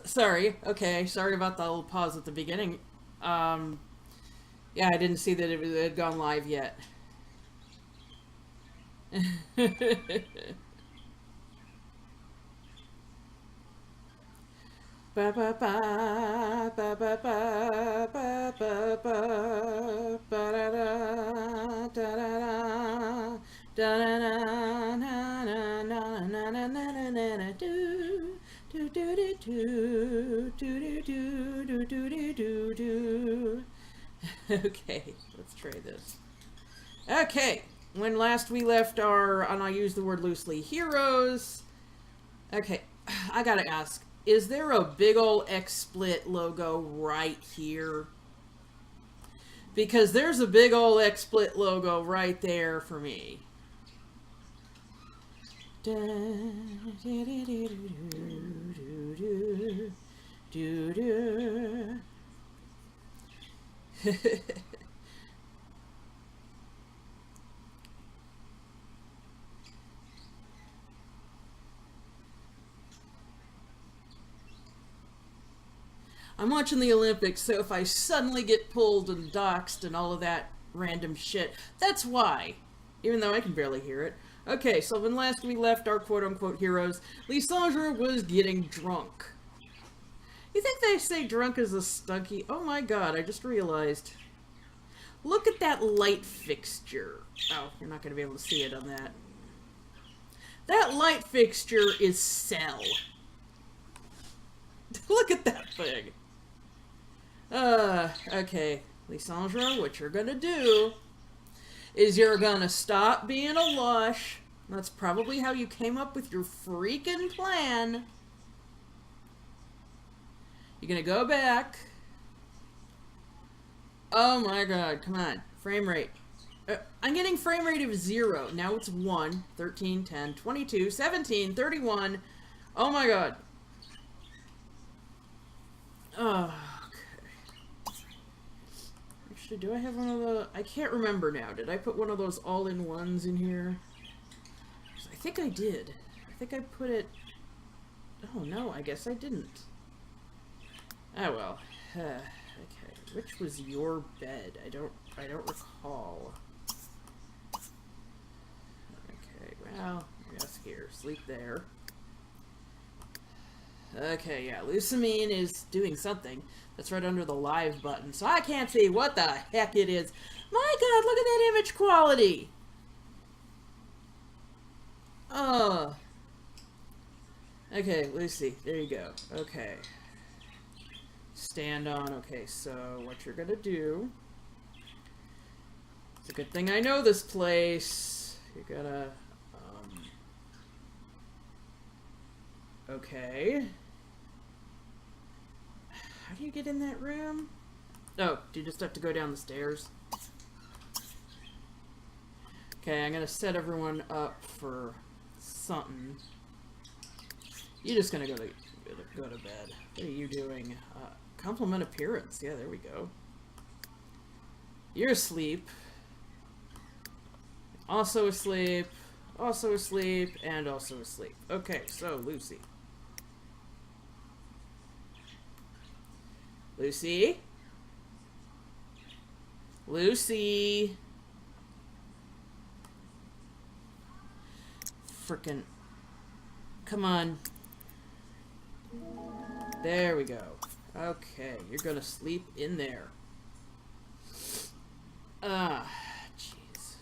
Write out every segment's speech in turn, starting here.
Sorry. Okay, sorry about the little pause at the beginning. Yeah, I didn't see that it had gone live yet. Ba ba ba ba ba ba ba ba ba ba da da da da da da da na na na na na na na na na do do do do do do do do do do do do. Okay, let's try this. Okay, when last we left our, and I use the word loosely, heroes. Okay, I gotta ask. Is there a big ol' XSplit logo right here? Because there's a big ol' XSplit logo right there for me. I'm watching the Olympics, so if I suddenly get pulled and doxxed and all of that random shit, that's why. Even though I can barely hear it. Okay, so when last we left our quote-unquote heroes, Lysandra was getting drunk. You think they say drunk is a stunky? Oh my god, I just realized. Look at that light fixture. Oh, you're not going to be able to see it on that. That light fixture is Cell. Look at that thing. Okay. Lysandra, what you're gonna do is you're gonna stop being a lush. That's probably how you came up with your freaking plan. You're gonna go back. Oh my god, come on. Frame rate. I'm getting frame rate of 0. Now it's 1, 13, 10, 22, 17, 31. Oh my god. Oh, okay. Actually, do I have one of the... I can't remember now. Did I put one of those all-in-ones in here? I think I did. I think I put it... Oh, no, I guess I didn't. Oh, well. Okay. Which was your bed? I don't recall. Okay, well, I guess here. Sleep there. Okay, yeah, Lusamine is doing something. That's right under the live button, so I can't see what the heck it is. My god, look at that image quality! Oh. Okay, Lucy, there you go. Okay. Stand on. Okay, so what you're gonna do... It's a good thing I know this place. You're gonna... Okay. How do you get in that room? Oh, do you just have to go down the stairs? Okay, I'm gonna set everyone up for something. You're just gonna go to bed. What are you doing? Compliment appearance. Yeah, there we go. You're asleep. Also asleep. Also asleep. And also asleep. Okay, so Lucy. Lucy? Lucy? Frickin'. Come on. There we go. Okay, you're gonna sleep in there. Ah, jeez.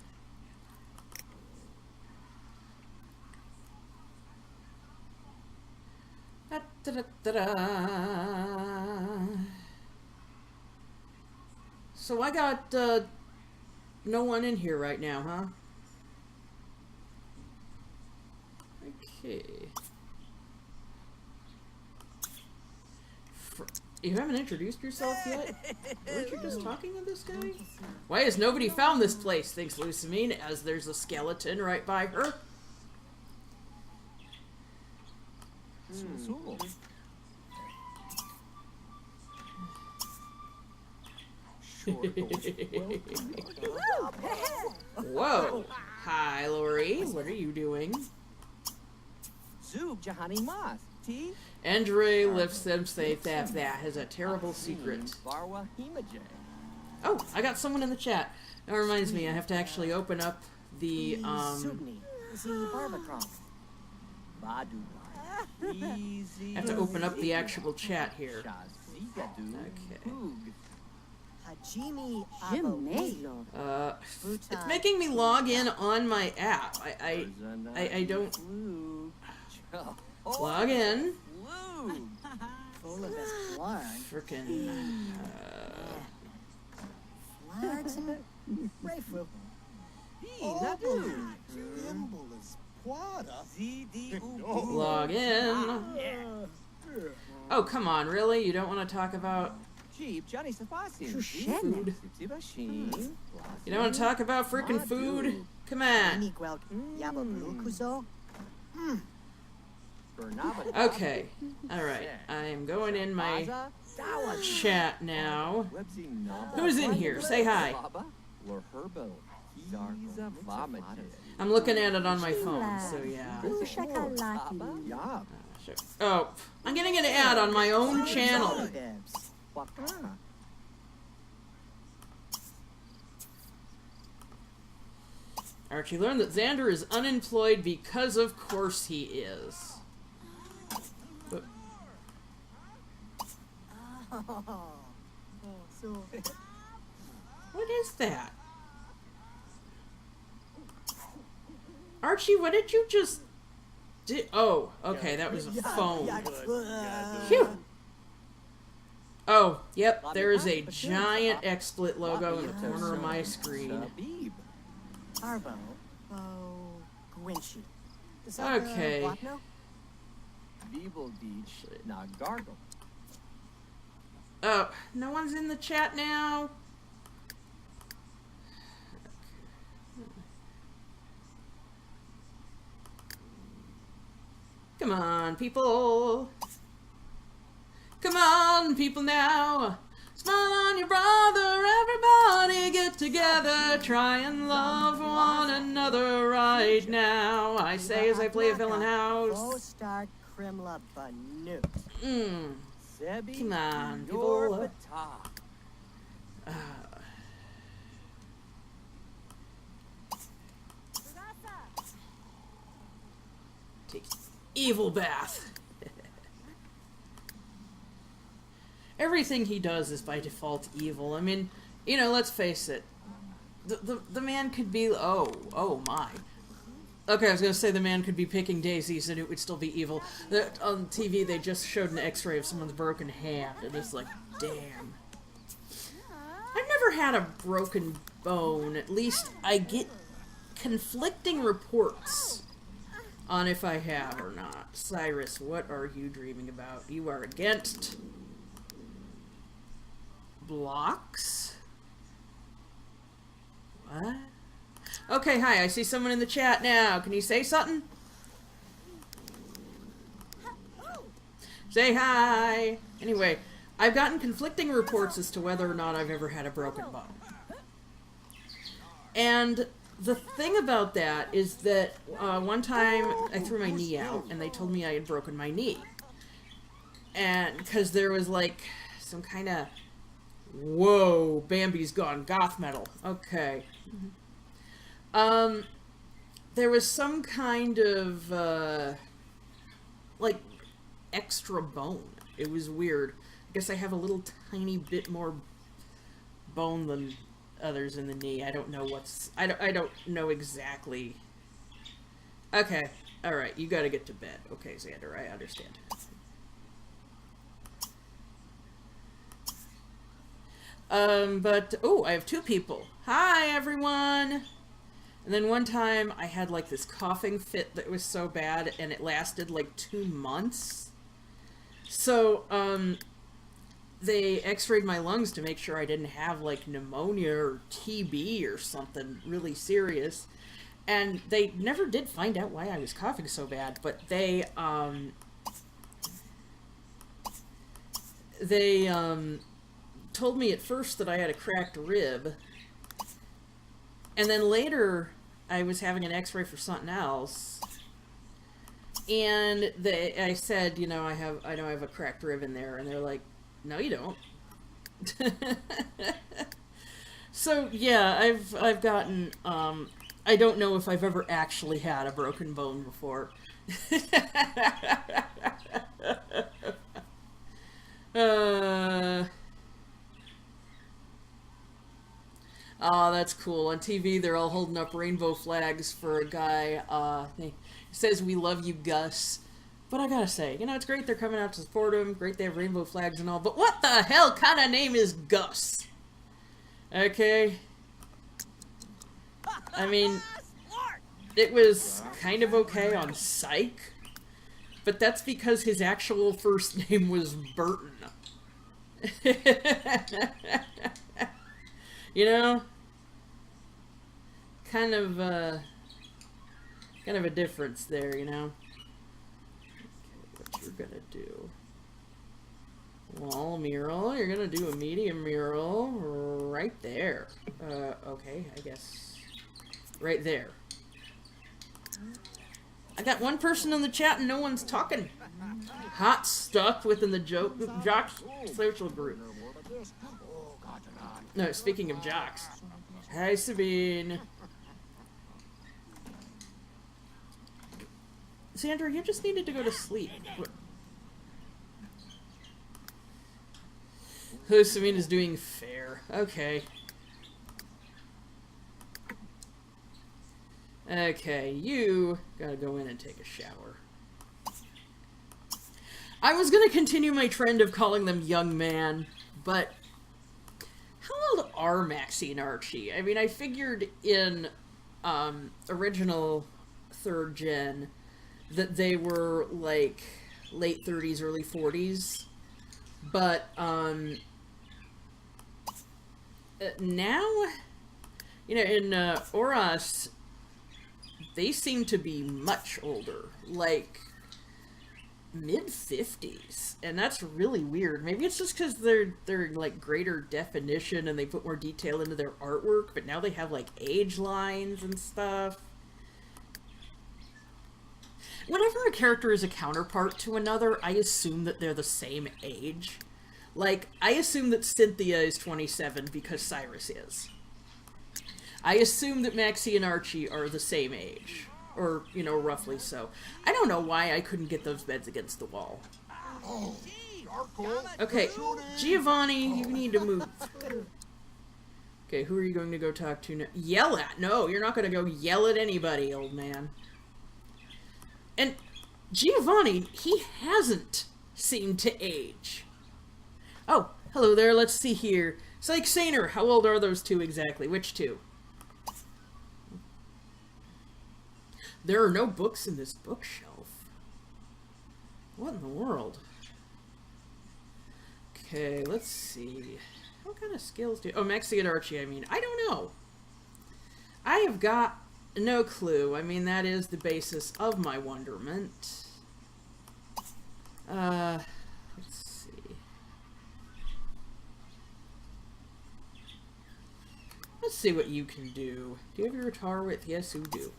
So I got no one in here right now, huh? Okay. You haven't introduced yourself yet? Weren't you just talking to this guy? Why has nobody found this place, thinks Lusamine, as there's a skeleton right by her. Whoa. Hi, Lori. What are you doing? Andre lifts them safe. That has a terrible secret. Oh, I got someone in the chat. That reminds me, I have to actually open up the I have to open up the actual chat here. Okay. It's making me log in on my app. I don't log in. Frickin' log in. Oh, come on, really? You don't want to talk about food? You don't want to talk about frickin' food? Come on. Okay, alright. I'm going in my chat now. Who's in here? Say hi. I'm looking at it on my phone, so yeah. Oh, I'm getting an ad on my own channel. Archie learned that Xander is unemployed because of course he is. But what is that? Archie, what did you just do? Oh, okay, that was a phone. Phew. Oh, yep, there is a giant XSplit logo in the corner of my screen. Okay. Oh, no one's in the chat now? Come on, people. Come on, people now. Smile on your brother, everybody get together. Try and love one another right now. I say as I play a villain house. Come on, people. Take evil bath. Everything he does is by default evil. I mean, you know, let's face it. The man could be... Oh my. Okay, I was going to say the man could be picking daisies and it would still be evil. On TV, they just showed an x-ray of someone's broken hand, and it's like, damn. I've never had a broken bone. At least I get conflicting reports on if I have or not. Cyrus, what are you dreaming about? You are against blocks? What? Okay, hi, I see someone in the chat now. Can you say something? Say hi! Anyway, I've gotten conflicting reports as to whether or not I've ever had a broken bone. And the thing about that is that one time I threw my knee out and they told me I had broken my knee. And because there was like some kind of, whoa, Bambi's gone goth metal. Okay. There was some kind of like extra bone. It was weird. I guess I have a little tiny bit more bone than others in the knee. I don't know what's... I don't know exactly. Okay. Alright, you gotta get to bed. Okay, Xander, I understand. But... Oh, I have two people. Hi, everyone! And then one time, I had, like, this coughing fit that was so bad, and it lasted, like, 2 months. So, they x-rayed my lungs to make sure I didn't have, like, pneumonia or TB or something really serious. And they never did find out why I was coughing so bad, but they told me at first that I had a cracked rib. And then later, I was having an x-ray for something else. And I said, you know, I know I have a cracked rib in there, and they're like, no, you don't. So yeah, I've gotten, I don't know if I've ever actually had a broken bone before. Oh, that's cool. On TV, they're all holding up rainbow flags for a guy. He says, "We love you, Gus." But I gotta say, you know, it's great they're coming out to support him. Great they have rainbow flags and all. But what the hell kind of name is Gus? Okay. I mean, it was kind of okay on Psych. But that's because his actual first name was Burton. You know? Kind of a difference there, you know? Okay, what you're gonna do. Wall mural, you're gonna do a medium mural right there. Okay, I guess. Right there. I got one person in the chat and no one's talking. Hot stuff within the Jocks social group. No, speaking of Jocks. Hi, Sabine. Sandra, you just needed to go to sleep. Oh, Sabine is doing fair. Okay. Okay, you gotta go in and take a shower. I was gonna continue my trend of calling them young man, but how old are Maxie and Archie? I mean, I figured in original 3rd gen that they were like late 30s, early 40s, but now, you know, in Oras, they seem to be much older, like mid-50s, and that's really weird. Maybe it's just because they're like greater definition and they put more detail into their artwork, but now they have like age lines and stuff. Whenever a character is a counterpart to another, I assume that they're the same age. Like, I assume that Cynthia is 27 because Cyrus is. I assume that Maxie and Archie are the same age. Or, you know, roughly so. I don't know why I couldn't get those beds against the wall. Okay, Giovanni, you need to move. Okay, who are you going to go talk to now? Yell at? No, you're not going to go yell at anybody, old man. And Giovanni, he hasn't seemed to age. Oh, hello there, let's see here. Psych Saner, how old are those two exactly? Which two? There are no books in this bookshelf. What in the world? Okay, let's see. What kind of skills do... Oh, Maxie and Archie, I mean. I don't know. I have got no clue. I mean, that is the basis of my wonderment. Let's see. Let's see what you can do. Do you have your guitar with? Yes, you do.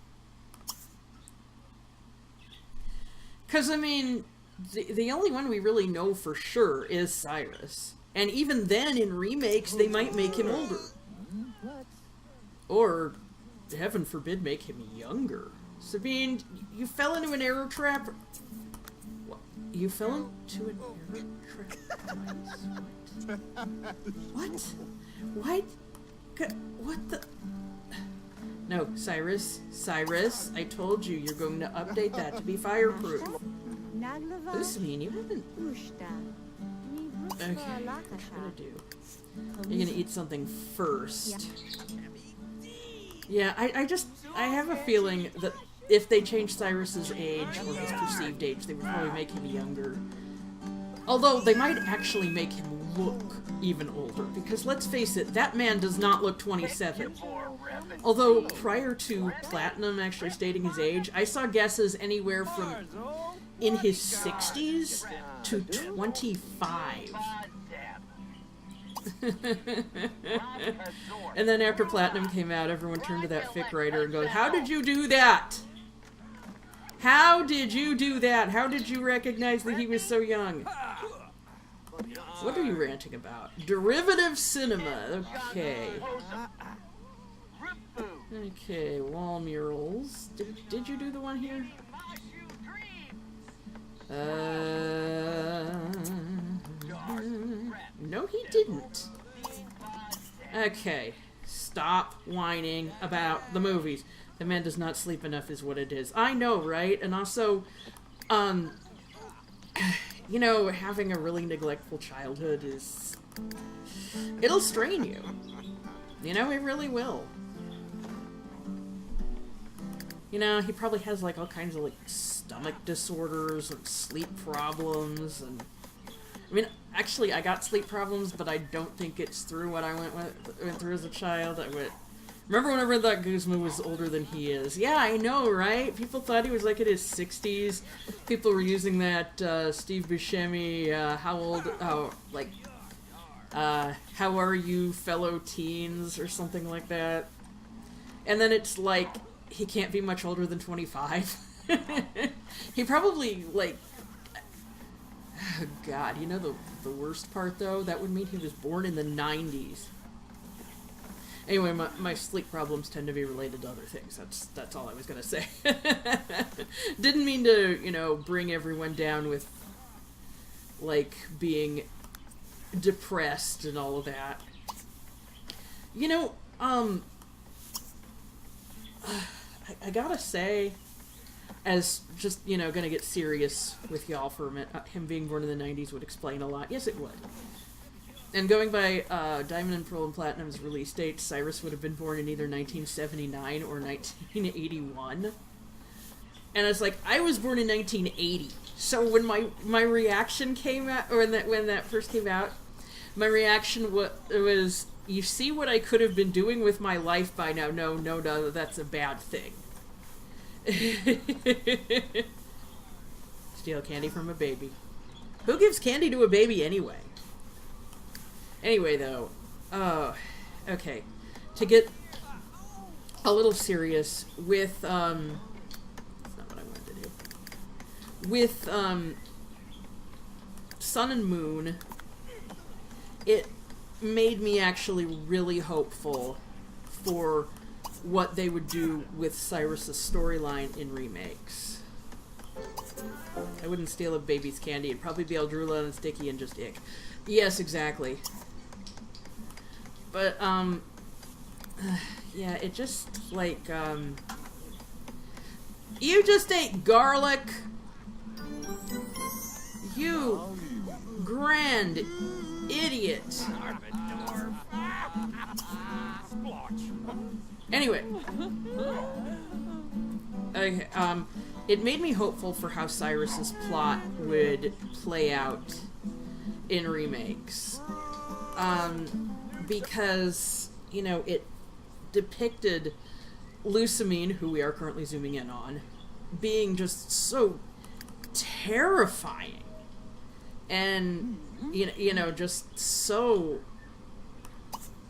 Because, I mean, the only one we really know for sure is Cyrus. And even then, in remakes, they might make him older. Or, heaven forbid, make him younger. Sabine, you fell into an arrow trap? What? You fell into an arrow trap? What? What? What the... No, Cyrus, I told you you're going to update that to be fireproof. This mean you haven't... Okay, what you gonna do? You're gonna eat something first. Yeah, I have a feeling that if they change Cyrus's age, or his perceived age, they would probably make him younger. Although, they might actually make him look even older, because let's face it, that man does not look 27. Although, prior to Platinum actually stating his age, I saw guesses anywhere from in his 60s to 25. And then after Platinum came out, everyone turned to that fic writer and goes, "How did you do that? How did you do that? How did you recognize that he was so young? What are you ranting about? Derivative cinema. Okay. Okay, wall murals. Did you do the one here? No, he didn't. Okay. Stop whining about the movies. The man does not sleep enough is what it is. I know, right? And also, you know, having a really neglectful childhood is... it'll strain you. You know, it really will. You know, he probably has, like, all kinds of, like, stomach disorders and sleep problems, and... I mean, actually, I got sleep problems, but I don't think it's through what I went through as a child. Remember whenever I thought Guzma was older than he is? Yeah, I know, right? People thought he was, like, in his 60s. People were using that, Steve Buscemi, how are you, fellow teens, or something like that. And then it's like, he can't be much older than 25. He probably, like... oh, God, you know the worst part, though? That would mean he was born in the 90s. Anyway, my sleep problems tend to be related to other things. That's all I was gonna say. Didn't mean to, you know, bring everyone down with, like, being depressed and all of that. You know, I gotta say, as just, you know, gonna get serious with y'all for a minute, him being born in the 90s would explain a lot. Yes, it would. And going by Diamond and Pearl and Platinum's release date, Cyrus would have been born in either 1979 or 1981. And it's like, I was born in 1980. So when my reaction came out, or when that first came out, my reaction was, you see what I could have been doing with my life by now. No, that's a bad thing. Steal candy from a baby. Who gives candy to a baby anyway? Anyway, though, okay, to get a little serious with, that's not what I wanted to do. With, Sun and Moon, it made me actually really hopeful for what they would do with Cyrus's storyline in remakes. I wouldn't steal a baby's candy. It'd probably be Eldrula and Sticky and just ick. Yes, exactly. But, yeah, it just, like, you just ate garlic! You grand idiot! Anyway. Okay, it made me hopeful for how Cyrus's plot would play out in remakes. Because, you know, it depicted Lusamine, who we are currently zooming in on, being just so terrifying. And, you know, just so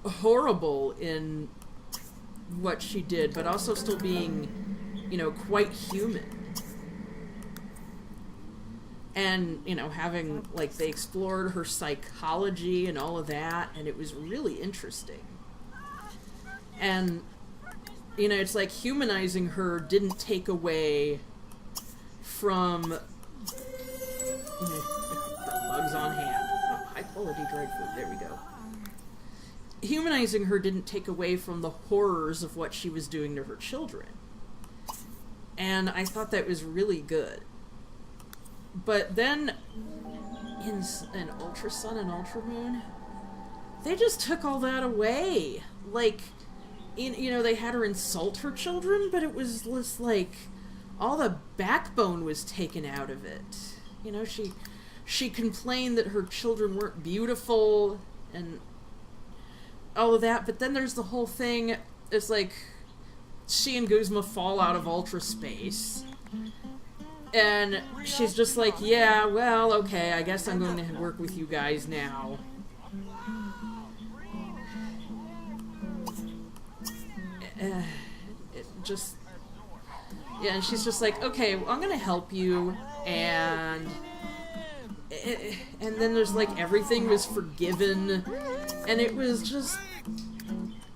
horrible in what she did, but also still being, you know, quite human. And, you know, having, like, they explored her psychology and all of that, and it was really interesting. And, you know, it's like humanizing her didn't take away from... bugs on hand. Oh, high quality dried fruit, there we go. Humanizing her didn't take away from the horrors of what she was doing to her children. And I thought that was really good. But then, in Ultra Sun and Ultra Moon, they just took all that away. Like, you know, they had her insult her children, but it was just like, all the backbone was taken out of it. You know, she complained that her children weren't beautiful, and all of that, but then there's the whole thing, it's like, she and Guzma fall out of Ultra Space. And she's just like, yeah, well, okay, I guess I'm going to work with you guys now. It just... Yeah, and she's just like, okay, well, I'm gonna help you, and then there's like everything was forgiven, and it was just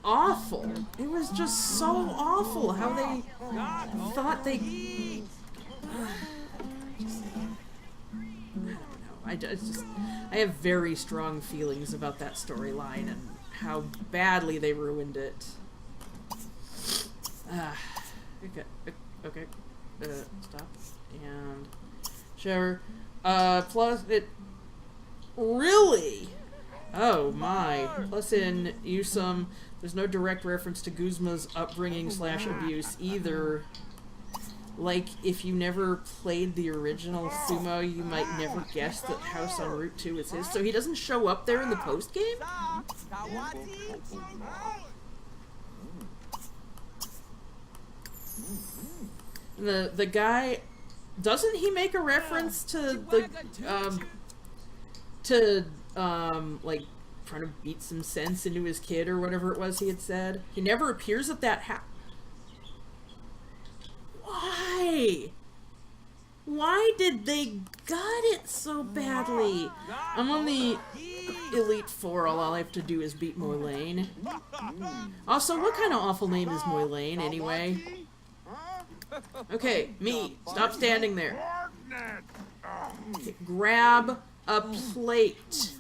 awful. It was just so awful how they thought they. I don't know. I have very strong feelings about that storyline and how badly they ruined it. Okay. Stop. And shower. Plus it really. Oh my. Plus in Usum, there's no direct reference to Guzma's upbringing / abuse either. Like, if you never played the original Sumo, you might never guess that House on Route 2 is his. So he doesn't show up there in the post-game? The guy... Doesn't he make a reference to the... like, trying to beat some sense into his kid or whatever it was he had said? He never appears at that Why? Why did they gut it so badly? I'm on the Elite Four. All I have to do is beat Moylaine. Also, what kind of awful name is Moylaine, anyway? Okay, me. Stop standing there. Okay, grab a plate.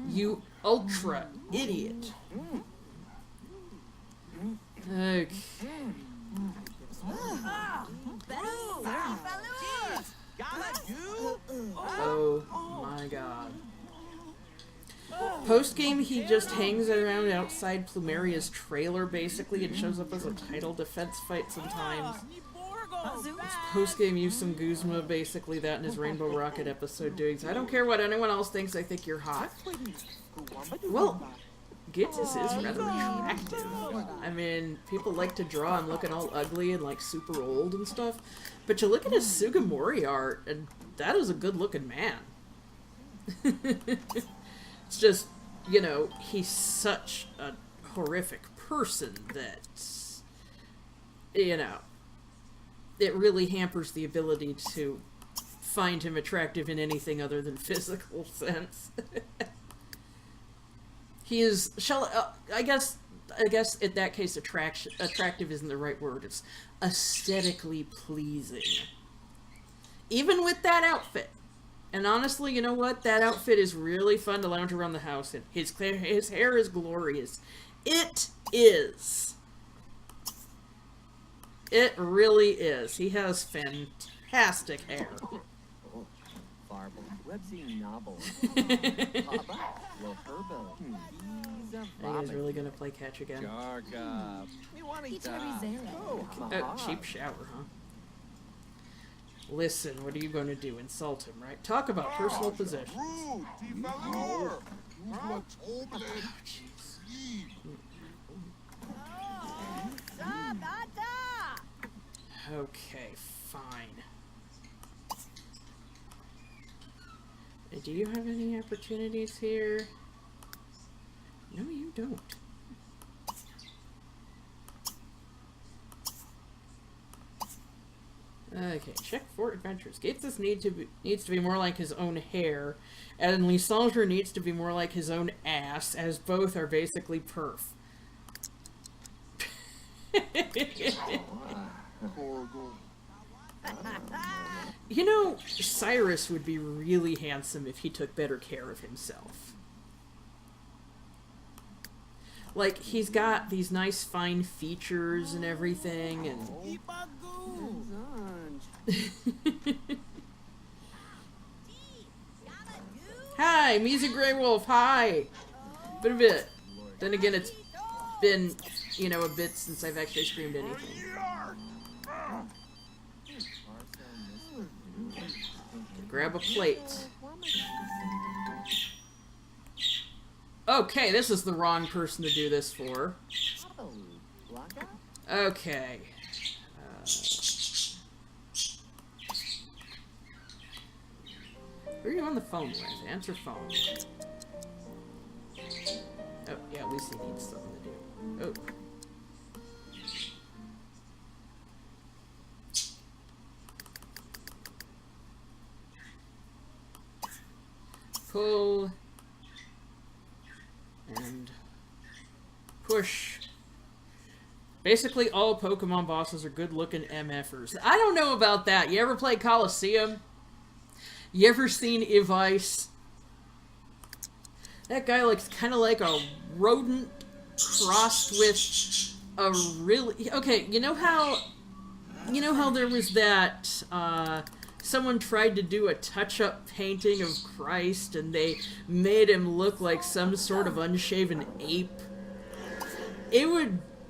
You ultra idiot. Okay. Oh my god. Post-game, he just hangs around outside Plumeria's trailer, basically, and shows up as a title defense fight sometimes. Post-game, use some Guzma, basically that in his Rainbow Rocket episode doings. I don't care what anyone else thinks, I think you're hot. Well, Ghetsis is rather attractive. I mean, people like to draw him looking all ugly and like super old and stuff, but you look at his Sugimori art, and that is a good-looking man. It's just, you know, he's such a horrific person that, you know, it really hampers the ability to find him attractive in anything other than physical sense. He is, I guess in that case attractive isn't the right word. It's aesthetically pleasing. Even with that outfit. And honestly, you know what? That outfit is really fun to lounge around the house in. His hair is glorious. It is. It really is. He has fantastic hair. Are you guys really gonna play catch again? Cheap shower, huh? Listen, what are you gonna do? Insult him, right? Talk about personal possessions. Oh, jeez. Okay, fine. Do you have any opportunities here? No, you don't. Okay, check for adventures. Ghetsis needs to be more like his own hair, and Lysanger needs to be more like his own ass, as both are basically perf. You know, Cyrus would be really handsome if he took better care of himself. Like, he's got these nice fine features and everything, and... Hi, Music Grey Wolf, hi! Been a bit. Then again, it's been, you know, a bit since I've actually streamed anything. Grab a plate. Okay, this is the wrong person to do this for. Okay. Who are you on the phone with? Answer phone. Oh, yeah, Lucy needs something to do. Oh. Pull. And push. Basically, all Pokemon bosses are good-looking MFers. I don't know about that. You ever play Coliseum? You ever seen Evice? That guy looks kind of like a rodent crossed with a really... Okay, you know how there was that, someone tried to do a touch-up painting of Christ and they made him look like some sort of unshaven ape?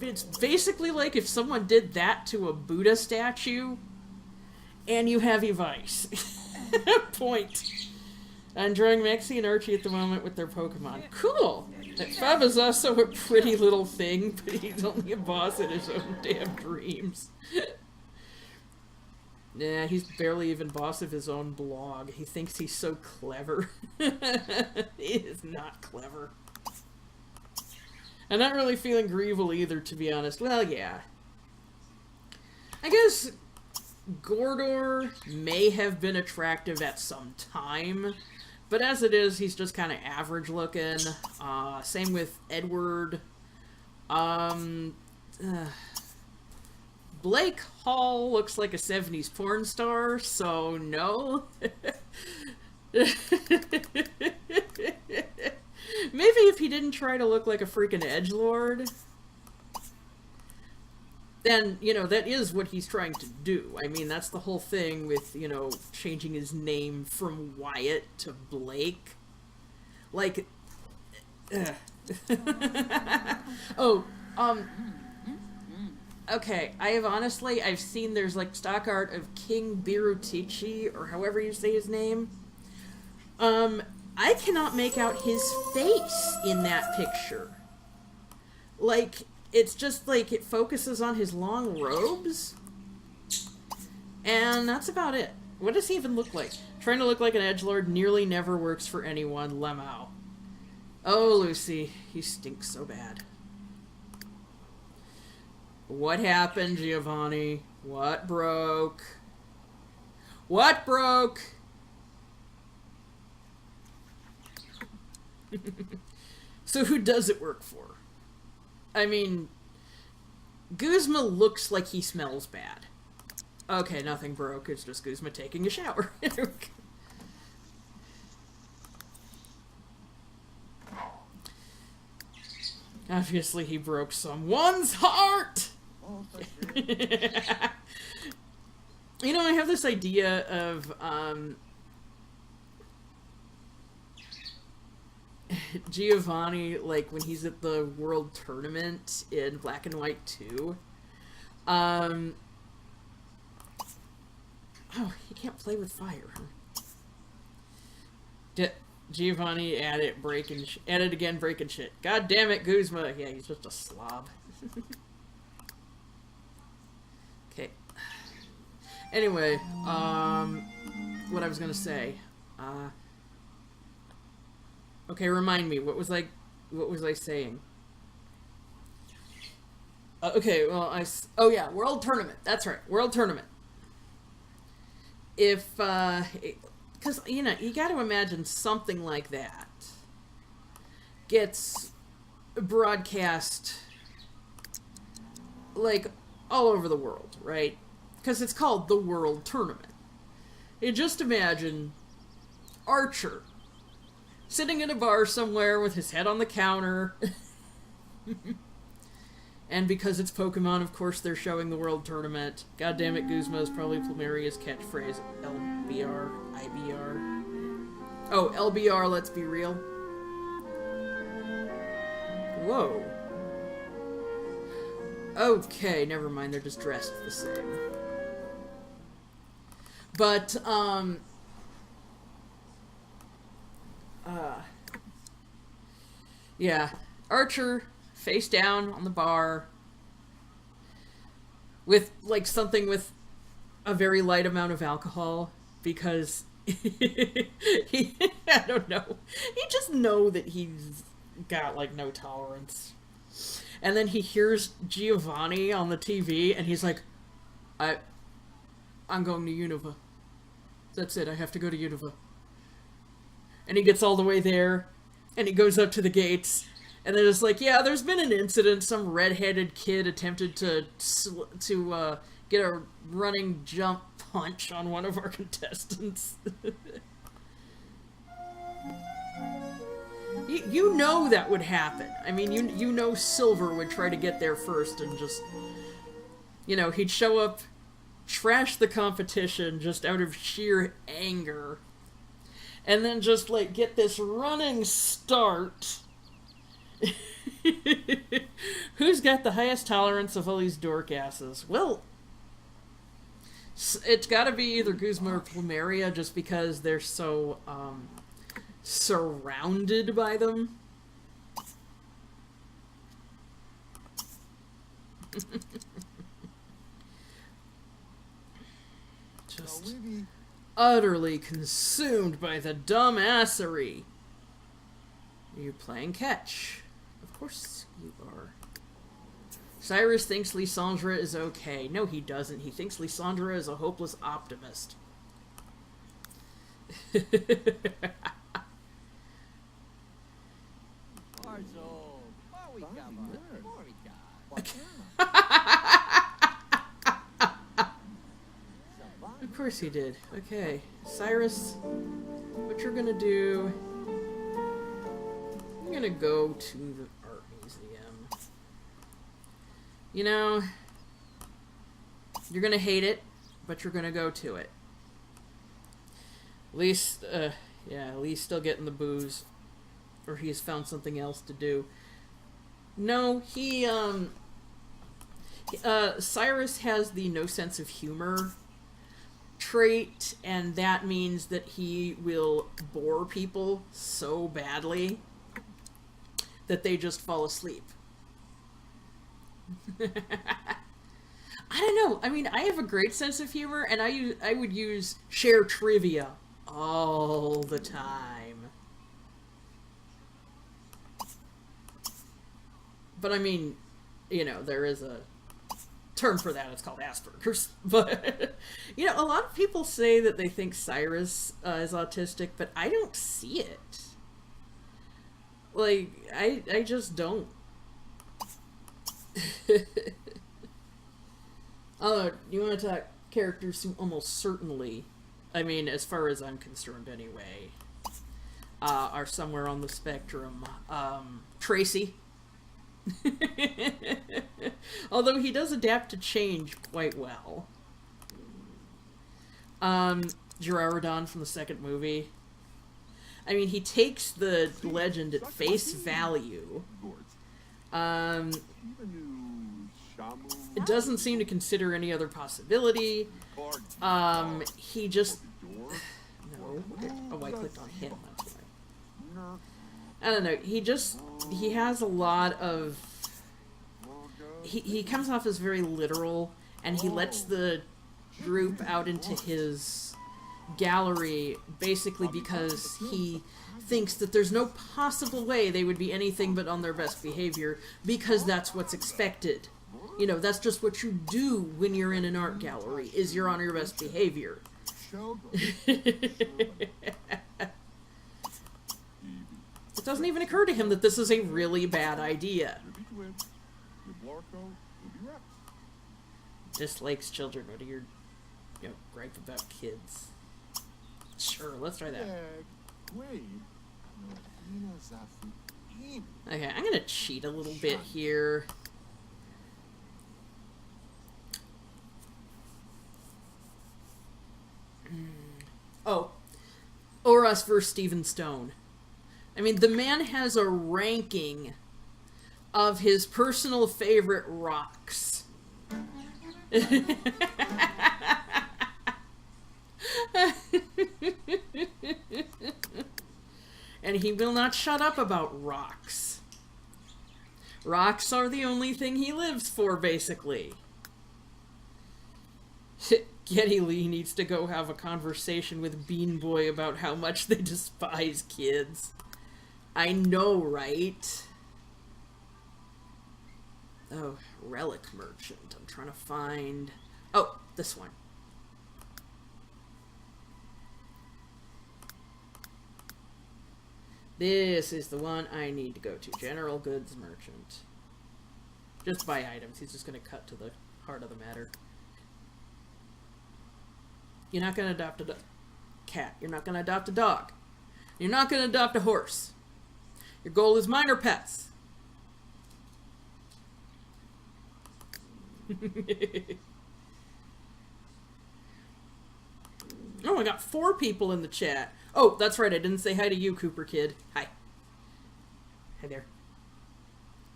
It's basically like if someone did that to a Buddha statue, and you have Evice. Point. I'm drawing Maxie and Archie at the moment with their Pokemon. Cool! Fab is also a pretty little thing, but he's only a boss in his own damn dreams. Nah, he's barely even boss of his own blog. He thinks he's so clever. He is not clever. I'm not really feeling Greevil either, to be honest. Well, yeah. I guess Gordor may have been attractive at some time, but as it is, he's just kind of average looking. Same with Edward. Blake Hall looks like a 70s porn star, so no. Maybe if he didn't try to look like a freaking edgelord, then, you know, that is what he's trying to do. I mean, that's the whole thing with, you know, changing his name from Wyatt to Blake. Like, oh, okay, I've seen there's, like, stock art of King Birutici, or however you say his name. I cannot make out his face in that picture. Like, it's just like it focuses on his long robes. And that's about it. What does he even look like? Trying to look like an edgelord nearly never works for anyone. Lemao. Oh, Lucy. He stinks so bad. What happened, Giovanni? What broke? What broke? So who does it work for? I mean, Guzma looks like he smells bad. Okay, nothing broke. It's just Guzma taking a shower. Obviously he broke someone's heart! You know, I have this idea of, Giovanni, like, when he's at the World Tournament in Black and White 2. Oh, he can't play with fire, huh? Giovanni at it, breaking at it again, breaking shit. God damn it, Guzma. Yeah, he's just a slob. Okay. Anyway, what I was gonna say. Okay, remind me. What was I saying? Okay, well, oh yeah, World Tournament. That's right, World Tournament. If, because, you know, you got to imagine something like that gets broadcast, like, all over the world, right? Because it's called the World Tournament. You just imagine Archer sitting in a bar somewhere with his head on the counter. And because it's Pokemon, of course, they're showing the World Tournament. God damn it, Guzma is probably Plumeria's catchphrase. LBR, IBR. Oh, LBR, let's be real. Whoa. Okay, never mind, they're just dressed the same. But, yeah. Archer, face down on the bar, with, like, something with a very light amount of alcohol, because I don't know. You just know that he's got, like, no tolerance. And then he hears Giovanni on the TV, and he's like, I'm going to Unova. That's it, I have to go to Unova. And he gets all the way there, and he goes up to the gates, and they're just like, yeah, there's been an incident. Some redheaded kid attempted to get a running jump punch on one of our contestants. You know that would happen. I mean, you know Silver would try to get there first and just, you know, he'd show up, trash the competition just out of sheer anger, and then just, like, get this running start. Who's got the highest tolerance of all these dork asses? Well, it's gotta be either Guzma or Plumeria, just because they're so, surrounded by them. Just utterly consumed by the dumbassery. Are you playing catch? Of course you are. Cyrus thinks Lysandra is okay. No, he doesn't. He thinks Lysandra is a hopeless optimist. Of course he did. Okay, Cyrus, what you're gonna do, you're gonna go to the art museum. You know, you're gonna hate it, but you're gonna go to it. Lee's still getting the booze, or he's found something else to do. No, Cyrus has the no sense of humor trait, and that means that he will bore people so badly that they just fall asleep. I don't know. I mean, I have a great sense of humor, and I would use share trivia all the time. But I mean, you know, there is a term for that. It's called Asperger's. But, you know, a lot of people say that they think Cyrus is autistic, but I don't see it. Like, I just don't. Although, you want to talk characters who almost certainly, I mean, as far as I'm concerned anyway, are somewhere on the spectrum. Tracy. Although he does adapt to change quite well. Gerardon from the second movie. I mean, he takes the legend at face value. It doesn't seem to consider any other possibility. He just... No. Oh, I clicked on him. That's why. I don't know. He has a lot of... He comes off as very literal, and he lets the group out into his gallery basically because he thinks that there's no possible way they would be anything but on their best behavior, because that's what's expected. You know, that's just what you do when you're in an art gallery, is you're on your best behavior. It doesn't even occur to him that this is a really bad idea. Dislikes children. What are your, gripe about kids? Sure, let's try that. Okay, I'm gonna cheat a little bit here. Oh, or us versus Stephen Stone. I mean, the man has a ranking of his personal favorite rocks. And he will not shut up about rocks. Rocks are the only thing he lives for, basically. Geddy Lee needs to go have a conversation with Bean Boy about how much they despise kids. I know, right? Oh, Relic Merchant. I'm trying to find... Oh, this one. This is the one I need to go to. General Goods Merchant. Just buy items. He's just going to cut to the heart of the matter. You're not going to adopt a cat. You're not going to adopt a dog. You're not going to adopt a horse. Your goal is minor pets. Oh, I got 4 people in the chat. Oh, that's right. I didn't say hi to you, Cooper Kid. Hi. Hi there.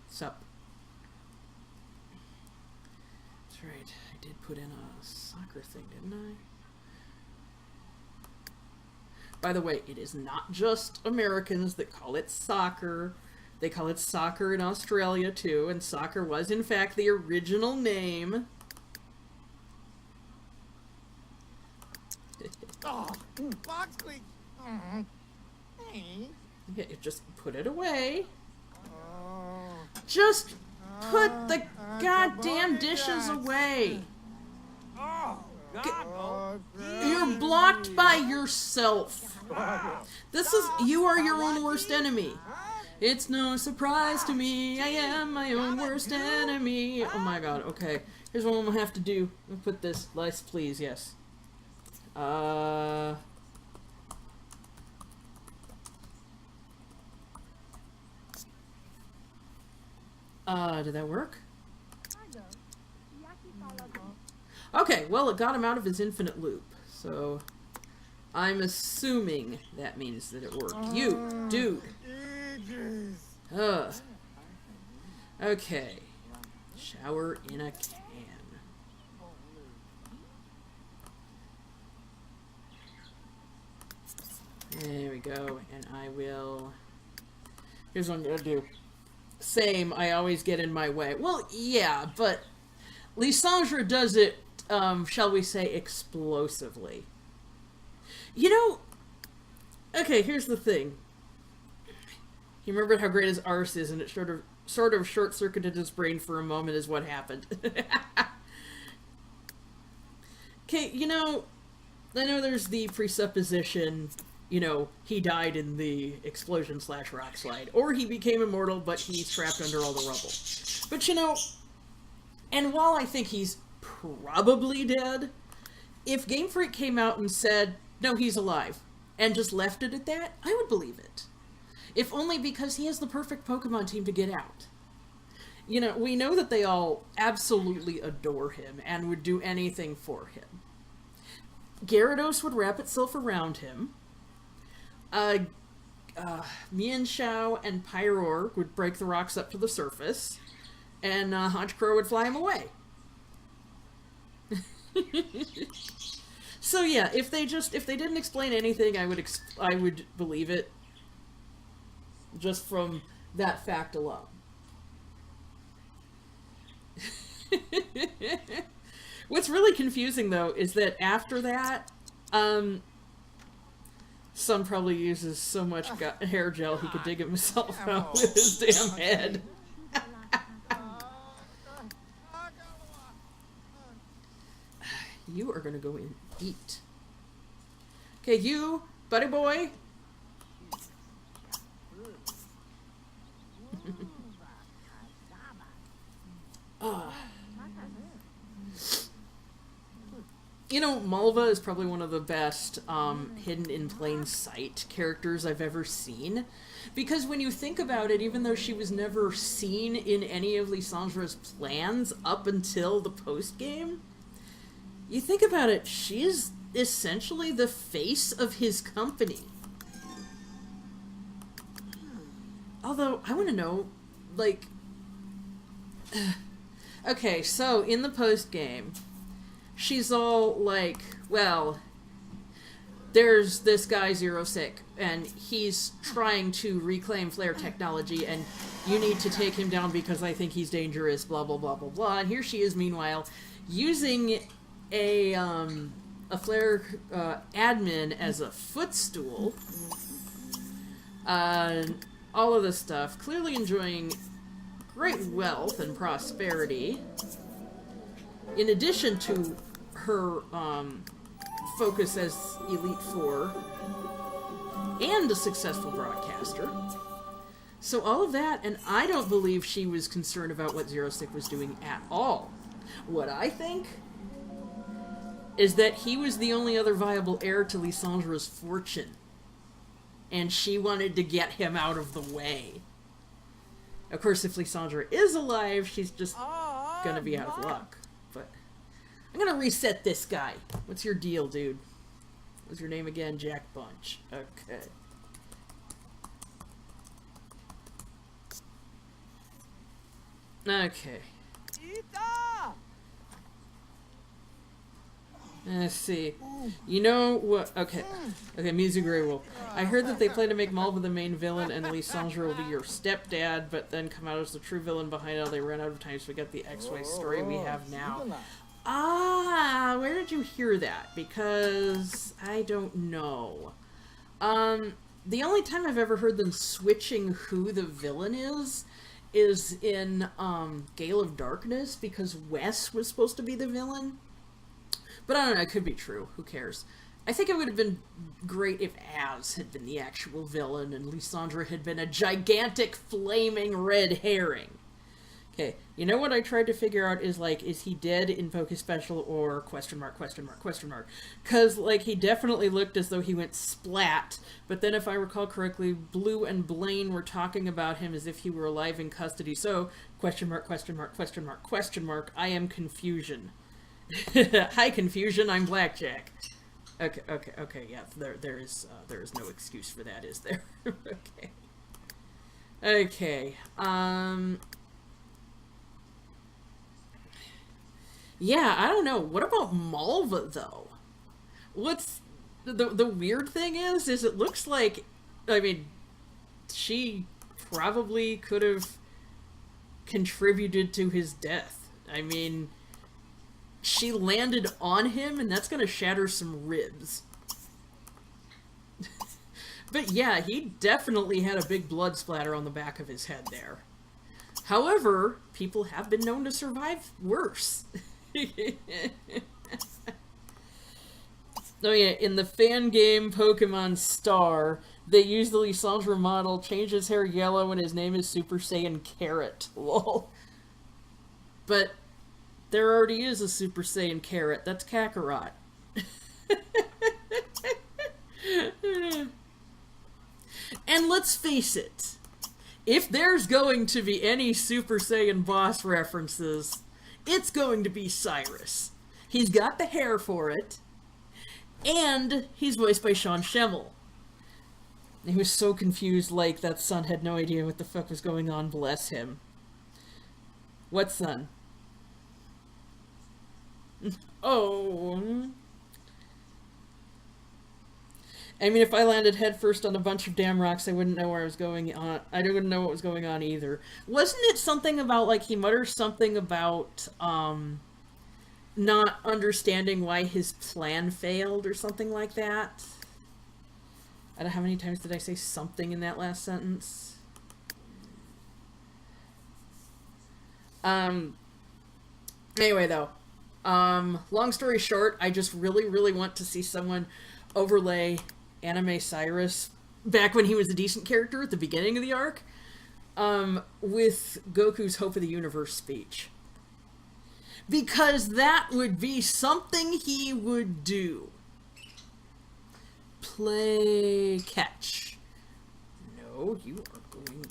Sup? That's right. I did put in a soccer thing, didn't I? By the way, it is not just Americans that call it soccer. They call it soccer in Australia, too, and soccer was, in fact, the original name. Oh, box squeak. Yeah, just put it away. Just put the goddamn dishes away. Oh, God. You're blocked by yourself. This is, you are your own worst enemy. It's no surprise to me, I am my own worst enemy. Oh my god, okay. Here's what I'm gonna have to do. I'll put this, let's please, yes. Did that work? Okay, well, it got him out of his infinite loop, so I'm assuming that means that it worked. You, dude. Okay. Shower in a can. There we go, and I will... Here's what I'm gonna do. Same, I always get in my way. Well, yeah, but Lysandra does it, shall we say, explosively. You know, okay, here's the thing. He remembered how great his arse is, and it sort of short-circuited his brain for a moment is what happened. Okay, you know, I know there's the presupposition, you know, he died in the explosion/rock slide, or he became immortal, but he's trapped under all the rubble. But, you know, and while I think he's probably dead, if Game Freak came out and said, no, he's alive, and just left it at that, I would believe it. If only because he has the perfect Pokemon team to get out. You know, we know that they all absolutely adore him and would do anything for him. Gyarados would wrap itself around him. Mienshao and Pyroar would break the rocks up to the surface. And Honchkrow would fly him away. So yeah, if they didn't explain anything, I would believe it. Just from that fact alone. What's really confusing, though, is that after that, Sun probably uses so much hair gel he could dig himself out with his damn head. You are gonna go and eat. Okay, you, buddy boy. You know, Malva is probably one of the best hidden in plain sight characters I've ever seen. Because when you think about it, even though she was never seen in any of Lysandra's plans up until the post-game, you think about it, she's essentially the face of his company. Although, I want to know, like... Okay, so, in the post-game, she's all like, well, there's this guy, Zero-Sick, and he's trying to reclaim flare technology, and you need to take him down because I think he's dangerous, blah, blah, blah, blah, blah. And here she is, meanwhile, using a flare admin as a footstool. All of this stuff. Clearly enjoying great wealth and prosperity. In addition to her focus as Elite Four. and a successful broadcaster. So all of that, and I don't believe she was concerned about what Zero Sick was doing at all. What I think is that he was the only other viable heir to Lysandra's fortune. And she wanted to get him out of the way. Of course, if Lysandra is alive, she's just gonna be out of luck. But I'm gonna reset this guy. What's your deal, dude? What's your name again? Jack Bunch. Okay. Okay. Let's see. You know what? Okay. Okay, Music Grey Wolf. I heard that they plan to make Malva the main villain and Lysandra will be your stepdad, but then come out as the true villain behind it. They ran out of time, so we got the XY story we have now. Ah, where did you hear that? Because I don't know. The only time I've ever heard them switching who the villain is in Gale of Darkness, because Wes was supposed to be the villain. But I don't know, it could be true. Who cares? I think it would have been great if Az had been the actual villain and Lysandra had been a gigantic flaming red herring. Okay, you know what I tried to figure out is, like, is he dead in Poké Special or question mark, question mark, question mark? Because, like, he definitely looked as though he went splat, but then if I recall correctly, Blue and Blaine were talking about him as if he were alive in custody. So, question mark, question mark, question mark, question mark, I am Confusion. Hi, Confusion, I'm Blackjack. Okay, yeah, there is no excuse for that, is there? Okay, yeah, I don't know. What about Malva, though? What's the weird thing is it looks like, I mean, she probably could have contributed to his death. I mean, she landed on him, and that's gonna shatter some ribs. But yeah, he definitely had a big blood splatter on the back of his head there. However, people have been known to survive worse. Oh yeah, in the fan game Pokemon Star, they use the Lysandra model, change his hair yellow, and his name is Super Saiyan Carrot. Lol. But there already is a Super Saiyan Carrot. That's Kakarot. And let's face it, if there's going to be any Super Saiyan boss references, it's going to be Cyrus. He's got the hair for it, and he's voiced by Sean Schemmel. He was so confused, like, that son had no idea what the fuck was going on, bless him. What son? Oh. I mean, if I landed headfirst on a bunch of damn rocks, I wouldn't know where I was going on. I wouldn't know what was going on either. Wasn't it something about, like, he mutters something about, not understanding why his plan failed or something like that? I don't know, how many times did I say something in that last sentence? Anyway, though. Long story short, I just really want to see someone overlay Anime Cyrus, back when he was a decent character at the beginning of the arc, with Goku's Hope of the Universe speech. Because that would be something he would do. Play catch. No, you are going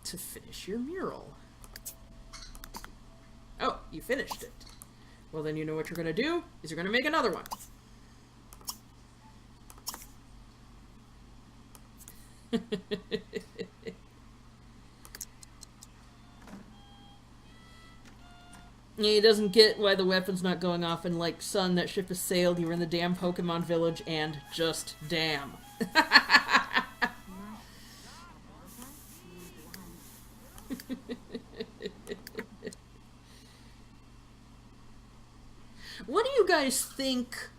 to finish your mural. Oh, you finished it. Well, then you know what you're going to do, is you're going to make another one. He doesn't get why the weapon's not going off, and like, son, that ship has sailed, you were in the damn Pokemon village, and just damn. What do you guys think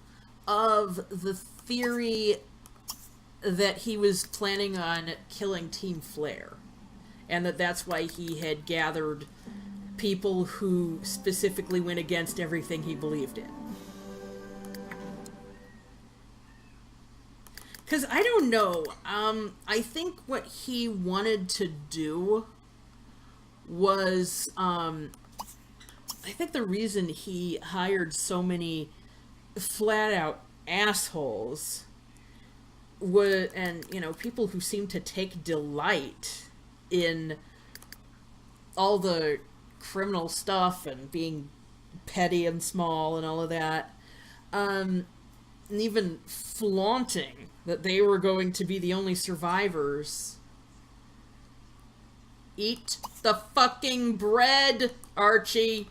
of the theory that he was planning on killing Team Flare, and that's why he had gathered people who specifically went against everything he believed in? Because I don't know. I think what he wanted to do was, I think the reason he hired so many flat-out assholes was, and, you know, people who seem to take delight in all the criminal stuff and being petty and small and all of that, and even flaunting that they were going to be the only survivors. Eat the fucking bread, Archie.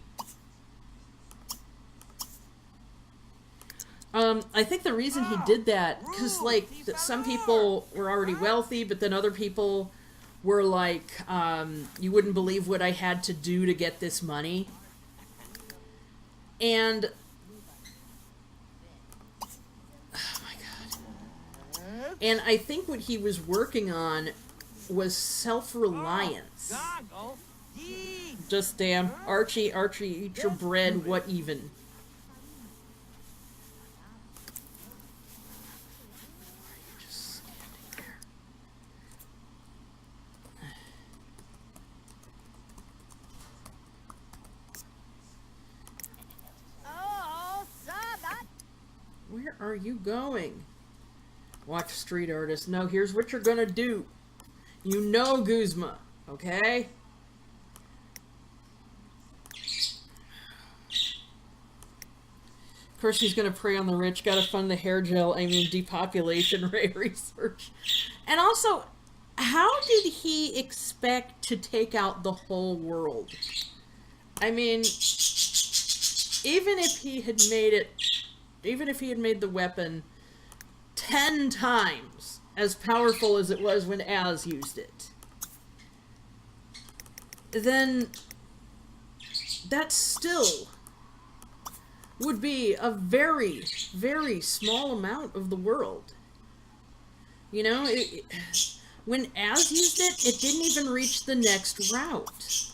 I think the reason he did that, because, like, some people were already wealthy, but then other people were like, you wouldn't believe what I had to do to get this money. And, oh my god. And I think what he was working on was self-reliance. Just damn. Archie, eat your bread, what even? Where are you going? Watch street artist. No, here's what you're gonna do. You know Guzma, okay? Of course he's gonna prey on the rich. Gotta fund the hair gel, I mean depopulation rate research. And also, how did he expect to take out the whole world? I mean, even if he had made the weapon 10 times as powerful as it was when Az used it, then that still would be a very, very small amount of the world. You know, when Az used it, it didn't even reach the next route.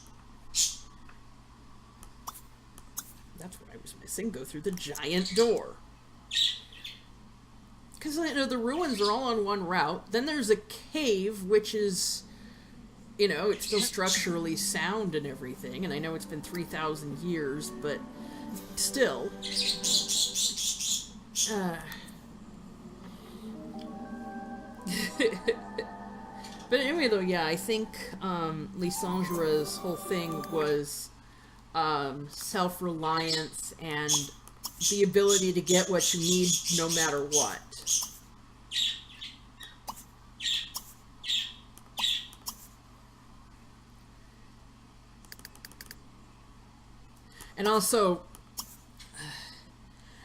That's what I was missing. Go through the giant door. Because, you know, the ruins are all on one route. Then there's a cave, which is, you know, it's still structurally sound and everything. And I know it's been 3,000 years, but still. But anyway, though, yeah, I think Lysandre's whole thing was self-reliance and the ability to get what you need no matter what. And also,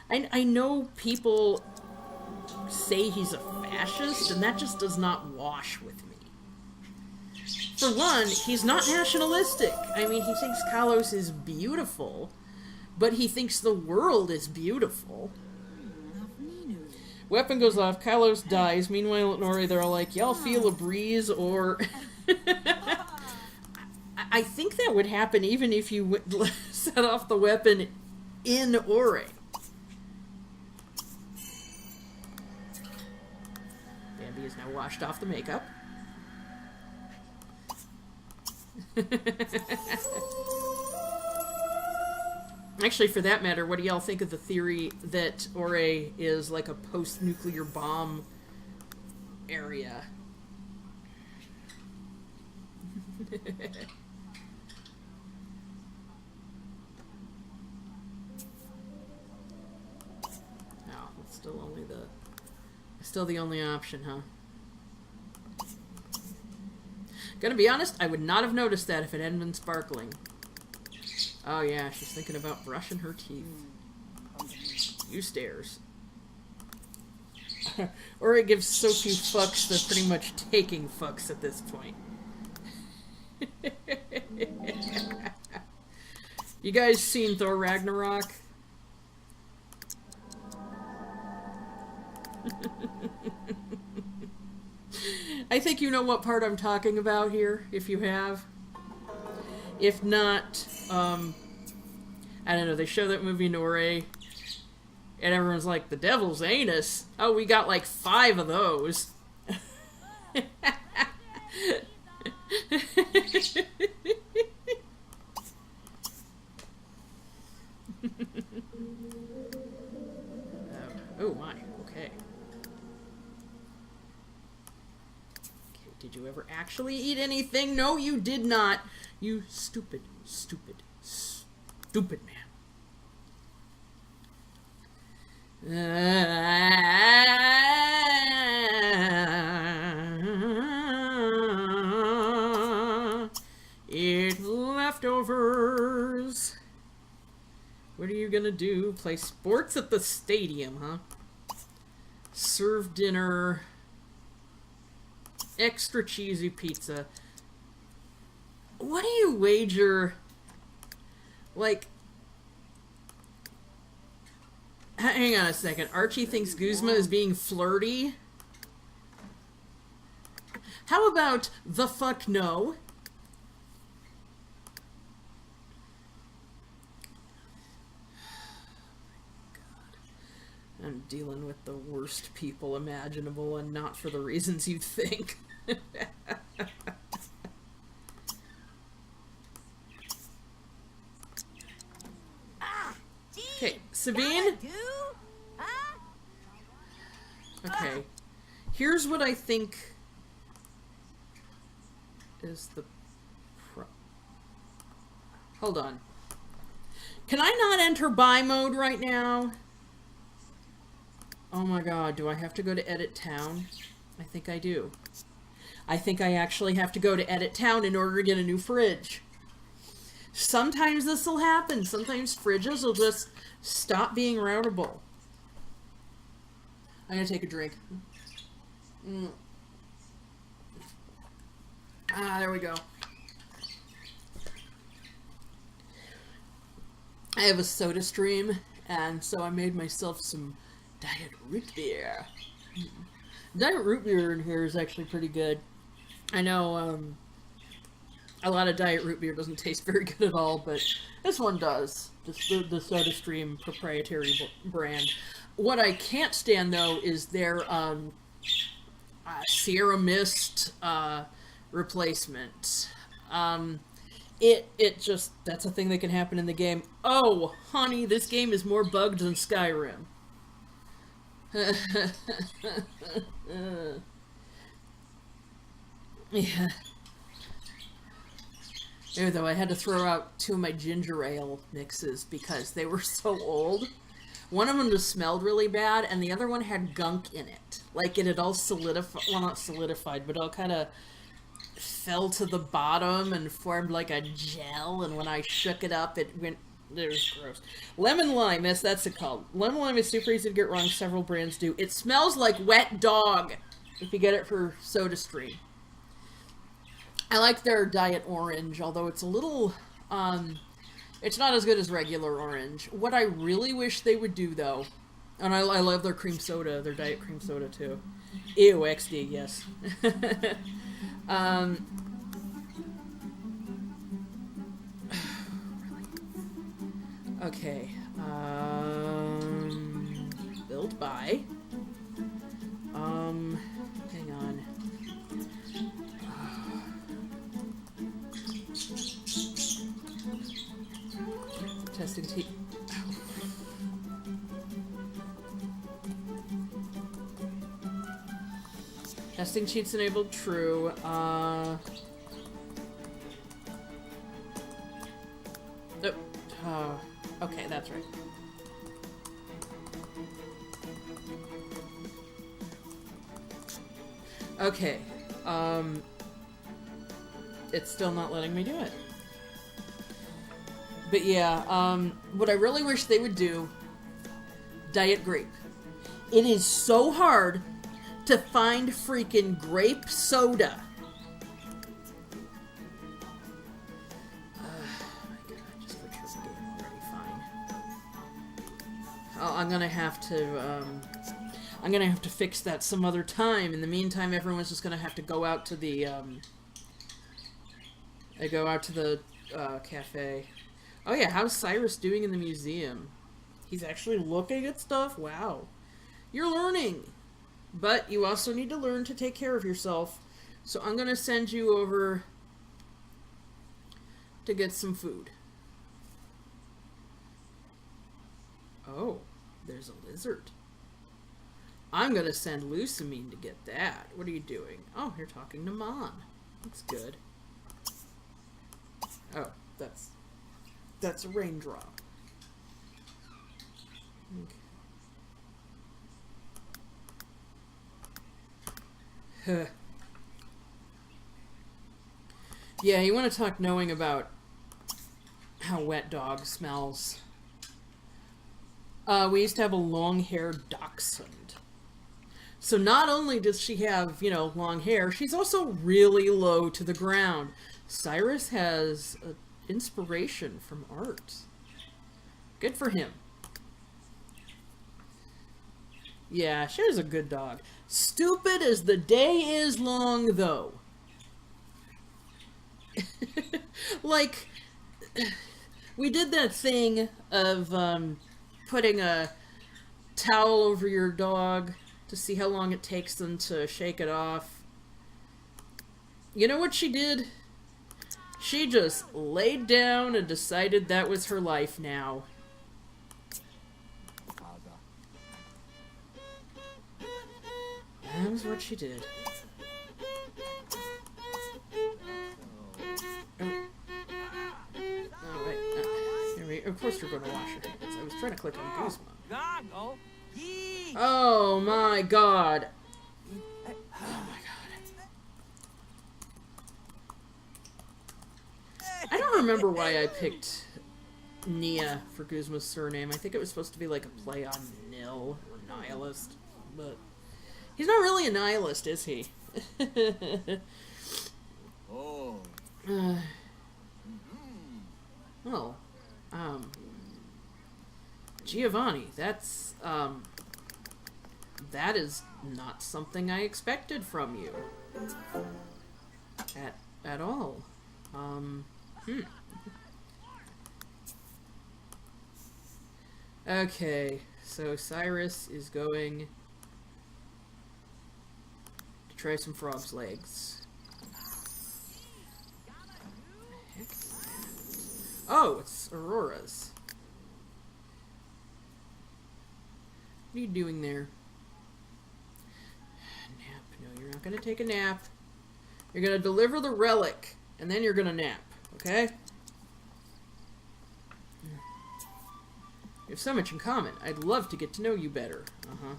I know people say he's a fascist, and that just does not wash with me. For one, he's not nationalistic. I mean, he thinks Kalos is beautiful, but he thinks the world is beautiful. Weapon goes off, Kalos dies. Meanwhile, at Nori, they're all like, y'all feel a breeze, or... I think that would happen even if you set off the weapon in Ore. Bambi is now washed off the makeup. Actually, for that matter, what do y'all think of the theory that Ore is like a post-nuclear bomb area? No, it's still the only option, huh? Gonna be honest, I would not have noticed that if it hadn't been sparkling. Oh yeah, she's thinking about brushing her teeth. You stairs. Or it gives so few fucks, they're pretty much taking fucks at this point. You guys seen Thor Ragnarok? I think you know what part I'm talking about here, if you have. If not, I don't know, they show that movie in Ore, And everyone's like, the devil's anus? Oh, we got like 5 of those. Oh my, okay. Did you ever actually eat anything? No, you did not. You stupid, stupid, stupid man. Eat leftovers. What are you gonna do? Play sports at the stadium, huh? Serve dinner. Extra cheesy pizza. What do you wager? Like, hang on a second. Archie thinks Guzma is being flirty. How about the fuck no? I'm dealing with the worst people imaginable, and not for the reasons you think. Okay, Sabine? Okay. Here's what I think is the Hold on. Can I not enter buy mode right now? Oh my god, do I have to go to edit town? I think I do. I think I actually have to go to edit town in order to get a new fridge. Sometimes this will happen. Sometimes fridges will just stop being routable. I'm gonna take a drink. Ah, there we go. I have a soda stream, and so I made myself some diet root beer. Diet root beer in here is actually pretty good. I know a lot of diet root beer doesn't taste very good at all, but this one does. Just the SodaStream proprietary brand. What I can't stand, though, is their Sierra Mist replacement. It just, that's a thing that can happen in the game. Oh, honey, this game is more bugged than Skyrim. Yeah. Though I had to throw out 2 of my ginger ale mixes because they were so old. One of them just smelled really bad, and the other one had gunk in it. Like, it had all solidified, well, not solidified, but all kind of fell to the bottom and formed like a gel, and when I shook it up, it went... It was gross. Lemon lime, yes, that's it called. Lemon lime is super easy to get wrong. Several brands do. It smells like wet dog if you get it for SodaStream. I like their Diet Orange, although it's a little, it's not as good as regular orange. What I really wish they would do, though, and I love their cream soda, their Diet Cream Soda, too. Ew, XD, yes. Okay, build by, hang on, testing T, testing cheats enabled, true, okay, that's right. Okay, it's still not letting me do it. But yeah, what I really wish they would do, Diet Grape. It is so hard to find freaking grape soda. I'm gonna have to fix that some other time. In the meantime, everyone's just gonna have to go out to the cafe. Oh yeah, how's Cyrus doing in the museum? He's actually looking at stuff? Wow. You're learning. But you also need to learn to take care of yourself. So I'm going to send you over to get some food. Oh, there's a lizard. I'm going to send Lusamine to get that. What are you doing? Oh, you're talking to Mon. That's good. Oh, that's a raindrop. Okay. Yeah, you want to talk knowing about how wet dog smells. We used to have a long-haired dachshund. So not only does she have, you know, long hair, she's also really low to the ground. Cyrus has inspiration from art. Good for him. Yeah, she was a good dog. Stupid as the day is long, though. Like, we did that thing of putting a towel over your dog to see how long it takes them to shake it off. You know what she did? She just laid down and decided that was her life now. That was what she did. Oh, wait. Here we, of course you're going to wash your hands. I was trying to click on Guzma. Oh my god. Oh my god. I don't remember why I picked Nia for Guzma's surname. I think it was supposed to be like a play on nil or nihilist, but he's not really a nihilist, is he? Oh. Well, Giovanni, that's, that is not something I expected from you. At all. Okay, so Cyrus is going to try some frog's legs. Oh, it's Aurora's. What are you doing there? Nap. No, you're not going to take a nap. You're going to deliver the relic, and then you're going to nap, okay? We have so much in common. I'd love to get to know you better. Uh-huh.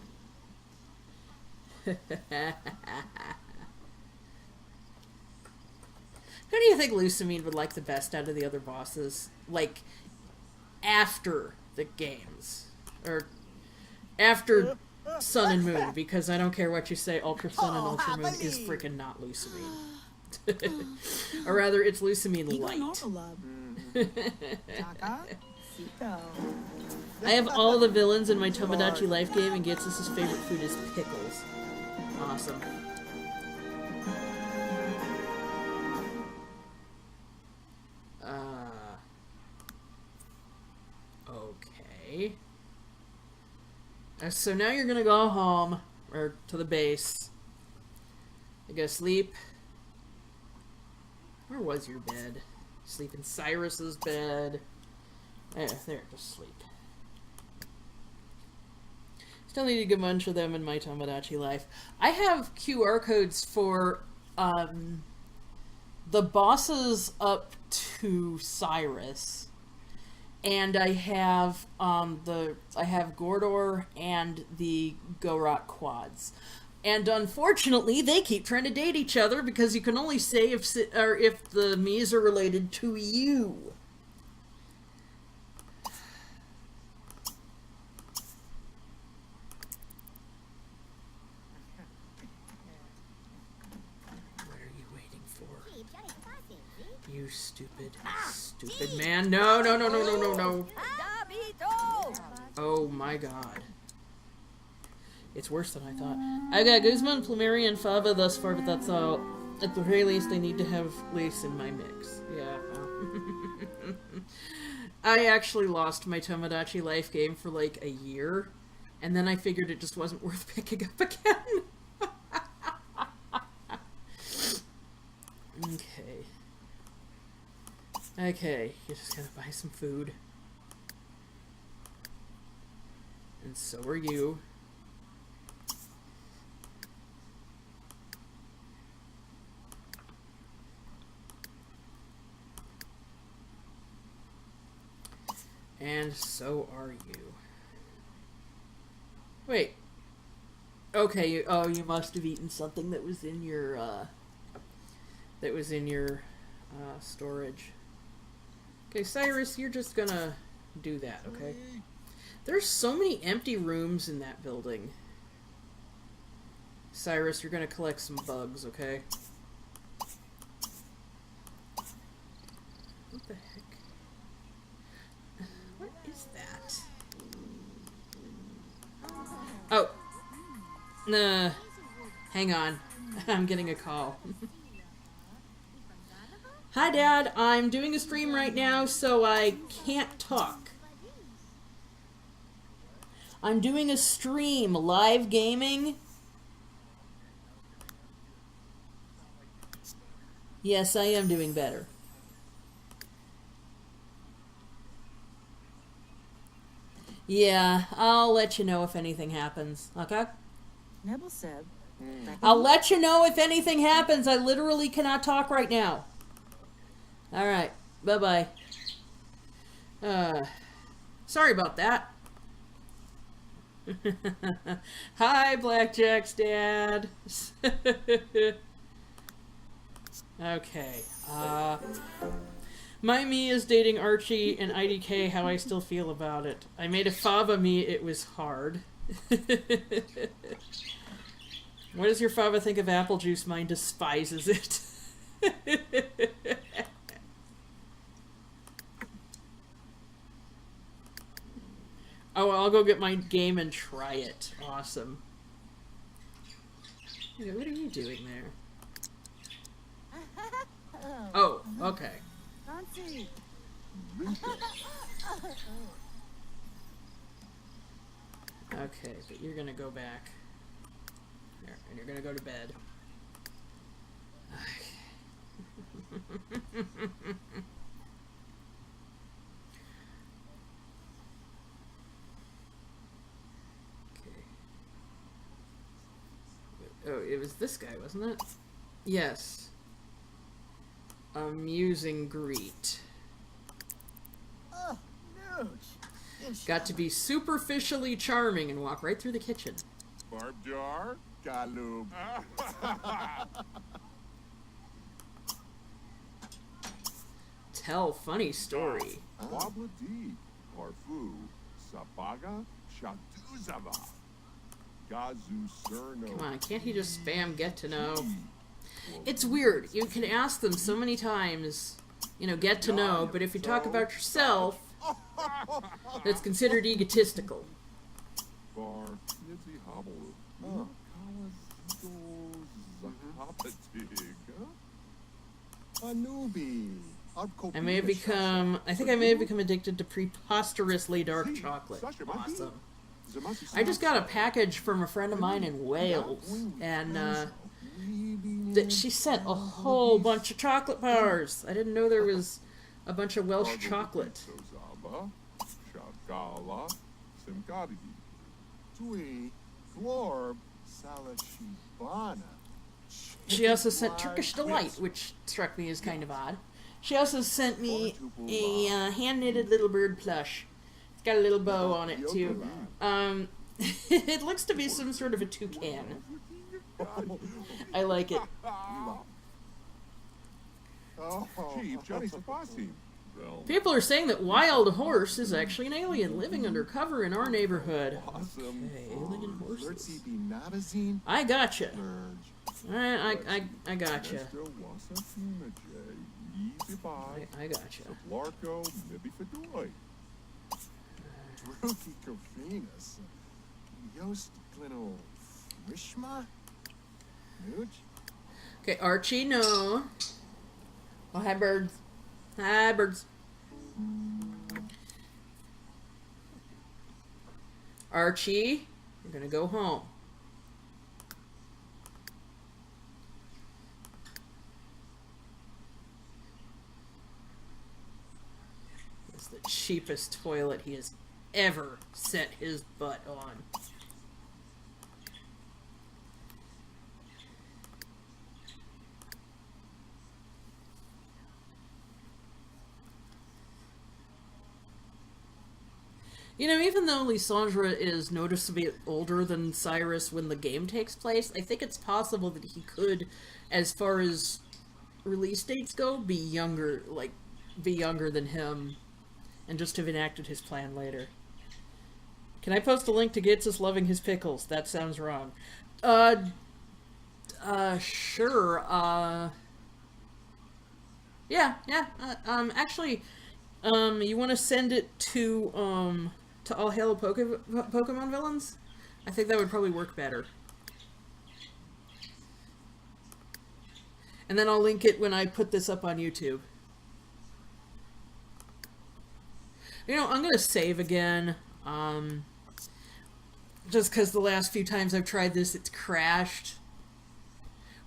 Who do you think Lusamine would like the best out of the other bosses? Like, after the games. Or after Sun and Moon, because I don't care what you say, Ultra Sun and Ultra Moon is freaking not Lusamine. Or rather, it's Lusamine Light. I have all the villains in my Tomodachi Life game, and Ghetsis' favorite food is pickles. Awesome. Okay. So now you're gonna go home, or to the base. You go sleep. Where was your bed? Sleep in Cyrus's bed. There, just sleep. Still need to get a bunch of them in my Tomodachi Life. I have QR codes for the bosses up to Cyrus, and I have Gordor and the Gorok quads. And unfortunately, they keep trying to date each other because you can only say if the Mies are related to you. You stupid man. No. Oh my god. It's worse than I thought. I got Guzman, Plumeria, and Fava thus far, but that's all. At the very least, I need to have lace in my mix. Yeah. I actually lost my Tomodachi Life game for like a year, and then I figured it just wasn't worth picking up again. Okay. Okay, you're just gonna buy some food. And so are you. And so are you. Wait. Okay, you must have eaten something that was in your, storage. Okay, Cyrus, you're just gonna do that, okay? There's so many empty rooms in that building. Cyrus, you're gonna collect some bugs, okay? What the heck? What is that? Oh. Hang on. I'm getting a call. Hi, Dad. I'm doing a stream right now, so I can't talk. I'm doing a stream, live gaming. Yes, I am doing better. Yeah, I'll let you know if anything happens, okay? I'll let you know if anything happens. I literally cannot talk right now. Alright, bye-bye. Sorry about that. Hi, Blackjack's dad. Okay, my me is dating Archie and IDK, how I still feel about it. I made a fava me, it was hard. What does your fava think of apple juice? Mine despises it. Oh, I'll go get my game and try it. Awesome. Hey, what are you doing there? Oh, okay. Okay, but you're gonna go back. There, and you're gonna go to bed. Oh, it was this guy, wasn't it? Yes. Amusing greet. Got to be superficially charming and walk right through the kitchen. Barb jar, galoob. Tell funny story. Wabla di, Parfu, Sabaga, Shatuzava. Gazu Cerno. Come on, can't he just spam get to know? It's weird. You can ask them so many times, you know, get to know, but if you talk about yourself, that's considered egotistical. I may have become, I think I may have become addicted to preposterously dark chocolate. Awesome. I just got a package from a friend of mine in Wales, and she sent a whole bunch of chocolate bars. I didn't know there was a bunch of Welsh chocolate. She also sent Turkish Delight, which struck me as kind of odd. She also sent me a hand-knitted little bird plush. It's got a little bow on it, too. It looks to be some sort of a toucan. I like it. People are saying that Wild Horse is actually an alien living undercover in our neighborhood. Okay, alien horses. I gotcha. Alright, I gotcha. I gotcha. Okay, Archie, no. Oh, hi, birds. Hi, birds. Archie, you're gonna go home. It's the cheapest toilet he has ever set his butt on. You know, even though Lysandra is noticeably older than Cyrus when the game takes place, I think it's possible that he could, as far as release dates go, be younger than him, and just have enacted his plan later. Can I post a link to Ghetsis loving his pickles? That sounds wrong. Sure, yeah, actually, you want to send it to All Hail Pokemon Villains? I think that would probably work better. And then I'll link it when I put this up on YouTube. You know, I'm going to save again. Just because the last few times I've tried this, it's crashed.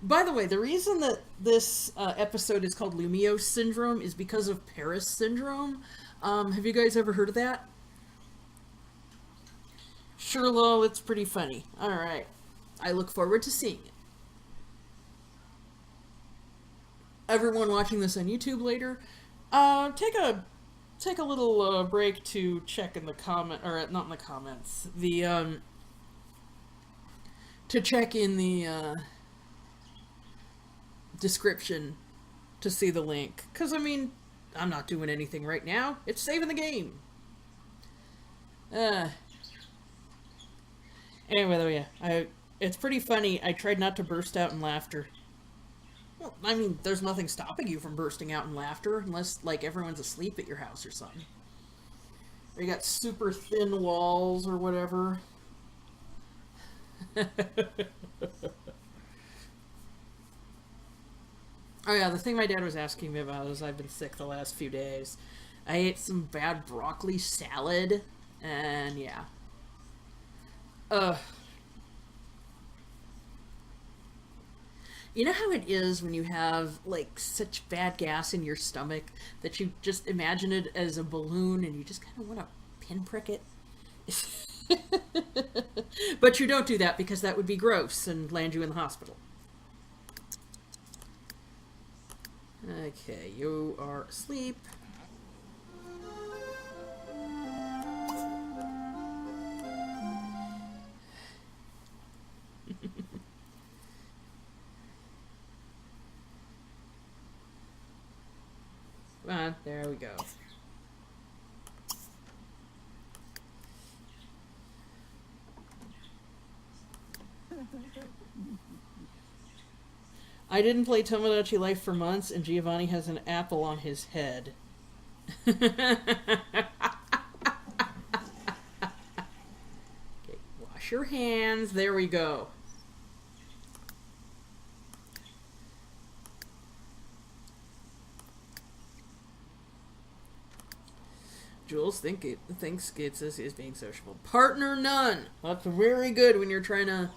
By the way, the reason that this episode is called Lumiose Syndrome is because of Paris Syndrome. Have you guys ever heard of that? Sure, lol, it's pretty funny. Alright. I look forward to seeing it. Everyone watching this on YouTube later, take a little break to check in the comment, or not in the comments, to check in the description to see the link. Because, I mean, I'm not doing anything right now. It's saving the game. Anyway, though, yeah. It's pretty funny. I tried not to burst out in laughter. Well, I mean, there's nothing stopping you from bursting out in laughter, unless, like, everyone's asleep at your house or something. Or you got super thin walls or whatever. Oh yeah, the thing my dad was asking me about is I've been sick the last few days. I ate some bad broccoli salad, and yeah. You know how it is when you have, like, such bad gas in your stomach that you just imagine it as a balloon and you just kind of want to pinprick it? But you don't do that because that would be gross and land you in the hospital. Okay, you are asleep. Come on, there we go. I didn't play Tomodachi Life for months, and Giovanni has an apple on his head. Okay, wash your hands. There we go. Jules thinks Ghetsis is being sociable. Partner none. That's very good when you're trying to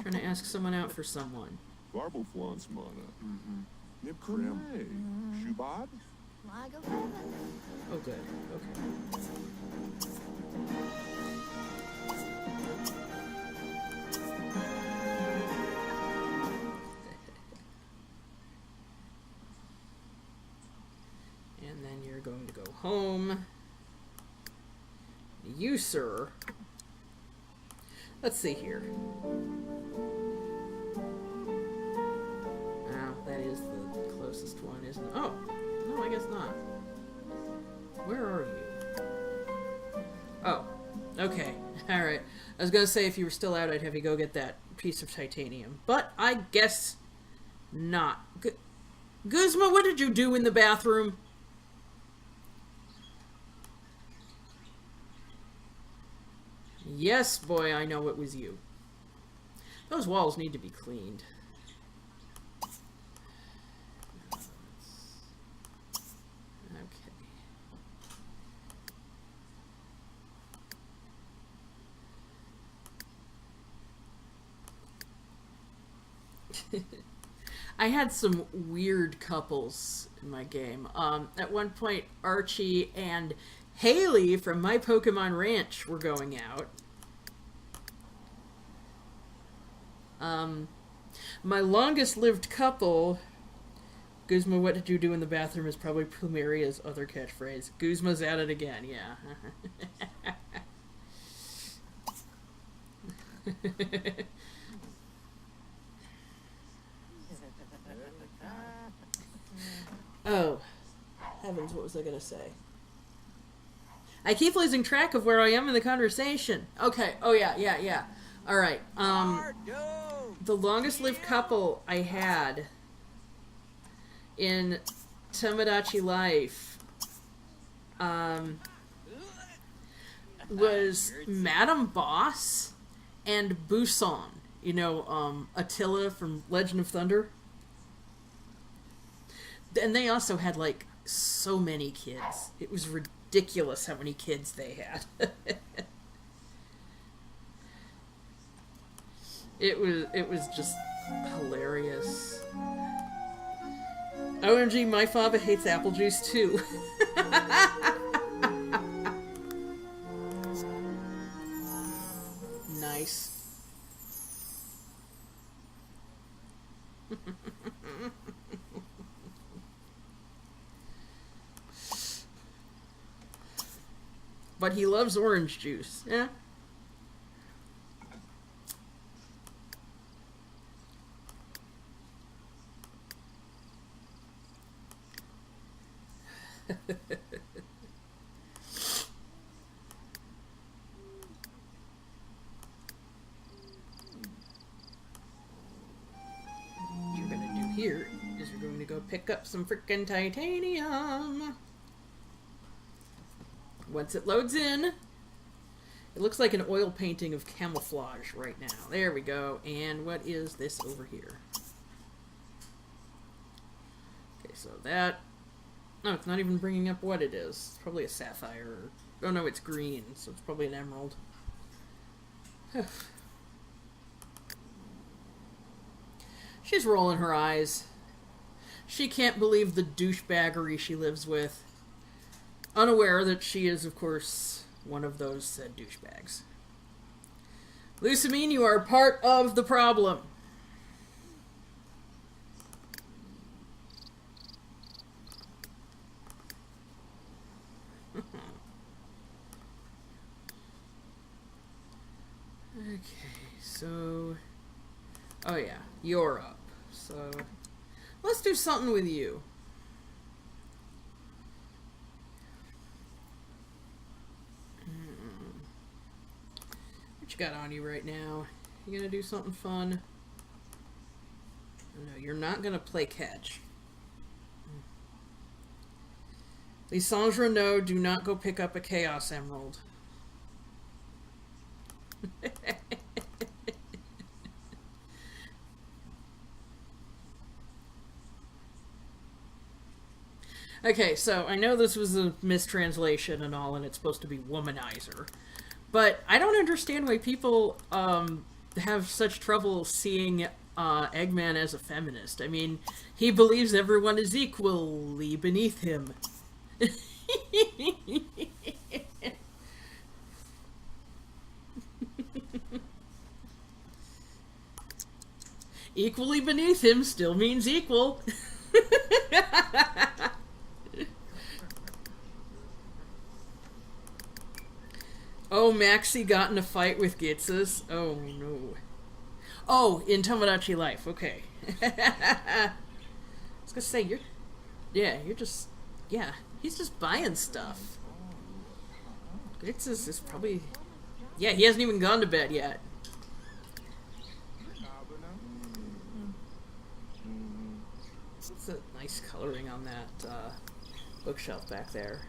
trying to ask someone out for someone. Barbelflans mana. Nip Krem. Shubad? Oh, good. Okay. And then you're going to go home. You, sir. Let's see here. Oh, that is the closest one, isn't it? Oh, no, I guess not. Where are you? Oh, okay. Alright. I was going to say if you were still out, I'd have you go get that piece of titanium. But I guess not. Guzma, what did you do in the bathroom? Yes, boy, I know it was you. Those walls need to be cleaned. Okay. I had some weird couples in my game. At one point, Archie and Haley from My Pokemon Ranch were going out. My longest-lived couple, Guzma, what did you do in the bathroom, is probably Plumeria's other catchphrase. Guzma's at it again, yeah. Oh, heavens, what was I gonna say? I keep losing track of where I am in the conversation. Okay, oh yeah. Alright, the longest lived couple I had in Tomodachi Life was Madame Boss and Busan. You know, Attila from Legend of Thunder. And they also had, like, so many kids. It was ridiculous how many kids they had. It was just hilarious. OMG, my father hates apple juice too. Nice. But he loves orange juice. Yeah. What you're gonna do here is you're going to go pick up some frickin' titanium. Once it loads in, it looks like an oil painting of camouflage right now. There we go. And what is this over here? Okay, so that... No, it's not even bringing up what it is. It's probably a sapphire. Oh no, it's green, so it's probably an emerald. She's rolling her eyes. She can't believe the douchebaggery she lives with. Unaware that she is, of course, one of those said douchebags. Lusamine, you are part of the problem. Okay, so... Oh yeah, you're up. So, let's do something with you. What you got on you right now? You gonna do something fun? No, you're not gonna play catch. Lysandra, no, do not go pick up a Chaos Emerald. Okay, so I know this was a mistranslation and all, and it's supposed to be womanizer. But I don't understand why people have such trouble seeing Eggman as a feminist. I mean, he believes everyone is equally beneath him. Equally beneath him still means equal. Oh, Maxie got in a fight with Ghetsis. Oh, no. Oh, in Tomodachi Life. Okay. I was gonna say, you're just... Yeah, he's just buying stuff. Ghetsis is probably... Yeah, he hasn't even gone to bed yet. That's a nice coloring on that bookshelf back there.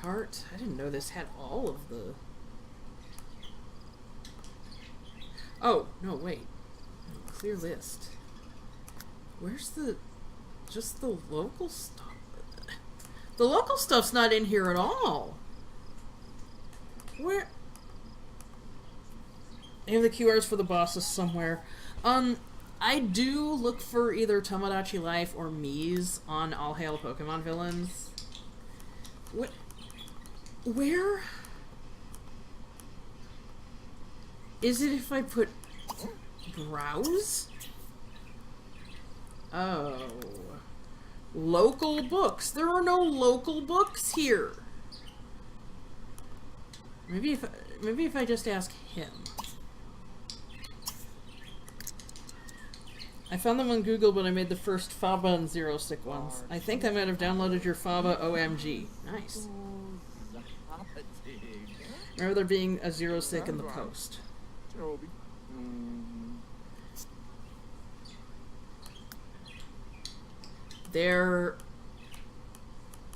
Cart. I didn't know this had all of the... Oh, no, wait. Clear list. Where's the... Just the local stuff? The local stuff's not in here at all. Where... I have the QRs for the bosses somewhere. I do look for either Tomodachi Life or Mies on All Hail Pokemon Villains. What? Where? Is it if I put browse? Oh. Local books. There are no local books here. Maybe if I just ask him. I found them on Google, but I made the first Faba and Zero Sick ones. I think I might have downloaded your Faba OMG. Nice. Remember there being a Zero Sick in the post. There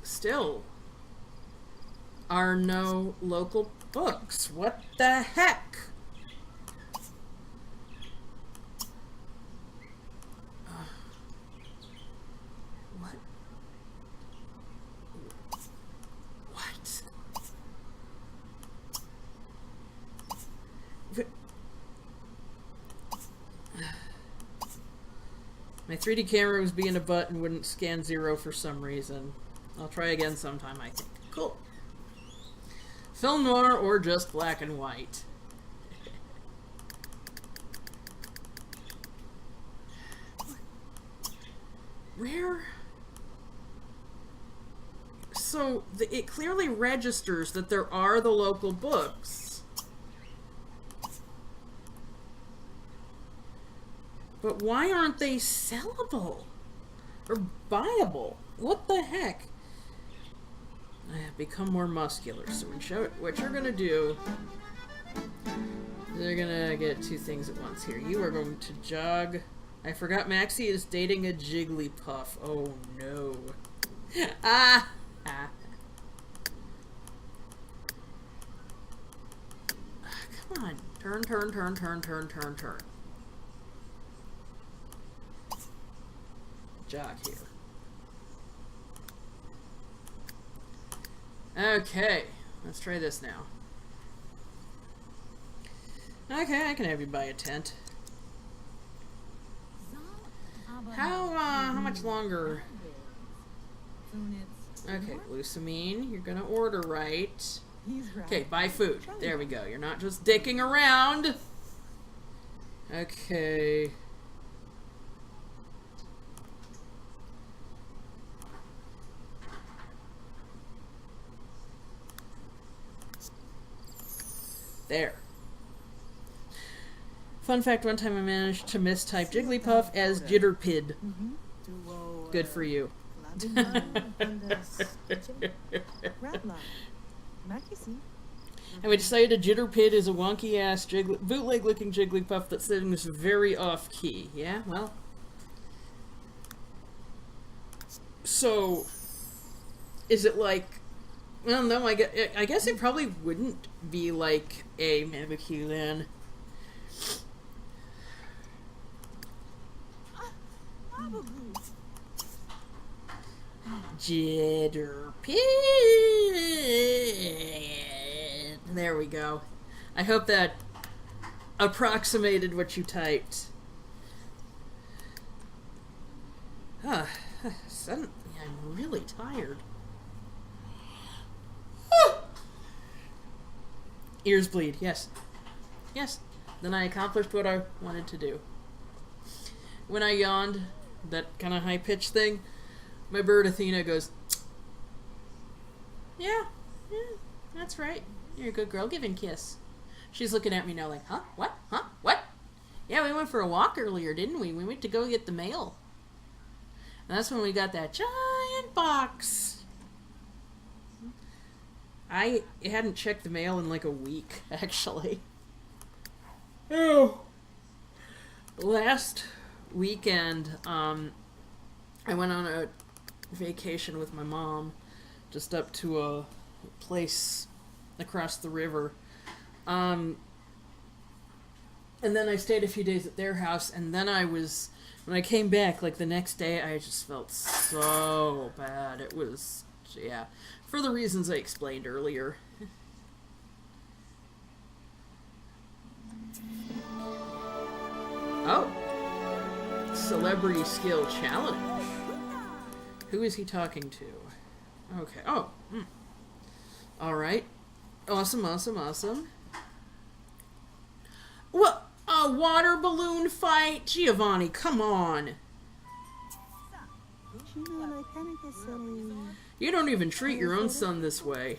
still are no local books. What the heck? What? What? My 3D camera was being a butt and wouldn't scan zero for some reason. I'll try again sometime, I think. Cool. Film noir or just black and white? Where? So, it clearly registers that there are the local books. But why aren't they sellable? Or buyable? What the heck? I have become more muscular, so what you're gonna do... They're gonna get two things at once here. You are going to jog... I forgot Maxie is dating a Jigglypuff. Oh no. Ah! Come on. Turn, turn, turn, turn, turn, turn, turn. Jog here. Okay, let's try this now. Okay, I can have you buy a tent. How much longer? Okay, Lusamine, you're gonna order right. Okay, buy food. There we go. You're not just dicking around. Okay. There. Fun fact, one time I managed to mistype Jigglypuff as Jitterpid. Good for you. And we decided Jitterpid is a wonky-ass bootleg-looking Jigglypuff that sings very off-key. Yeah, well. So, is it like... Well, no, I guess it probably wouldn't be like a Mimikyu then. Jitterpid. There we go. I hope that approximated what you typed. Suddenly, I'm really tired. Ears bleed, yes. Yes. Then I accomplished what I wanted to do. When I yawned, that kind of high-pitched thing, my bird Athena goes, yeah, that's right. You're a good girl. Give him a kiss. She's looking at me now like, huh? What? Huh? What? Yeah, we went for a walk earlier, didn't we? We went to go get the mail. And that's when we got that giant box. I hadn't checked the mail in like a week, actually. Oh. Last weekend, I went on a vacation with my mom, just up to a place across the river. And then I stayed a few days at their house, and then when I came back, like the next day, I just felt so bad. It was, yeah, for the reasons I explained earlier. Oh. Celebrity skill challenge. Who is he talking to? Okay. Oh. Alright. Awesome, awesome, awesome. What? A water balloon fight? Giovanni, come on. You don't even treat your own son this way.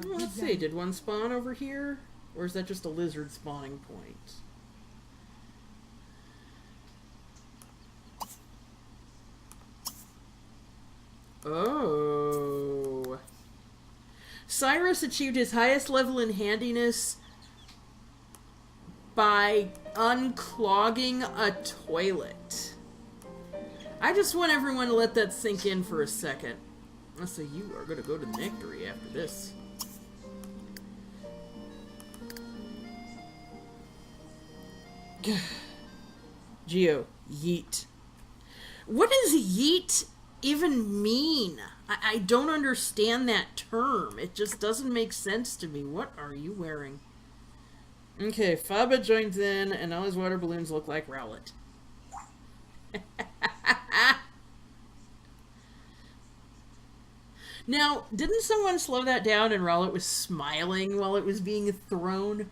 Let's see, did one spawn over here? Or is that just a lizard spawning point? Oh. Cyrus achieved his highest level in handiness by unclogging a toilet. I just want everyone to let that sink in for a second. So you are going to go to Nectary after this. Geo, yeet. What does yeet even mean? I don't understand that term. It just doesn't make sense to me. What are you wearing? Okay, Faba joins in, and all his water balloons look like Rowlet. Now, didn't someone slow that down and Rowlet was smiling while it was being thrown?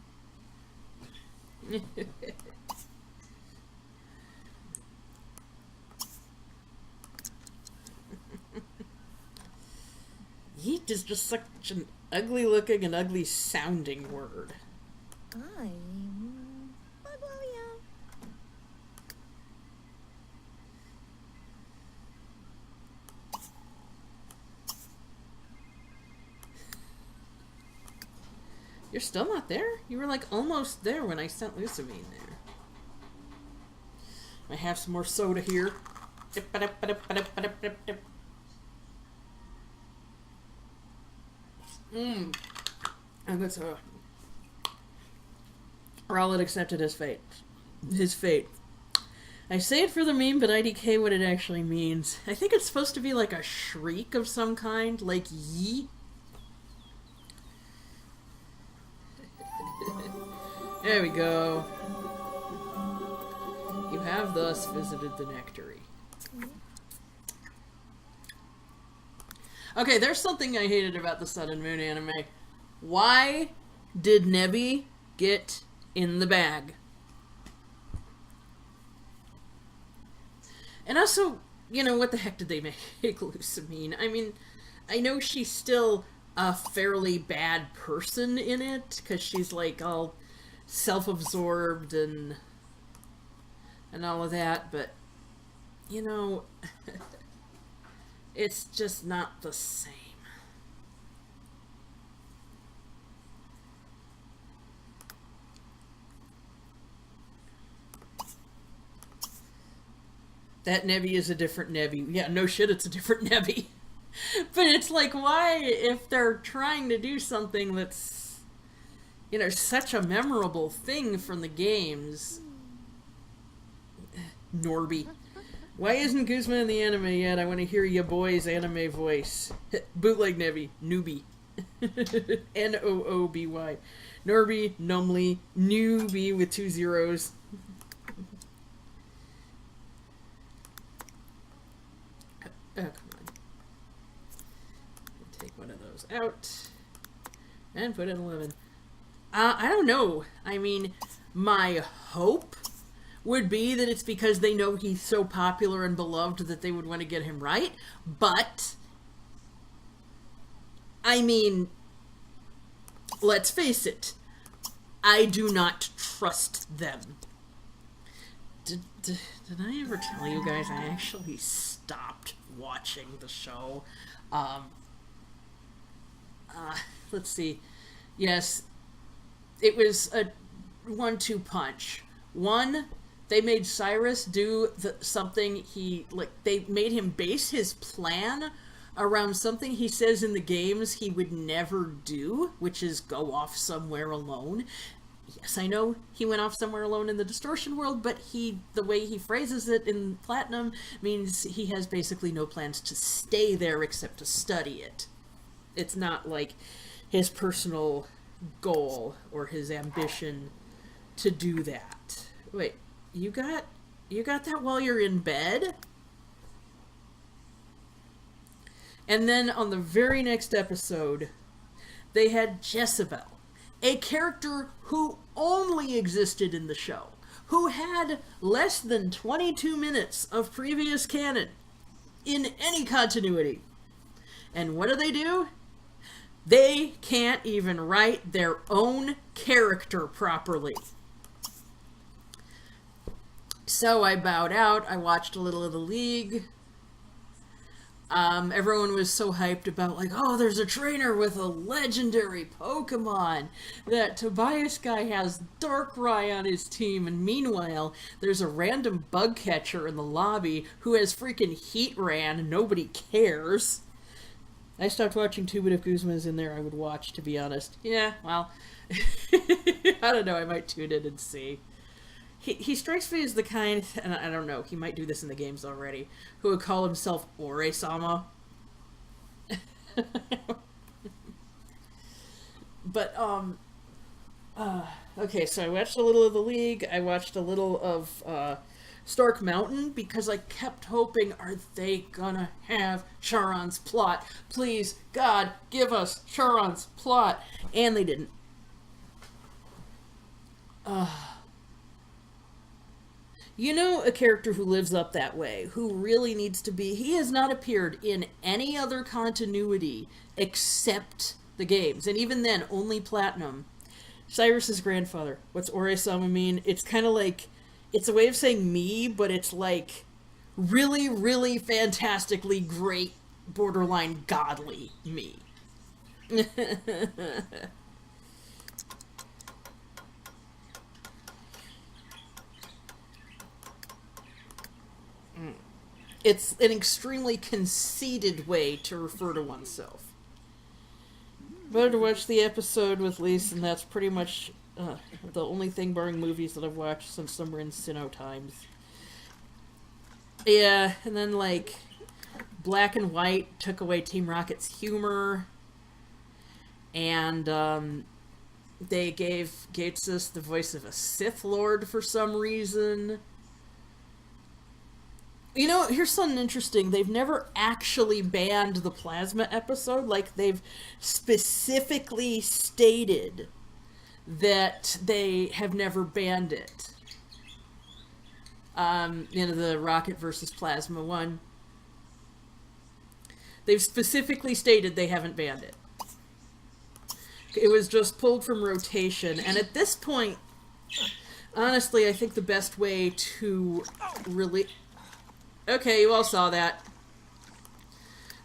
Yeet is just such an ugly looking and ugly sounding word. You're still not there? You were like almost there when I sent Lusamine there. I have some more soda here. And that's Rowlet accepted his fate. His fate. I say it for the meme, but IDK what it actually means. I think it's supposed to be like a shriek of some kind, like yee. There we go. You have thus visited the Nectary. Okay, there's something I hated about the Sun and Moon anime. Why did Nebby get in the bag? And also, you know, what the heck did they make Lusamine? I mean, I know she's still a fairly bad person in it, because she's like all self-absorbed and all of that, but, you know, it's just not the same. That Nebby is a different Nebby. Yeah, no shit, it's a different Nebby. But it's like, why, if they're trying to do something that's, you know, such a memorable thing from the games... Norby. Why isn't Guzman in the anime yet? I want to hear ya boy's anime voice. Bootleg Nebby. Newbie. N-O-O-B-Y. Norby, Numly, Newbie with 2 zeros. Oh, come on. Take one of those out. And put in 11. I don't know. I mean, my hope would be that it's because they know he's so popular and beloved that they would want to get him right. But, I mean, let's face it. I do not trust them. Did I ever tell you guys I actually stopped watching the show? Let's see. Yes, it was a 1-2 punch. One, they made Cyrus do something they made him base his plan around something he says in the games he would never do, which is go off somewhere alone. Yes, I know he went off somewhere alone in the distortion world, but the way he phrases it in Platinum means he has basically no plans to stay there except to study it. It's not like his personal goal or his ambition to do that. Wait, you got that while you're in bed? And then on the very next episode, they had Jezebel, a character who only existed in the show, who had less than 22 minutes of previous canon in any continuity. And what do? They can't even write their own character properly. So I bowed out. I watched a little of the League. Everyone was so hyped about, like, oh, there's a trainer with a legendary Pokemon. That Tobias guy has Darkrai on his team, and meanwhile, there's a random bug catcher in the lobby who has freaking Heatran, and nobody cares. I stopped watching too, but if Guzma is in there, I would watch, to be honest. Yeah, well, I don't know, I might tune in and see. He strikes me as the kind, and I don't know, he might do this in the games already, who would call himself Ore-sama. But, okay, so I watched a little of the League, I watched a little of, Stark Mountain, because I kept hoping, are they gonna have Charon's plot? Please, God, give us Charon's plot! And they didn't. You know, a character who lives up that way, who really needs to be... He has not appeared in any other continuity except the games. And even then, only Platinum. Cyrus's grandfather. What's Ore-sama mean? It's kind of like... It's a way of saying me, but it's like really, really fantastically great, borderline godly me. It's an extremely conceited way to refer to oneself. Better to watch the episode with Lise, and that's pretty much the only thing barring movies that I've watched since somewhere in Sinnoh times. Yeah, and then, like, Black and White took away Team Rocket's humor, and they gave Ghetsis the voice of a Sith Lord for some reason. You know, here's something interesting. They've never actually banned the Plasma episode. Like, they've specifically stated that they have never banned it. You know, the Rocket versus Plasma one. They've specifically stated they haven't banned it. It was just pulled from rotation. And at this point, honestly, I think the best way to really... Okay, you all saw that.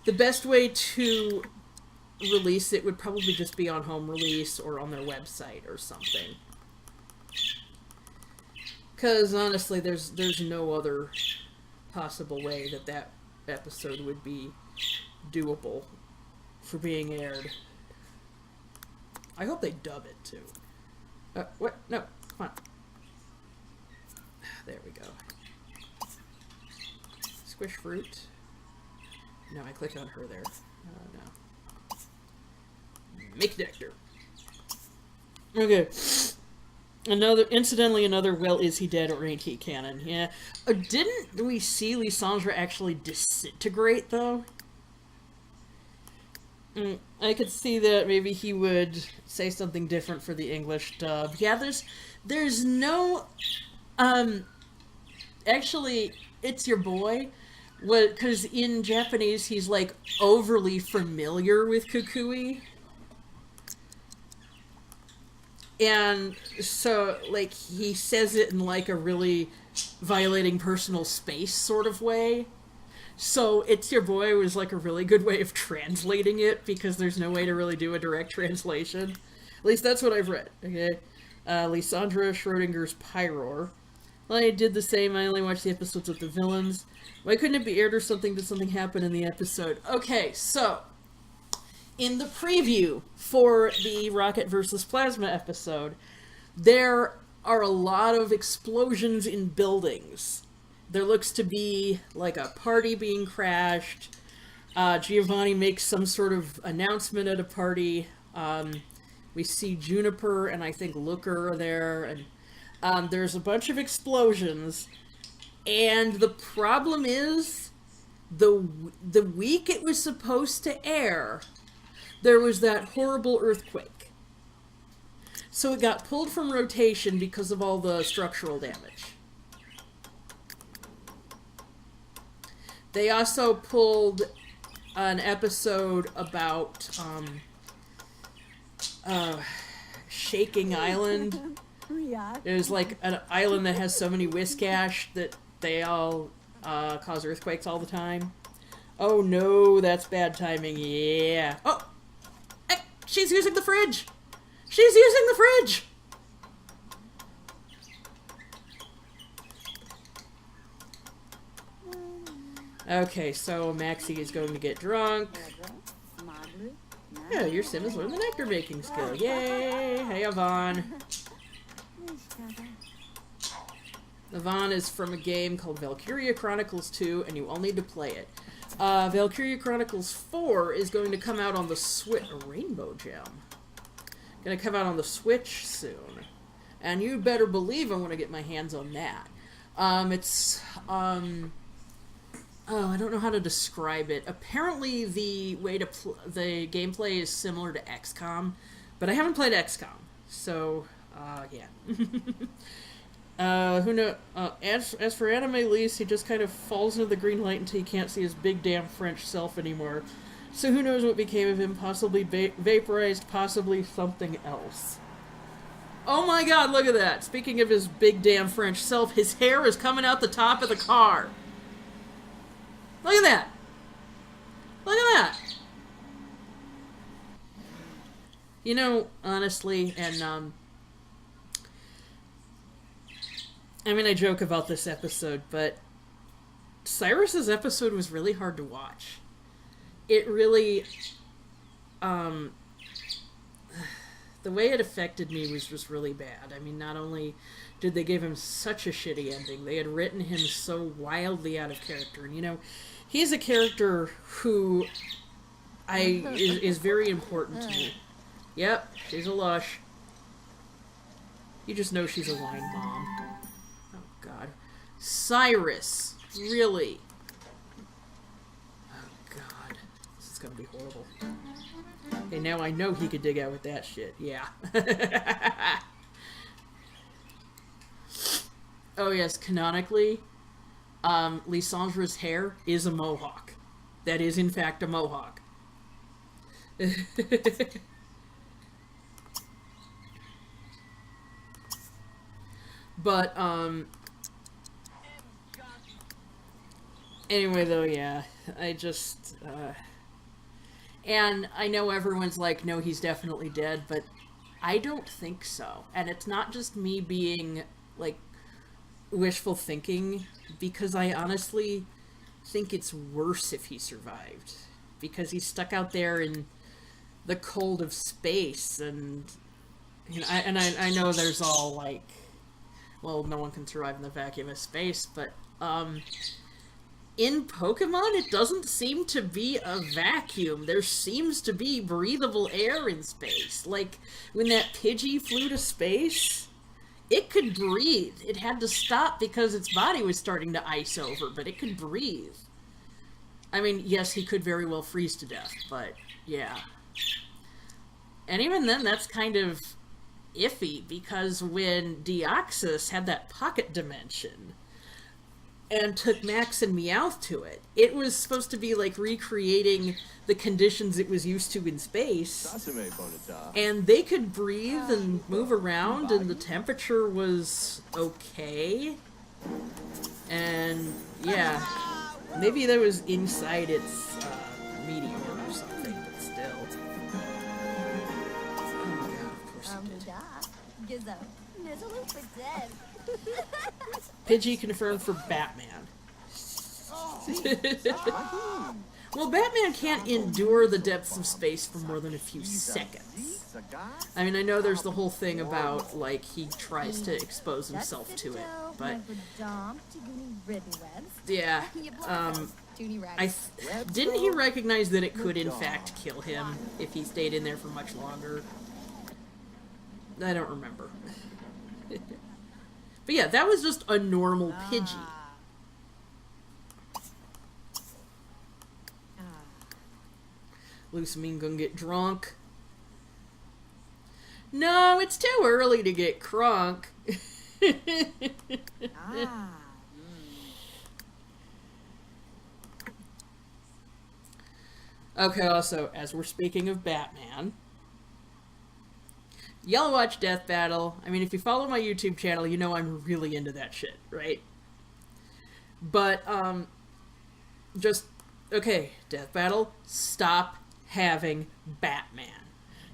The best way to release it would probably just be on home release or on their website or something. Because honestly, there's no other possible way that that episode would be doable for being aired. I hope they dub it too. What? No, come on. There we go. Squish fruit. No, I clicked on her there. No. Make nectar. Okay. Incidentally, another, well, is he dead or ain't he canon? Yeah. Didn't we see Lysandre actually disintegrate, though? I could see that maybe he would say something different for the English dub. Yeah, there's no, actually, it's your boy. Because in Japanese, he's, like, overly familiar with Kukui. And so, like, he says it in, like, a really violating personal space sort of way. So, It's Your Boy was, like, a really good way of translating it, because there's no way to really do a direct translation. At least that's what I've read, okay? Lysandre Schrodinger's Pyroar. Well, I did the same. I only watched the episodes with the villains. Why couldn't it be aired or something? Did something happen in the episode? Okay, so, in the preview for the Rocket vs. Plasma episode, there are a lot of explosions in buildings. There looks to be, like, a party being crashed, Giovanni makes some sort of announcement at a party. We see Juniper and I think Looker are there, and there's a bunch of explosions. And the problem is, the week it was supposed to air, there was that horrible earthquake. So it got pulled from rotation because of all the structural damage. They also pulled an episode about Shaking Island. It was like an island that has so many Whiskash that they all cause earthquakes all the time. Oh no, that's bad timing. Yeah. Oh! Hey, she's using the fridge! She's using the fridge! Okay, so Maxie is going to get drunk. Yeah, your sim has learned the nectar making skill. Yay! Hey, Yvonne. Yvonne is from a game called Valkyria Chronicles 2, and you all need to play it. Valkyria Chronicles 4 is going to come out on the Switch. A rainbow gem. Gonna come out on the Switch soon. And you better believe I want to get my hands on that. Oh, I don't know how to describe it. Apparently the way to the gameplay is similar to XCOM, but I haven't played XCOM, so, yeah. Who knows? As for Anime Elise, he just kind of falls into the green light until he can't see his big damn French self anymore. So who knows what became of him? Possibly vaporized, possibly something else. Oh my god, look at that! Speaking of his big damn French self, his hair is coming out the top of the car. Look at that! Look at that! You know, honestly, and, I mean, I joke about this episode, but Cyrus's episode was really hard to watch. It really, the way it affected me was just really bad. I mean, not only did they give him such a shitty ending, they had written him so wildly out of character. And, you know, he's a character who is very important to me. Yep, she's a lush. You just know she's a line mom. Oh, God. Cyrus. Really? Oh, God. This is gonna be horrible. Okay, now I know he could dig out with that shit. Yeah. Oh, yes, canonically, Lysandra's hair is a mohawk. That is, in fact, a mohawk. But, anyway, though, yeah, I just, and I know everyone's like, no, he's definitely dead, but I don't think so. And it's not just me being, like, wishful thinking, because I honestly think it's worse if he survived. Because he's stuck out there in the cold of space, and, you know, I know there's all, like, well, no one can survive in the vacuum of space, but, in Pokemon, it doesn't seem to be a vacuum. There seems to be breathable air in space. Like, when that Pidgey flew to space, it could breathe. It had to stop because its body was starting to ice over, but it could breathe. I mean, yes, he could very well freeze to death, but, yeah. And even then, that's kind of iffy, because when Deoxys had that pocket dimension and took Max and Meowth to it, it was supposed to be like recreating the conditions it was used to in space, and they could breathe and move around, and the temperature was okay, and yeah, maybe that was inside its meteor or something, but still. Oh my god, of course it did. Pidgey confirmed for Batman. Well, Batman can't endure the depths of space for more than a few seconds. I mean, I know there's the whole thing about, like, he tries to expose himself to it. but yeah. Didn't he recognize that it could in fact kill him if he stayed in there for much longer? I don't remember. But yeah, that was just a normal Pidgey. Lusamine gonna get drunk. No, it's too early to get crunk. Okay, also, as we're speaking of Batman, Yellow Watch Death Battle. I mean, if you follow my YouTube channel, you know I'm really into that shit, right? But, okay, Death Battle, stop having Batman.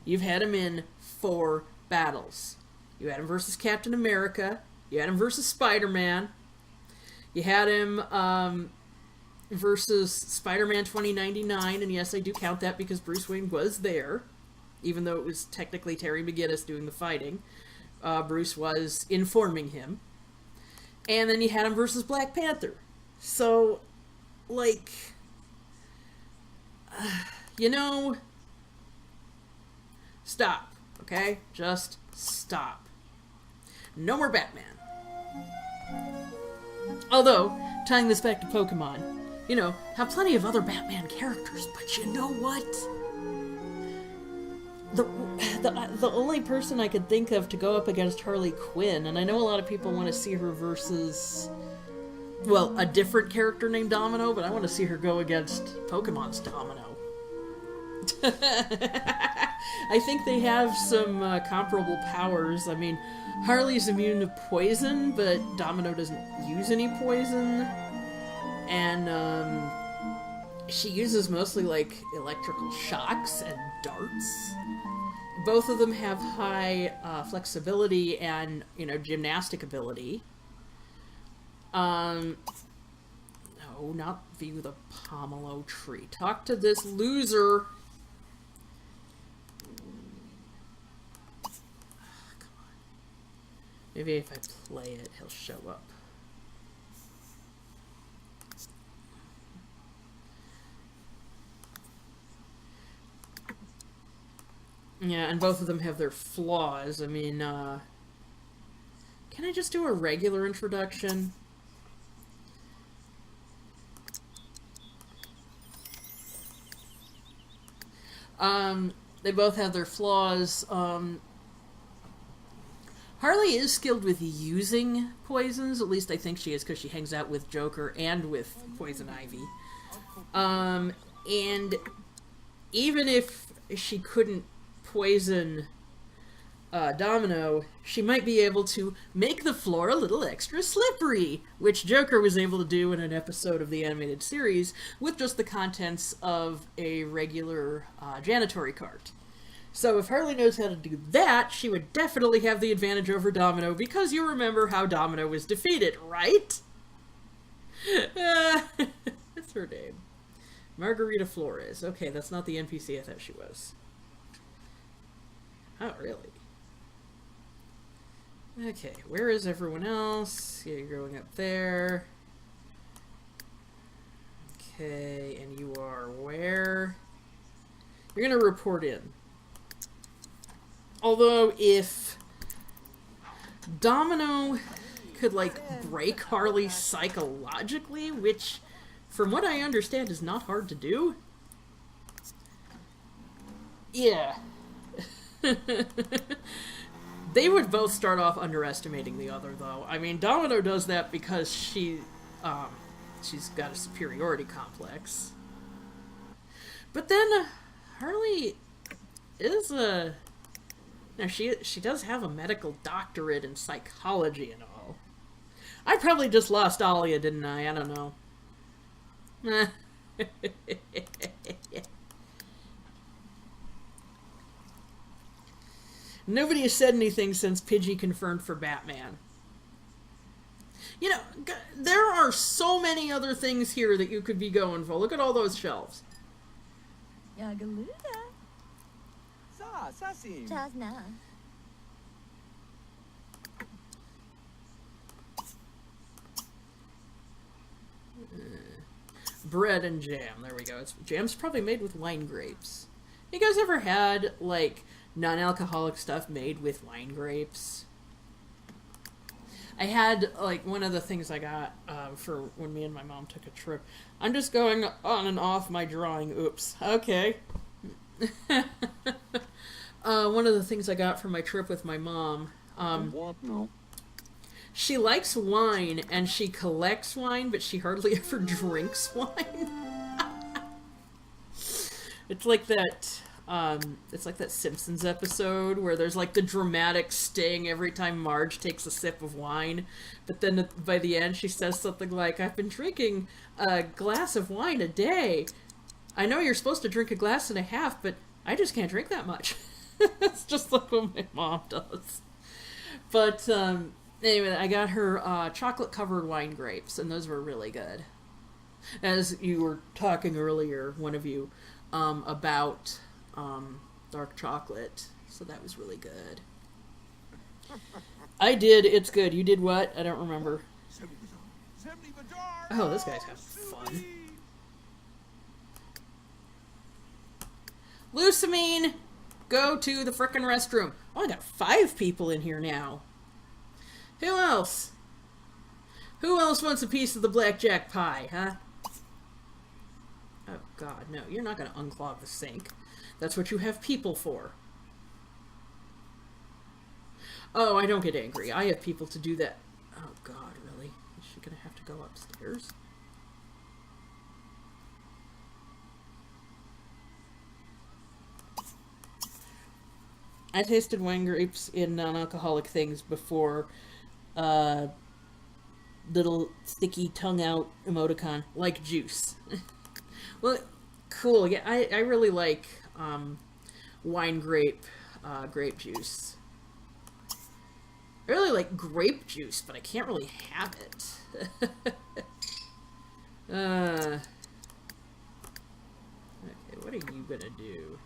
You've had him in 4 battles. You had him versus Captain America. You had him versus Spider-Man. You had him, versus Spider-Man 2099, and yes, I do count that because Bruce Wayne was there, even though it was technically Terry McGinnis doing the fighting. Bruce was informing him. And then you had him versus Black Panther. So, like, you know, stop, okay? Just stop. No more Batman. Although, tying this back to Pokemon, you know, have plenty of other Batman characters, but you know what? The only person I could think of to go up against Harley Quinn, and I know a lot of people want to see her versus, well, a different character named Domino, but I want to see her go against Pokemon's Domino. I think they have some comparable powers. I mean, Harley's immune to poison, but Domino doesn't use any poison. And she uses mostly like electrical shocks and darts. Both of them have high flexibility and, you know, gymnastic ability. No, not view the Pomelo tree. Talk to this loser. Come on. Maybe if I play it, he'll show up. Yeah, and both of them have their flaws. I mean, can I just do a regular introduction? They both have their flaws. Harley is skilled with using poisons, at least I think she is, because she hangs out with Joker and with Poison Ivy. And even if she couldn't poison Domino, she might be able to make the floor a little extra slippery, which Joker was able to do in an episode of the animated series with just the contents of a regular janitory cart. So if Harley knows how to do that, she would definitely have the advantage over Domino, because you remember how Domino was defeated, right? That's her name. Margarita Flores. Okay, that's not the NPC I thought she was. Oh, really? Okay, where is everyone else? Yeah, you're going up there. Okay, and you are where? You're gonna report in. Although, if Domino could, like, break Harley psychologically, which, from what I understand, is not hard to do. Yeah. They would both start off underestimating the other, though. I mean, Domino does that because she's got a superiority complex. But then, Harley is a... Now, she does have a medical doctorate in psychology and all. I probably just lost Alia, didn't I? I don't know. Nobody has said anything since Pidgey confirmed for Batman. You know, there are so many other things here that you could be going for. Look at all those shelves. bread and jam. There we go. Jam's probably made with wine grapes. You guys ever had, like, non-alcoholic stuff made with wine grapes? I had, like, one of the things I got for when me and my mom took a trip. I'm just going on and off my drawing. Oops. Okay. One of the things I got for my trip with my mom. What? No. She likes wine, and she collects wine, but she hardly ever drinks wine. It's like that Simpsons episode where there's like the dramatic sting every time Marge takes a sip of wine, but then by the end she says something like, "I've been drinking a glass of wine a day. I know you're supposed to drink a glass and a half, but I just can't drink that much." It's just like what my mom does. But anyway, I got her chocolate-covered wine grapes, and those were really good. As you were talking earlier, one of you, about dark chocolate, so that was really good. I did. It's good. You did what? I don't remember. Oh, this guy's having fun. Lusamine, go to the frickin' restroom. Oh, I got 5 people in here now. Who else? Who else wants a piece of the blackjack pie, huh? Oh, God, no. You're not going to unclog the sink. That's what you have people for. Oh, I don't get angry. I have people to do that. Oh, God, really? Is she going to have to go upstairs? I tasted wine grapes in non-alcoholic things before. Little sticky tongue-out emoticon, like juice. Well, cool. Yeah, I really like wine grape juice. I really like grape juice, but I can't really have it. Okay, what are you gonna do?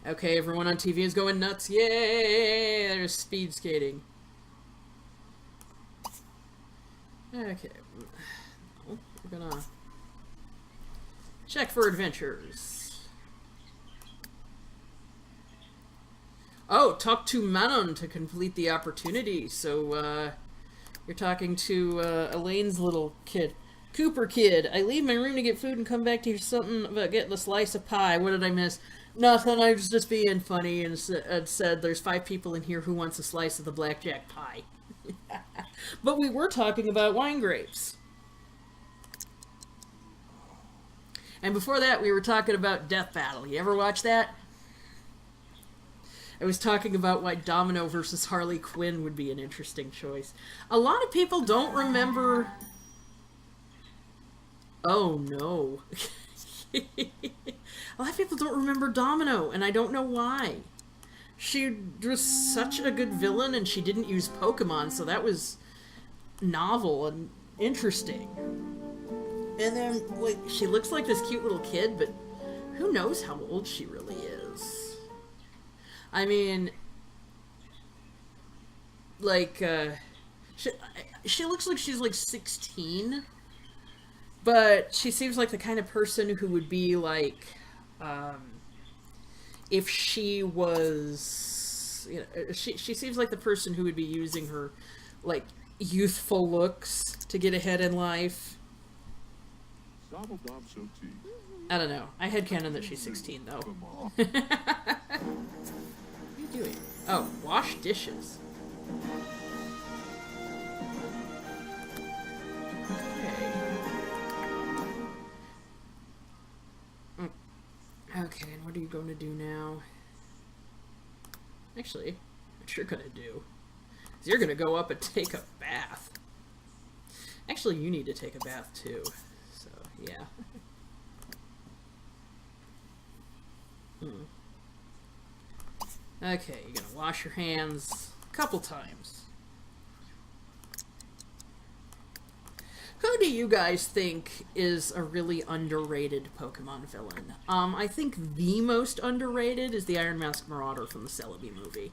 Okay, everyone on TV is going nuts. Yay! There's speed skating. Okay. We're gonna check for adventures. Oh, talk to Manon to complete the opportunity. So, you're talking to Elaine's little kid. Cooper kid, I leave my room to get food and come back to hear something about getting a slice of pie. What did I miss? Nothing, I was just being funny and said there's 5 people in here who wants a slice of the blackjack pie. But we were talking about wine grapes. And before that, we were talking about Death Battle. You ever watch that? I was talking about why Domino versus Harley Quinn would be an interesting choice. A lot of people don't remember... Oh, no. A lot of people don't remember Domino, and I don't know why. She was such a good villain, and she didn't use Pokémon, so that was novel and interesting. And then, like, she looks like this cute little kid, but who knows how old she really is. I mean, like, she looks like she's, like, 16, but she seems like the kind of person who would be, like, if she was, you know, she seems like the person who would be using her, like, youthful looks to get ahead in life. I don't know. I headcanon that she's 16, though. What are you doing? Oh, wash dishes. Okay, and what are you going to do now? Actually, what you're going to do is you're going to go up and take a bath. Actually, you need to take a bath too. So, yeah. Okay, you're going to wash your hands a couple times. Who do you guys think is a really underrated Pokemon villain? I think the most underrated is the Iron Mask Marauder from the Celebi movie.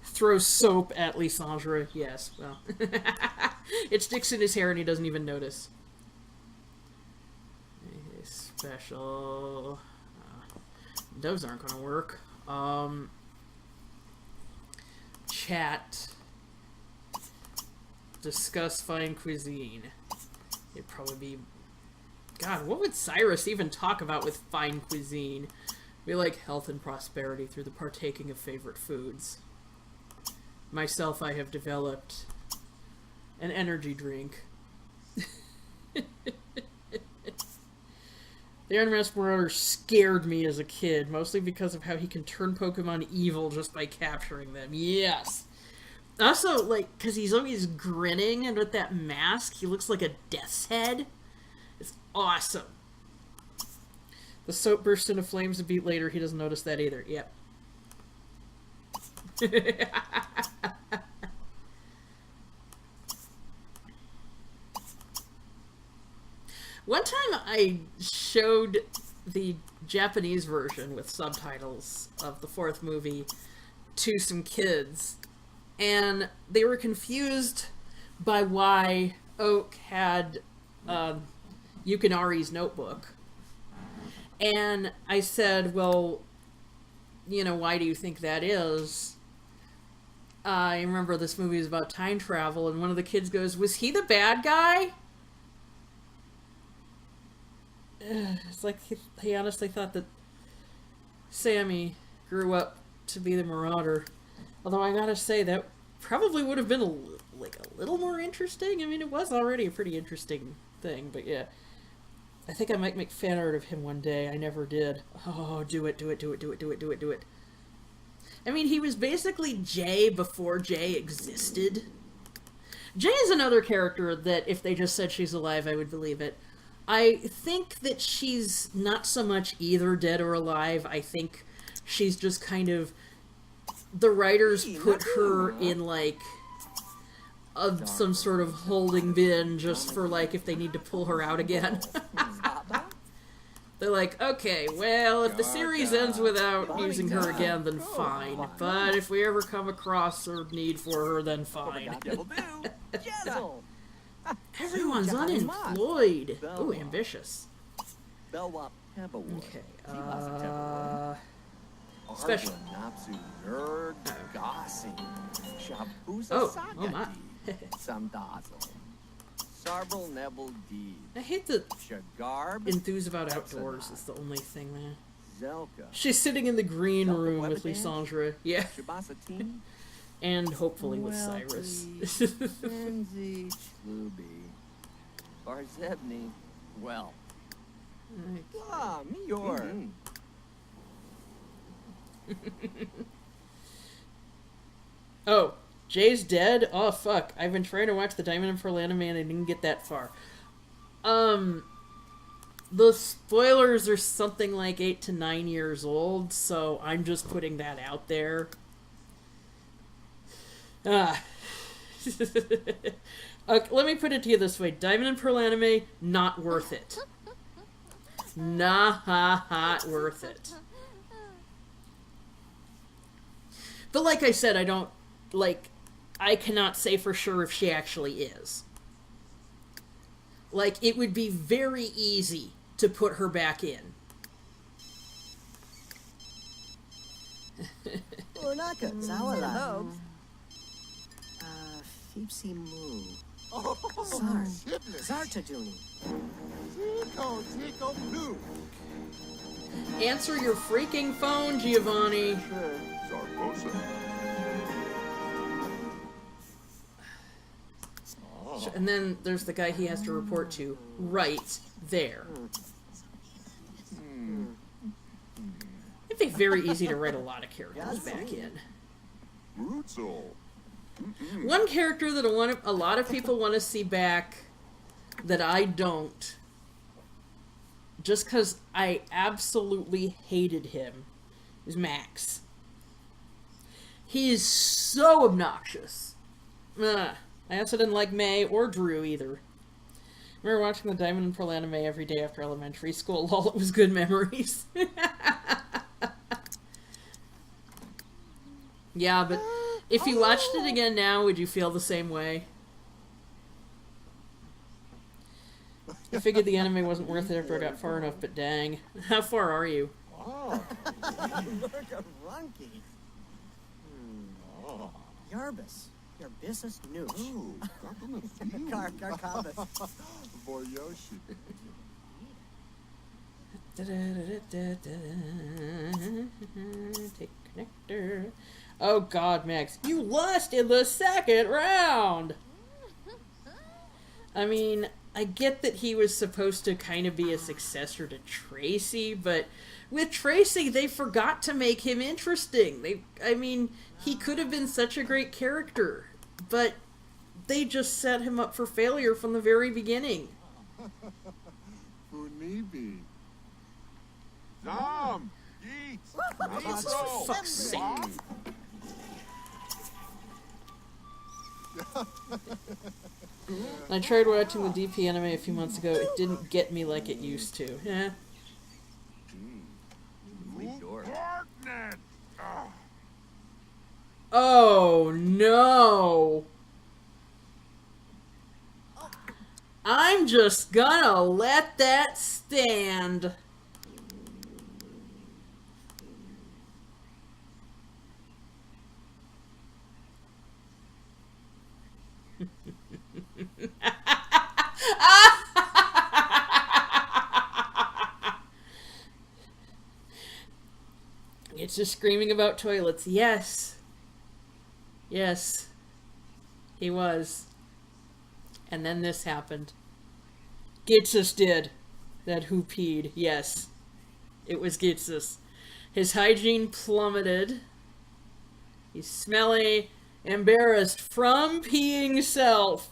Throw soap at Lysandre. Yes, well. It sticks in his hair and he doesn't even notice. Special. Those aren't going to work. Chat. Discuss fine cuisine. It'd probably be... God, what would Cyrus even talk about with fine cuisine? Be like health and prosperity through the partaking of favorite foods. Myself, I have developed an energy drink. The Unmasked Marauder scared me as a kid, mostly because of how he can turn Pokemon evil just by capturing them. Yes! Also, like, because he's always grinning, and with that mask, he looks like a death's head. It's awesome. The soap bursts into flames a beat later. He doesn't notice that either. Yep. One time I showed the Japanese version with subtitles of the fourth movie to some kids, and they were confused by why Oak had Yukinari's notebook. And I said, well, you know, why do you think that is? I remember this movie is about time travel, and one of the kids goes, was he the bad guy? It's like he honestly thought that Sammy grew up to be the Marauder. Although I gotta say, that probably would have been a little more interesting. I mean, it was already a pretty interesting thing, but yeah. I think I might make fan art of him one day. I never did. Oh, do it, do it, do it, do it, do it, do it, do it. I mean, he was basically Jay before Jay existed. Jay is another character that if they just said she's alive, I would believe it. I think that she's not so much either dead or alive. I think she's just kind of... The writers put her in, like, some sort of holding bin just for, like, if they need to pull her out again. They're like, okay, well, if the series ends without using her again, then fine. But if we ever come across a need for her, then fine. Everyone's unemployed. Ooh, ambitious. Okay, special. Oh my. I hate that enthuse about outdoors is the only thing there. She's sitting in the green room with Lysandre. Yeah. And hopefully with Cyrus. Well. Meteor. Oh, Jay's dead? Oh, fuck. I've been trying to watch the Diamond and Pearl anime and I didn't get that far. The spoilers are something like 8 to 9 years old, so I'm just putting that out there. Okay, let me put it to you this way. Diamond and Pearl anime, not worth it. Not worth it. But like I said, I don't, like, I cannot say for sure if she actually is. Like, it would be very easy to put her back in. Answer your freaking phone, Giovanni. And then there's the guy he has to report to right there. It'd be very easy to write a lot of characters back in. One character that a lot of people want to see back that I don't, just because I absolutely hated him, is Max. He is so obnoxious. I also didn't like May or Drew either. I remember watching the Diamond and Pearl anime every day after elementary school. Lol, it was good memories. Yeah, but If you watched it again now, would you feel the same way? I figured the anime wasn't worth it after I got far enough, but dang. How far are you? Oh. Look a runky. Oh. Yarbus. Your business news. Ooh, compliment. Carcabas. Boy Yoshi. Take connector. Oh god, Max. You lost in the second round! I mean, I get that he was supposed to kind of be a successor to Tracy, but with Tracy, they forgot to make him interesting. I mean, he could have been such a great character, but they just set him up for failure from the very beginning. Unibi. Nom! Eat! Jesus, for fuck's sake. I tried watching the DP anime a few months ago. It didn't get me like it used to. Yeah. Oh no! I'm just gonna let that stand. It's just screaming about toilets. Yes. Yes. He was. And then this happened. Ghetsis did. That who peed. Yes. It was Ghetsis. His hygiene plummeted. He's smelly, embarrassed from peeing self.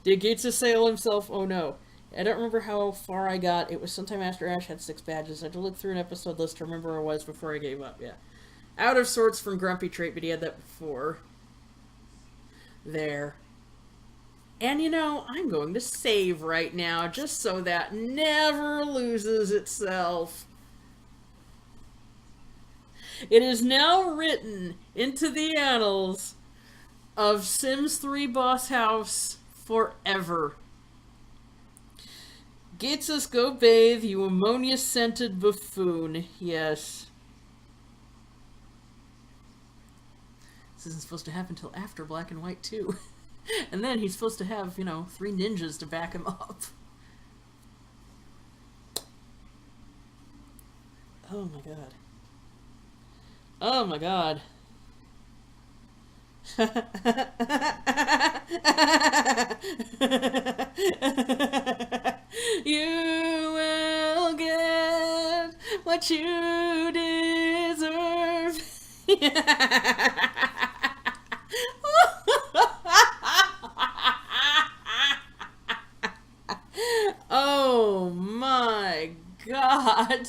Did Ghetsis sail himself? Oh no. I don't remember how far I got. It was sometime after Ash had 6 badges. I had to look through an episode list to remember where I was before I gave up. Yeah. Out of sorts from Grumpy Trait, but he had that before. There. And you know, I'm going to save right now, just so that never loses itself. It is now written into the annals of Sims 3 Boss House forever. Ghetsis, go bathe, you ammonia-scented buffoon. Yes. This isn't supposed to happen until after Black and White 2. And then he's supposed to have, you know, 3 ninjas to back him up. Oh my god. Oh my god. You will get what you deserve. Oh my god.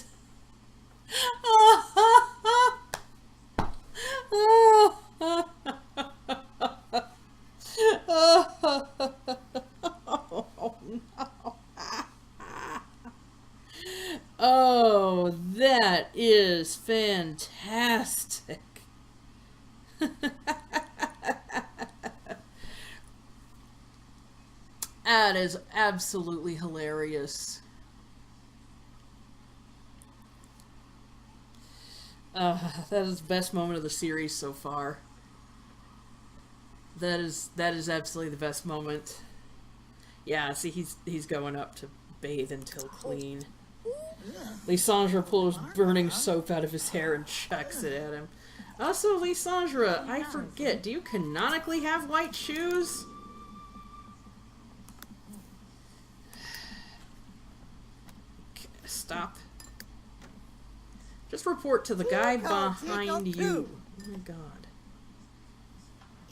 Oh, that is fantastic. That is absolutely hilarious. That is the best moment of the series so far. That is absolutely the best moment. Yeah, see, he's going up to bathe until clean. Lysandra pulls burning soap out of his hair and chucks it at him. Also, Lysandra, I forget, do you canonically have white shoes? Stop. Just report to the guy behind you. Oh my god.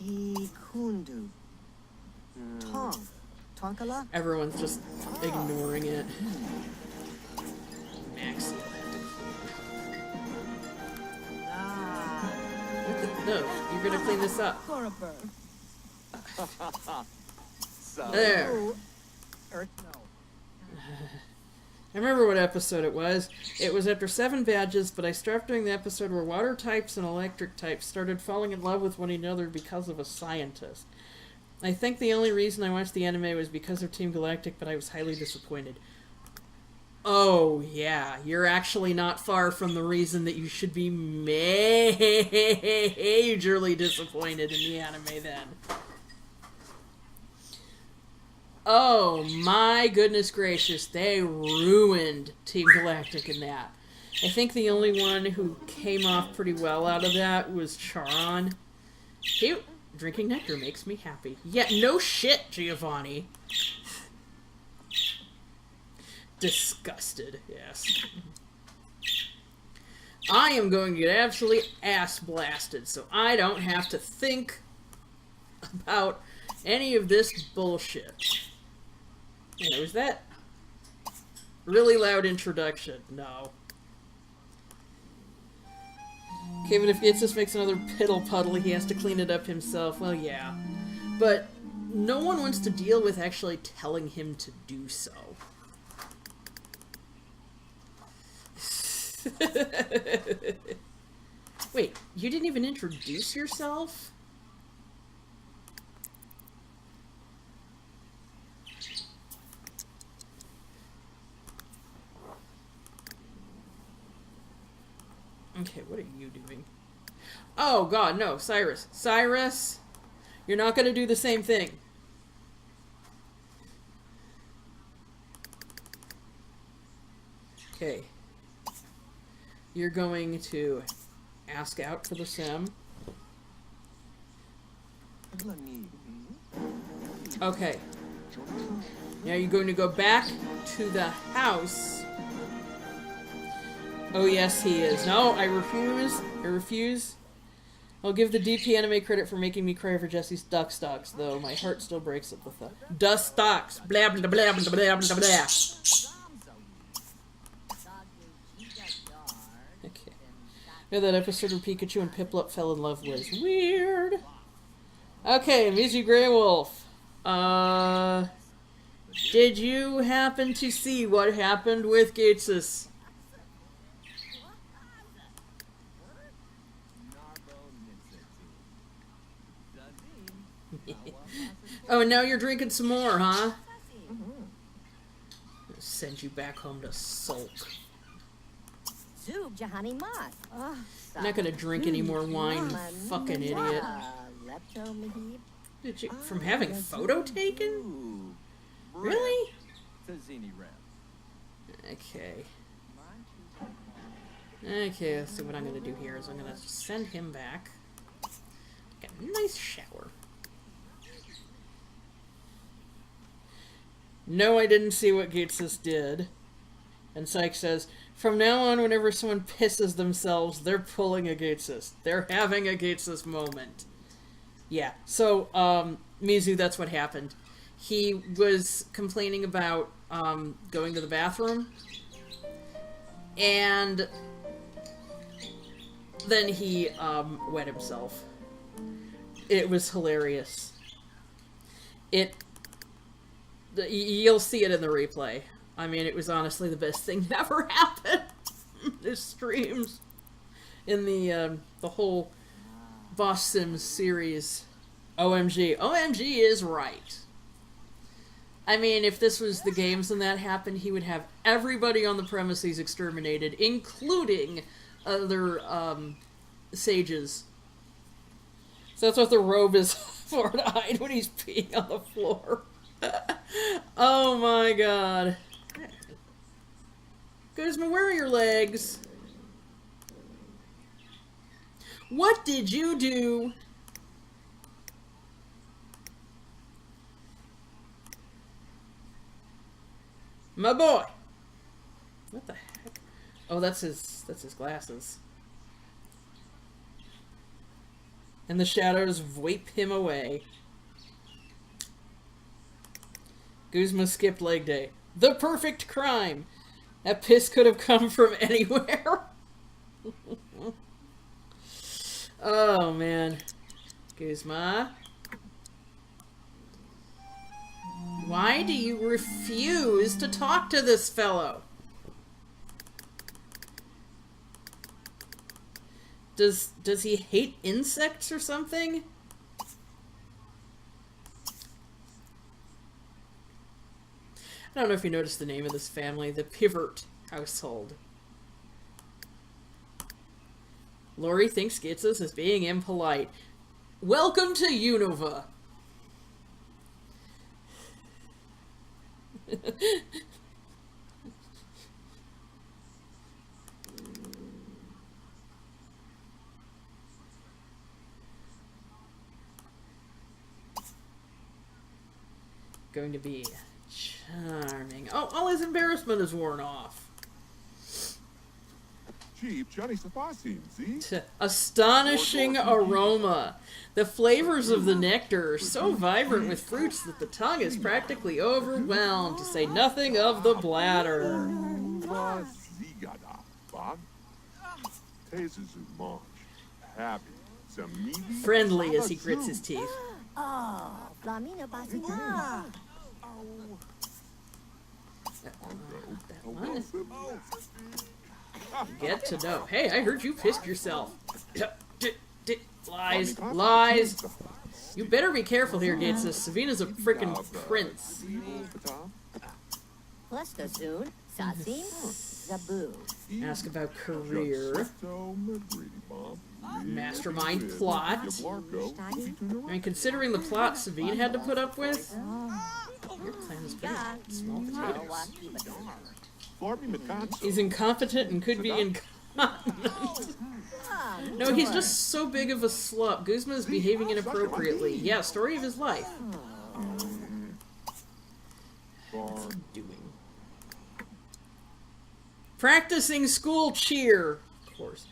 Ikundu. Tong. Tonkala? Everyone's just ignoring it. Maxie. No, you're gonna clean this up. There. I remember what episode it was. It was after 7 badges, but I stopped during the episode where water types and electric types started falling in love with one another because of a scientist. I think the only reason I watched the anime was because of Team Galactic, but I was highly disappointed. Oh, yeah. You're actually not far from the reason that you should be majorly disappointed in the anime then. Oh my goodness gracious, they ruined Team Galactic in that. I think the only one who came off pretty well out of that was Charon. Drinking nectar makes me happy. Yeah, no shit, Giovanni. Disgusted, yes. I am going to get absolutely ass blasted, so I don't have to think about any of this bullshit. Yeah, was that really loud introduction? No. Okay, but if Ghetsis makes another piddle puddle, he has to clean it up himself. Well, yeah. But no one wants to deal with actually telling him to do so. Wait, you didn't even introduce yourself? Okay, what are you doing? Oh, God, no, Cyrus. Cyrus, you're not going to do the same thing. Okay. You're going to ask out for the sim. Okay. Now you're going to go back to the house. Oh, yes, he is. No, I refuse. I refuse. I'll give the DP anime credit for making me cry for Jesse's duck stocks, though my heart still breaks at the thought. Dust stocks. Blah, blah, blah, blah, blah, blah, blah. Okay. Yeah, that episode where Pikachu and Piplup fell in love was weird. Okay, Mizu Grey Wolf. Did you happen to see what happened with Ghetsis? Oh, and now you're drinking some more, huh? I'll send you back home to sulk. I'm not gonna drink any more wine, you fucking idiot. Did you, from having a photo taken? Really? Okay. Okay, let's see what I'm gonna do here is I'm gonna send him back. Get a nice shower. No, I didn't see what Ghetsis did. And Syke says, from now on, whenever someone pisses themselves, they're pulling a Ghetsis. They're having a Ghetsis moment. Yeah, so, Mizu, that's what happened. He was complaining about, going to the bathroom. And then he, wet himself. It was hilarious. You'll see it in the replay. I mean, it was honestly the best thing that ever happened. His streams in the whole Boss Sims series. OMG. OMG is right. I mean, if this was the games and that happened, he would have everybody on the premises exterminated, including other sages. So that's what the robe is for, to hide when he's peeing on the floor. Oh my god. Guzma, where are your legs? What did you do? My boy! What the heck? Oh, that's his glasses. And the shadows wipe him away. Guzma skipped leg day. The perfect crime! That piss could have come from anywhere. Oh, man. Guzma. Why do you refuse to talk to this fellow? Does he hate insects or something? I don't know if you noticed the name of this family, the Pivot household. Lori thinks Ghetsis is being impolite. Welcome to Unova. Going to be charming. Oh, all his embarrassment is worn off. Cheap Johnny Safasin, see? Astonishing aroma. The flavors of the nectar are so vibrant with fruits that the tongue is practically overwhelmed, to say nothing of the bladder. Zigada, Bob. Tastes much. Happy. Samidi. Friendly as he grits his teeth. Oh, Flamina Basina. Get to know. Hey, I heard you pissed yourself. Lies. Lies. You better be careful here, Ghetsis. Savina's a frickin' prince. Plesta soon. Sasim. Zabu. Ask about career. Mastermind plot. I mean, considering the plot Savine had to put up with, your plan is pretty small potatoes. He's incompetent and could be incontinent. No, he's just so big of a slut. Guzma is behaving inappropriately. Yeah, story of his life. What's he doing? Practicing school cheer. Of course.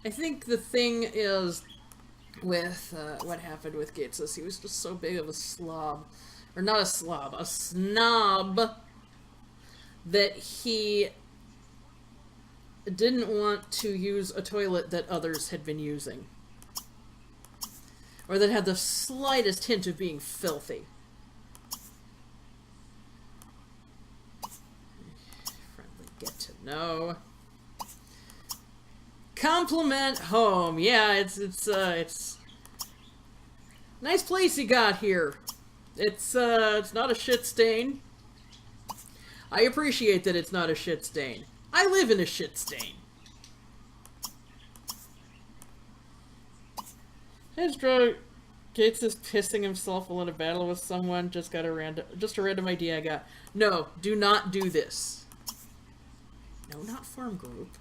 I think the thing is with what happened with Ghetsis. He was just so big of a slob. Or not a slob, a snob. That he didn't want to use a toilet that others had been using. Or that had the slightest hint of being filthy. Friendly get to know. Compliment home. Yeah, it's nice place you got here. It's not a shit stain. I appreciate that it's not a shit stain. I live in a shit stain. Gates is pissing himself while in a battle with someone. Just a random idea I got. No, do not do this. No, not farm group.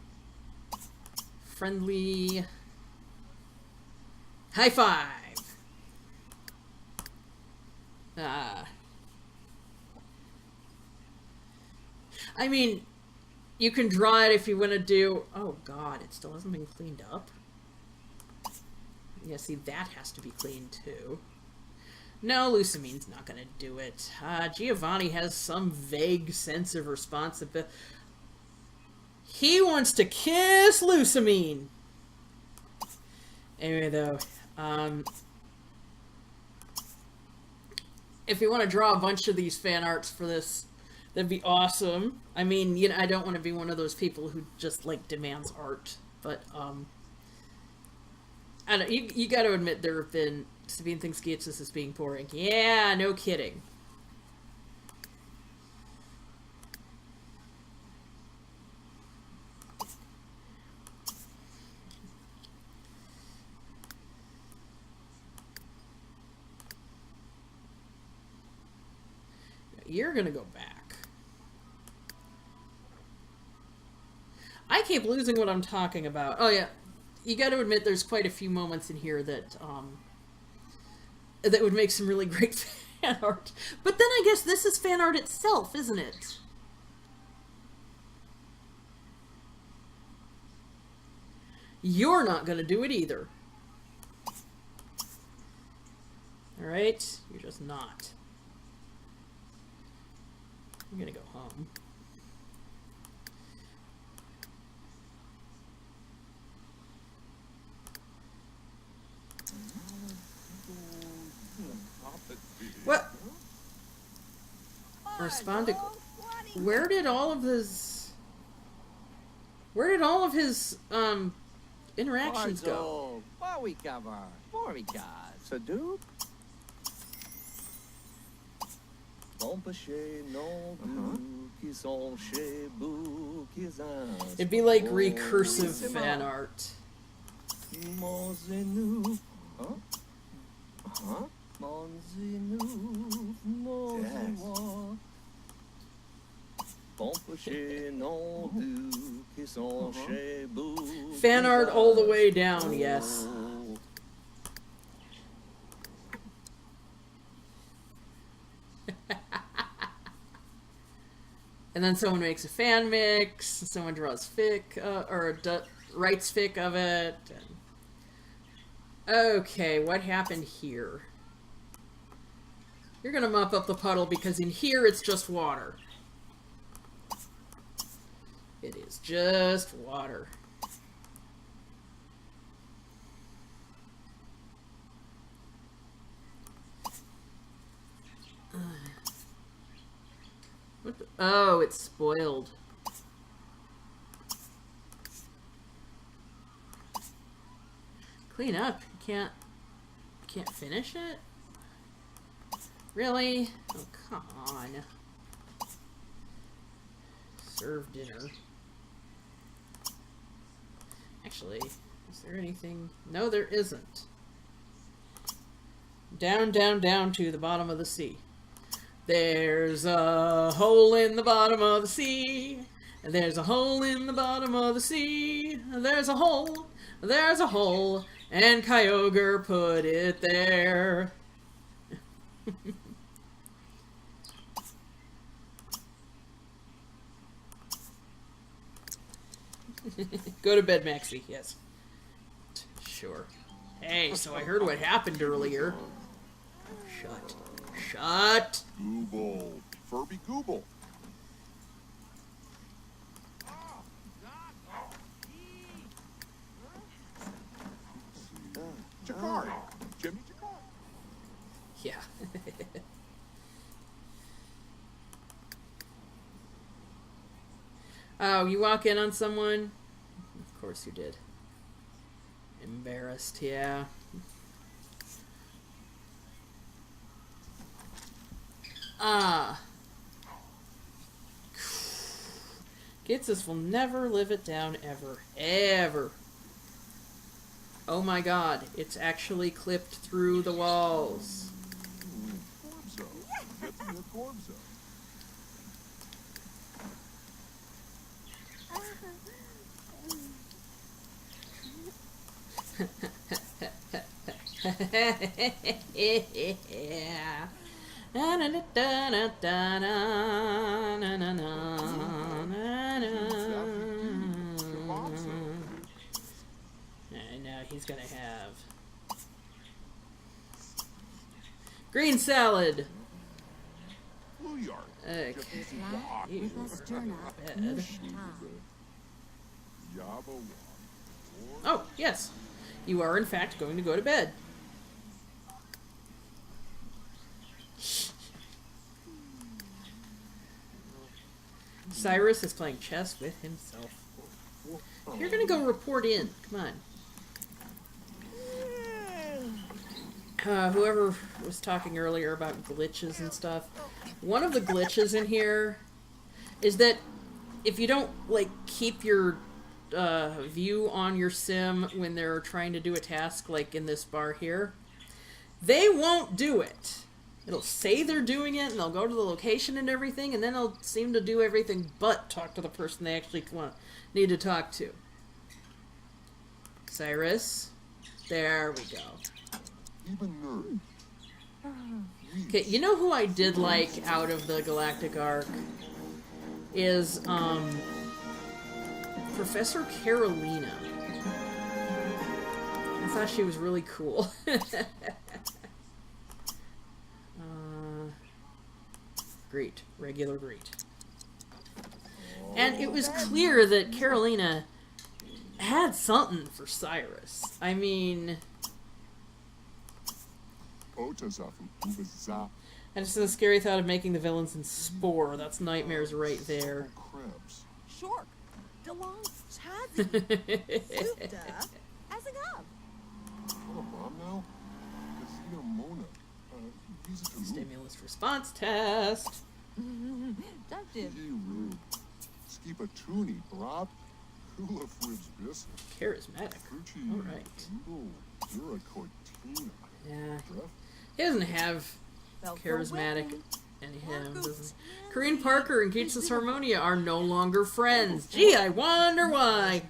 Friendly. High five. I mean, you can draw it if you want to do... Oh god, it still hasn't been cleaned up. Yeah, see, that has to be cleaned too. No, Lucamine's not gonna do it. Giovanni has some vague sense of responsibility. He wants to kiss Lucamine! Anyway, though, if you want to draw a bunch of these fan arts for this, that'd be awesome. I mean, you know, I don't want to be one of those people who just, like, demands art. But, I don't, you got to admit there have been... Sabine thinks Ghetsis is being boring. Yeah, no kidding. You're gonna go back. I keep losing what I'm talking about. Oh yeah, you got to admit there's quite a few moments in here that that would make some really great fan art. But then I guess this is fan art itself, isn't it? You're not gonna do it either. Alright? You're just not. I'm gonna go home. What? Respond to... Where did all of his interactions go. Sadu? It'd be like recursive fan art. Fan art all the way down, yes. And then someone makes a fan mix, someone draws fic, writes fic of it. Okay, what happened here? You're gonna mop up the puddle because in here it's just water. It is just water. What the? Oh, it's spoiled. Clean up. You can't finish it? Really? Oh, come on. Serve dinner. Actually, is there anything? No, there isn't. Down, down, down to the bottom of the sea. There's a hole in the bottom of the sea. There's a hole in the bottom of the sea. There's a hole. There's a hole. And Kyogre put it there. Go to bed, Maxie. Yes. Sure. Hey, so I heard what happened earlier. Shut. Shut! Gooble. Furby Gooble. Jakari. Jimmy Jakari. Yeah. Oh, you walk in on someone? Of course you did. Embarrassed, yeah. Ghetsis will never live it down ever. Ever. Oh my god, it's actually clipped through the walls. Corpso. Get to your Corpso. Yeah. Na na na na na na na na na na. And now he's gonna have green salad. Blue Yard. Okay. Ew. Bed. Oh, yes. You are, in fact, going to go to bed. Cyrus is playing chess with himself. You're going to go report in. Come on. Whoever was talking earlier about glitches and stuff, one of the glitches in here is that if you don't, like, keep your view on your sim when they're trying to do a task, like in this bar here, they won't do it. It'll say they're doing it, and they'll go to the location and everything, and then they'll seem to do everything but talk to the person they actually need to talk to. Cyrus. There we go. Okay, you know who I did like out of the Galactic Arc? Is, Professor Carolina. I thought she was really cool. Great. Regular great. And it was clear that Carolina had something for Cyrus. I mean... I just had the scary thought of making the villains in Spore. That's nightmares right there. Short. DeLong Chazzy. Supta. He's a true. Stimulus response test. Ductive. Skip a toonie, Brab. Hula Fribs Biscuit. Charismatic. Archie. Alright. You're a Cortina. Yeah. Jeff. He doesn't have charismatic in him, doesn't he? Corinne Parker and Ghetsis Harmonia are no longer friends. Gee, I wonder why.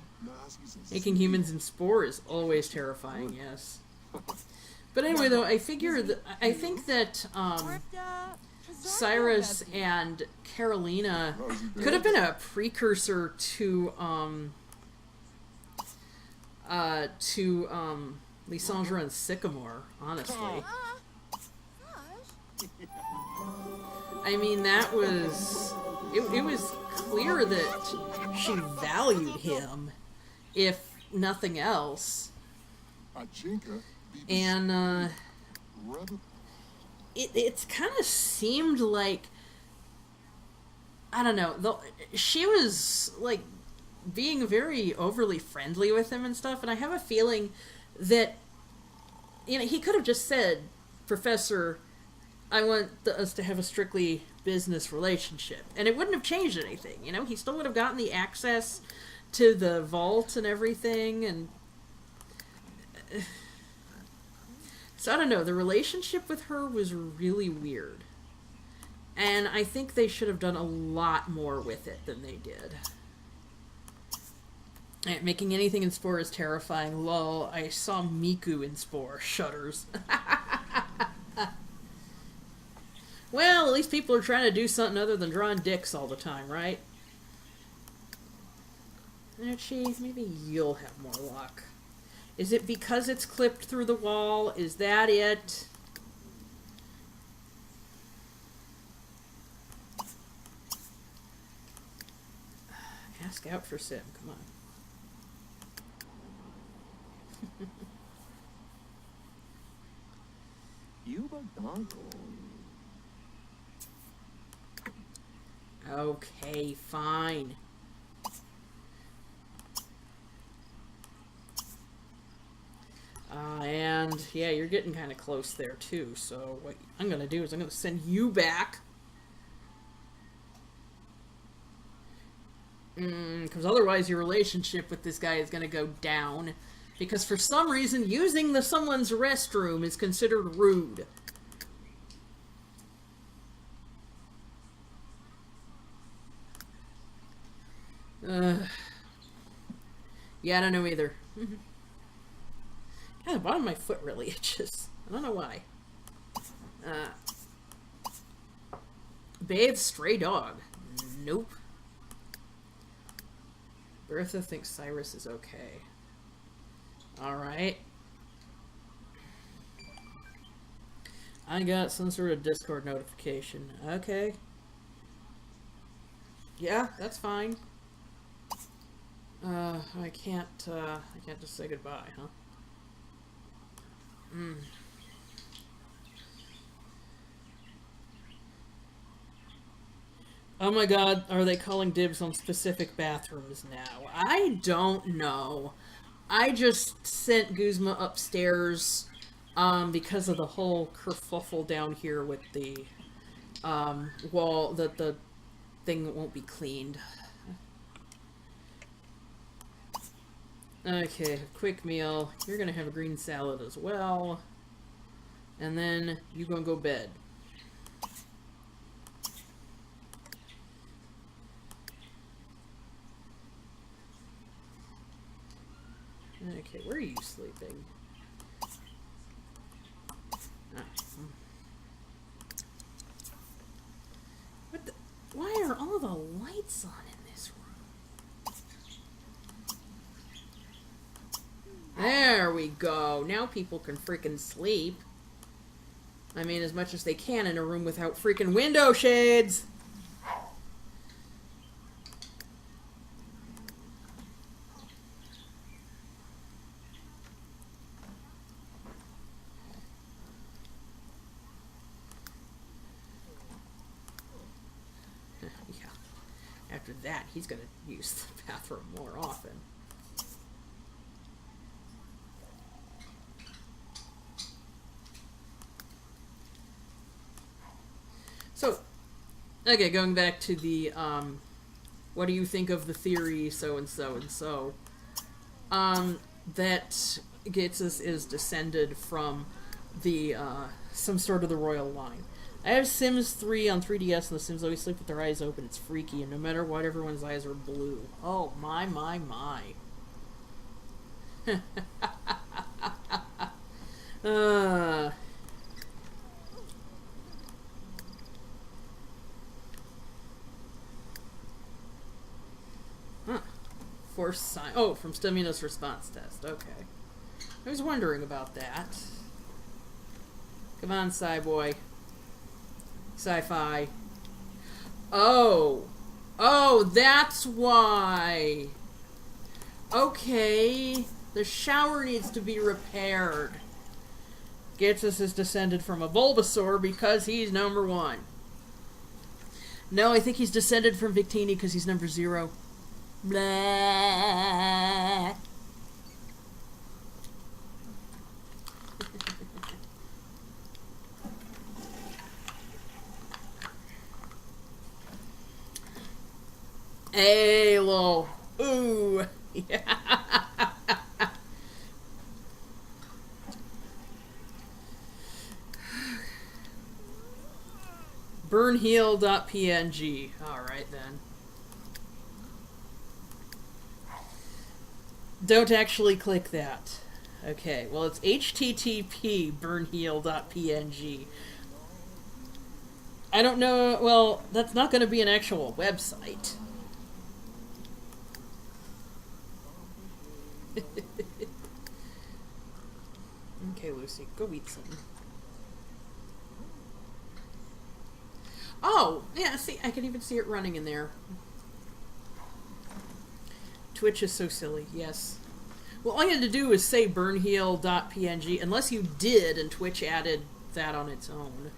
Making humans in spore is always terrifying, yes. But anyway, though, I think that Cyrus and Carolina could have been a precursor to Lysandra and Sycamore, honestly. I mean, that was... It was clear that she valued him, if nothing else. And, it's kind of seemed like... I don't know. She was, like, being very overly friendly with him and stuff, and I have a feeling that, you know, he could have just said, Professor, I want us to have a strictly business relationship. And it wouldn't have changed anything, you know? He still would have gotten the access to the vault and everything, and... So, I don't know, the relationship with her was really weird. And I think they should have done a lot more with it than they did. Making anything in Spore is terrifying. Lol, I saw Miku in Spore. Shudders. Well, at least people are trying to do something other than drawing dicks all the time, right? Archie, maybe you'll have more luck. Is it because it's clipped through the wall? Is that it? Ask out for Sim, come on. Okay, fine. And yeah, you're getting kind of close there too, so what I'm gonna do is I'm gonna send you back. Because otherwise your relationship with this guy is gonna go down. Because for some reason, using someone's restroom is considered rude. Yeah, I don't know either. Yeah, the bottom of my foot really itches. I don't know why. Bathe stray dog. Nope. Bertha thinks Cyrus is okay. Alright. I got some sort of Discord notification. Okay. Yeah, that's fine. I can't just say goodbye, huh? Oh my god, are they calling dibs on specific bathrooms now? I don't know. I just sent Guzma upstairs because of the whole kerfuffle down here with the wall, that the thing won't be cleaned. Okay, quick meal. You're gonna have a green salad as well. And then you gonna go bed. Okay, where are you sleeping? Ah. What the? Why are all the lights on in this room? There we go. Now people can freaking sleep. I mean, as much as they can in a room without freaking window shades. After that, he's going to use the bathroom more often. Okay, going back to the, what do you think of the theory, so and so and so. That Ghetsis is descended from the, some sort of the royal line. I have Sims 3 on 3DS, and the Sims always sleep with their eyes open. It's freaky, and no matter what, everyone's eyes are blue. Oh, my, my, my. Force sign. Oh, from stimulus response test. Okay. I was wondering about that. Come on, Sci-Boy. Sci-Fi. Oh. Oh, that's why. Okay. The shower needs to be repaired. Ghetsis is descended from a Bulbasaur because he's number 1. No, I think he's descended from Victini because he's number 0. Blah. Halo. Ooh. Yeah. Burnheal.png. Alright then. Don't actually click that. Okay, well it's http burnheal.png. I don't know, well, that's not going to be an actual website. Okay, Lucy, go eat something. Oh, yeah, see, I can even see it running in there. Twitch is so silly, yes. Well, all you had to do was say burnheal.png, unless you did and Twitch added that on its own.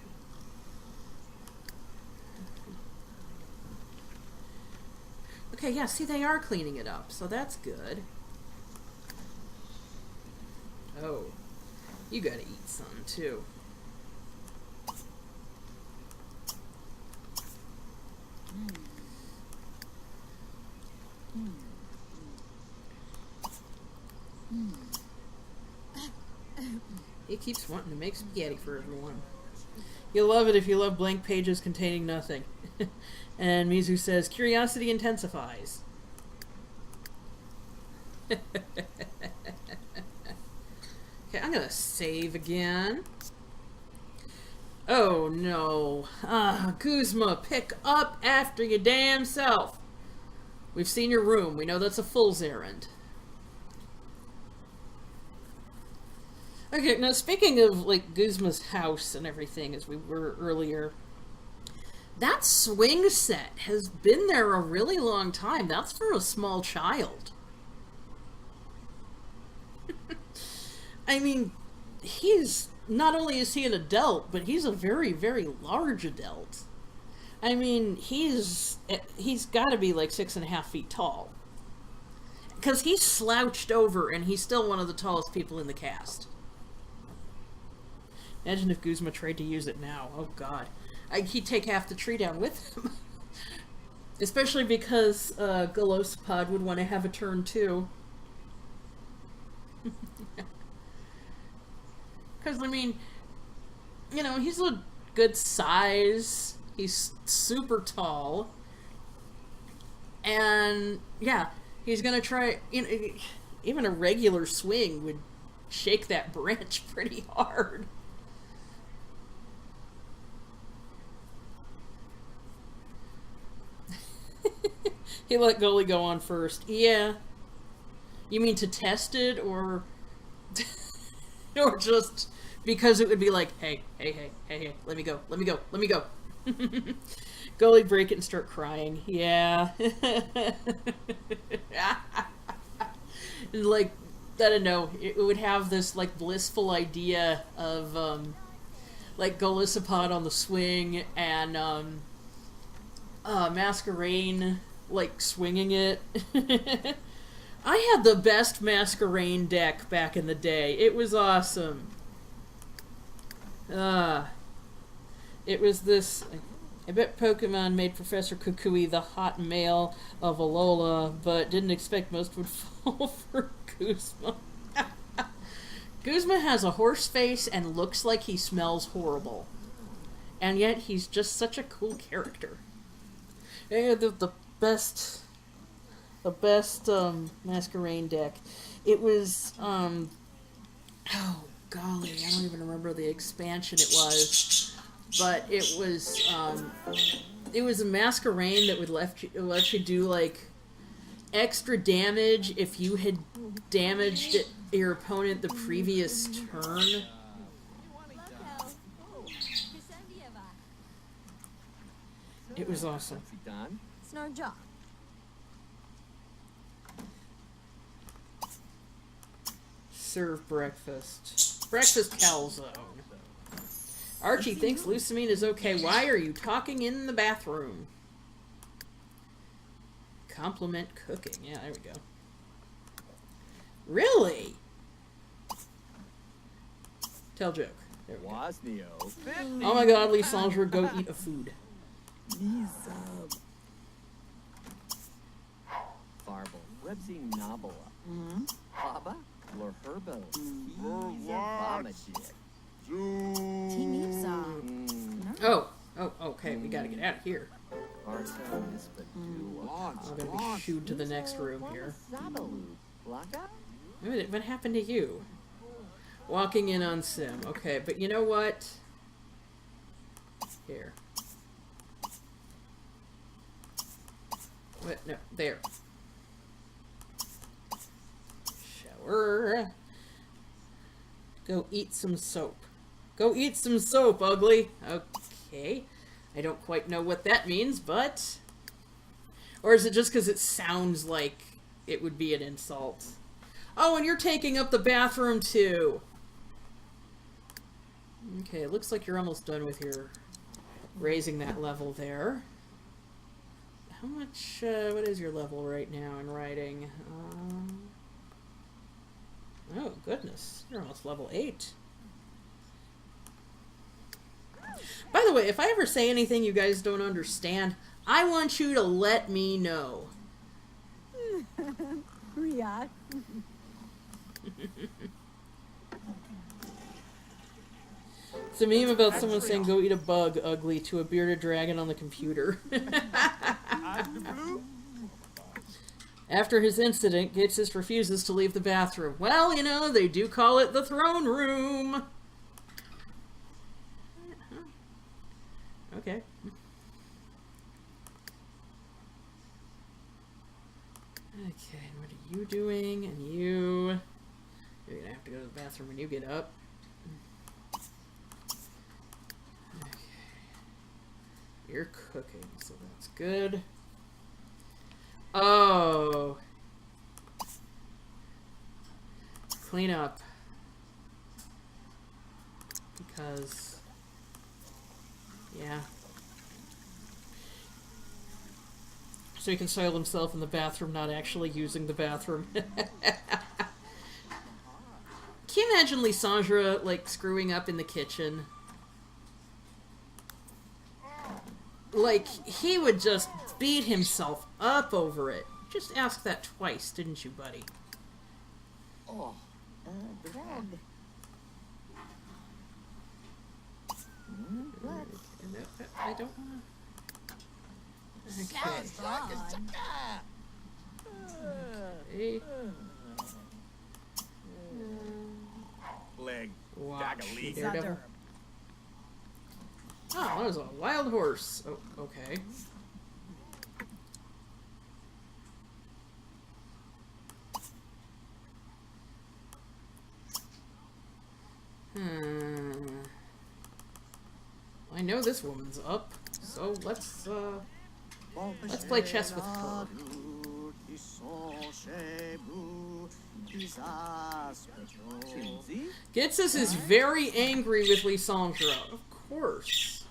Okay, yeah, see, they are cleaning it up, so that's good. Oh, you gotta eat some, too. He keeps wanting to make spaghetti for everyone. You'll love it if you love blank pages containing nothing. And Mizu says, curiosity intensifies. Okay, I'm gonna save again. Oh no. Guzma, pick up after your damn self. We've seen your room. We know that's a fool's errand. Okay, now speaking of, like, Guzma's house and everything, as we were earlier, that swing set has been there a really long time. That's for a small child. I mean, not only is he an adult, but he's a very, very large adult. I mean, he's got to be like 6.5 feet tall. Because he's slouched over and he's still one of the tallest people in the cast. Imagine if Guzma tried to use it now. Oh god. He'd take half the tree down with him. Especially because Galosapod would want to have a turn too. Because, I mean, you know, he's a good size. He's super tall. And, yeah, he's going to try, you know, even a regular swing would shake that branch pretty hard. He let Gully go on first. Yeah. You mean to test it, or... or just because it would be like, hey, let me go. Gully break it and start crying. Yeah. And like, I don't know, it would have this like blissful idea of like Golisopod on the swing and Masquerain like swinging it. I had the best Masquerain deck back in the day. It was awesome. It was this... I bet Pokemon made Professor Kukui the hot male of Alola, but didn't expect most would fall for Guzma. Guzma has a horse face and looks like he smells horrible. And yet he's just such a cool character. Yeah, the best Masquerain deck. It was, oh golly, I don't even remember the expansion it was. But it was a Masquerain that would let you do, like, extra damage if you had damaged your opponent the previous turn. It was awesome. Snarjaw. Serve breakfast. Breakfast calzone. Archie thinks Lucamine is okay. Why are you talking in the bathroom? Compliment cooking. Yeah, there we go. Really? Tell joke. There we go. Oh my god, Lysandre, go eat a food. Farble, Rebsy Nabala. Baba, Lorherbo. Oh, okay, we gotta get out of here. I'm gonna be shooed to the next room here. What happened to you? Walking in on Sim. Okay, but you know what? Here. What? No, there. Shower. Go eat some soap. Go eat some soap, ugly. Okay. I don't quite know what that means, but... Or is it just because it sounds like it would be an insult? Oh, and you're taking up the bathroom, too. Okay, it looks like you're almost done with your raising that level there. How much, what is your level right now in writing? Oh, goodness. You're almost level 8. By the way, if I ever say anything you guys don't understand, I want you to let me know. Riyadh. It's a meme about someone saying, go eat a bug, ugly, to a bearded dragon on the computer. After his incident, Ghetsis refuses to leave the bathroom. Well, you know, they do call it the throne room. Okay. Okay, what are you doing? And you... You're gonna have to go to the bathroom when you get up. Okay. You're cooking, so that's good. Oh. Clean up. Because... Yeah. So he can soil himself in the bathroom, not actually using the bathroom. Can you imagine Lysandre, like, screwing up in the kitchen? Like, he would just beat himself up over it. Just ask that twice, didn't you, buddy? Oh. Bread. I don't want to... Okay. Leg. Watch, Daredevil. Oh, that was a wild horse. Oh, okay. I know this woman's up, so let's play chess with her. Ghetsis is very angry with Lysandre. Of course.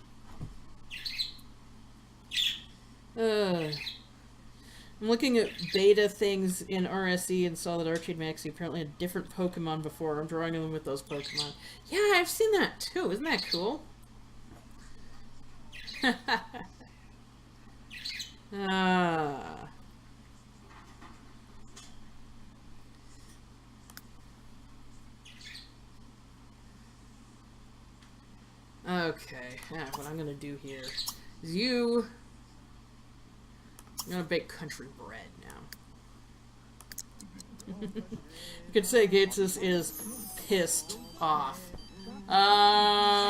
I'm looking at beta things in RSE and saw that Archie and Maxie apparently had different Pokemon before. I'm drawing them with those Pokemon. Yeah, I've seen that too. Isn't that cool? Ah. Okay, what I'm gonna do here is I'm gonna bake country bread now. You could say Ghetsis is pissed off. Oh.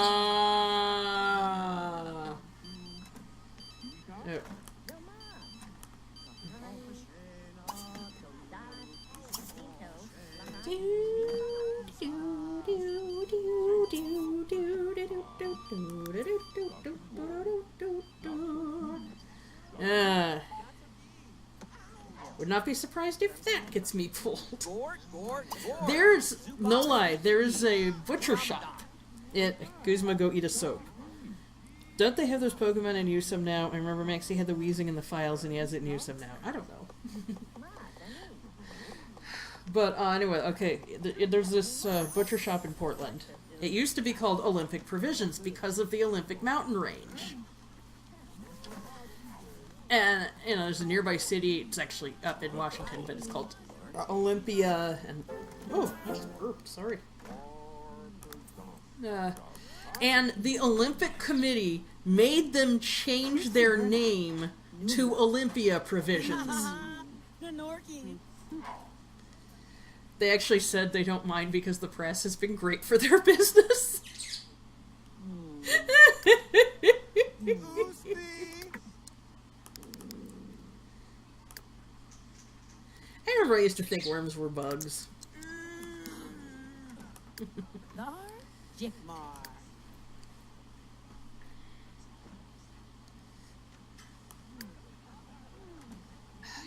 Would not be surprised if that gets me pulled. There's, no lie, there's a butcher shop at Guzma Go Eat a Soap. Don't they have those Pokemon in use them now? I remember Maxie had the wheezing in the files and he has it in use them now. I don't know. But anyway, okay, there's this butcher shop in Portland. It used to be called Olympic Provisions because of the Olympic mountain range. And, you know, there's a nearby city, it's actually up in Washington, but it's called Olympia, and, oh, I just burped, sorry. And the Olympic Committee made them change their name to Olympia Provisions. They actually said they don't mind because the press has been great for their business. I remember I used to think worms were bugs.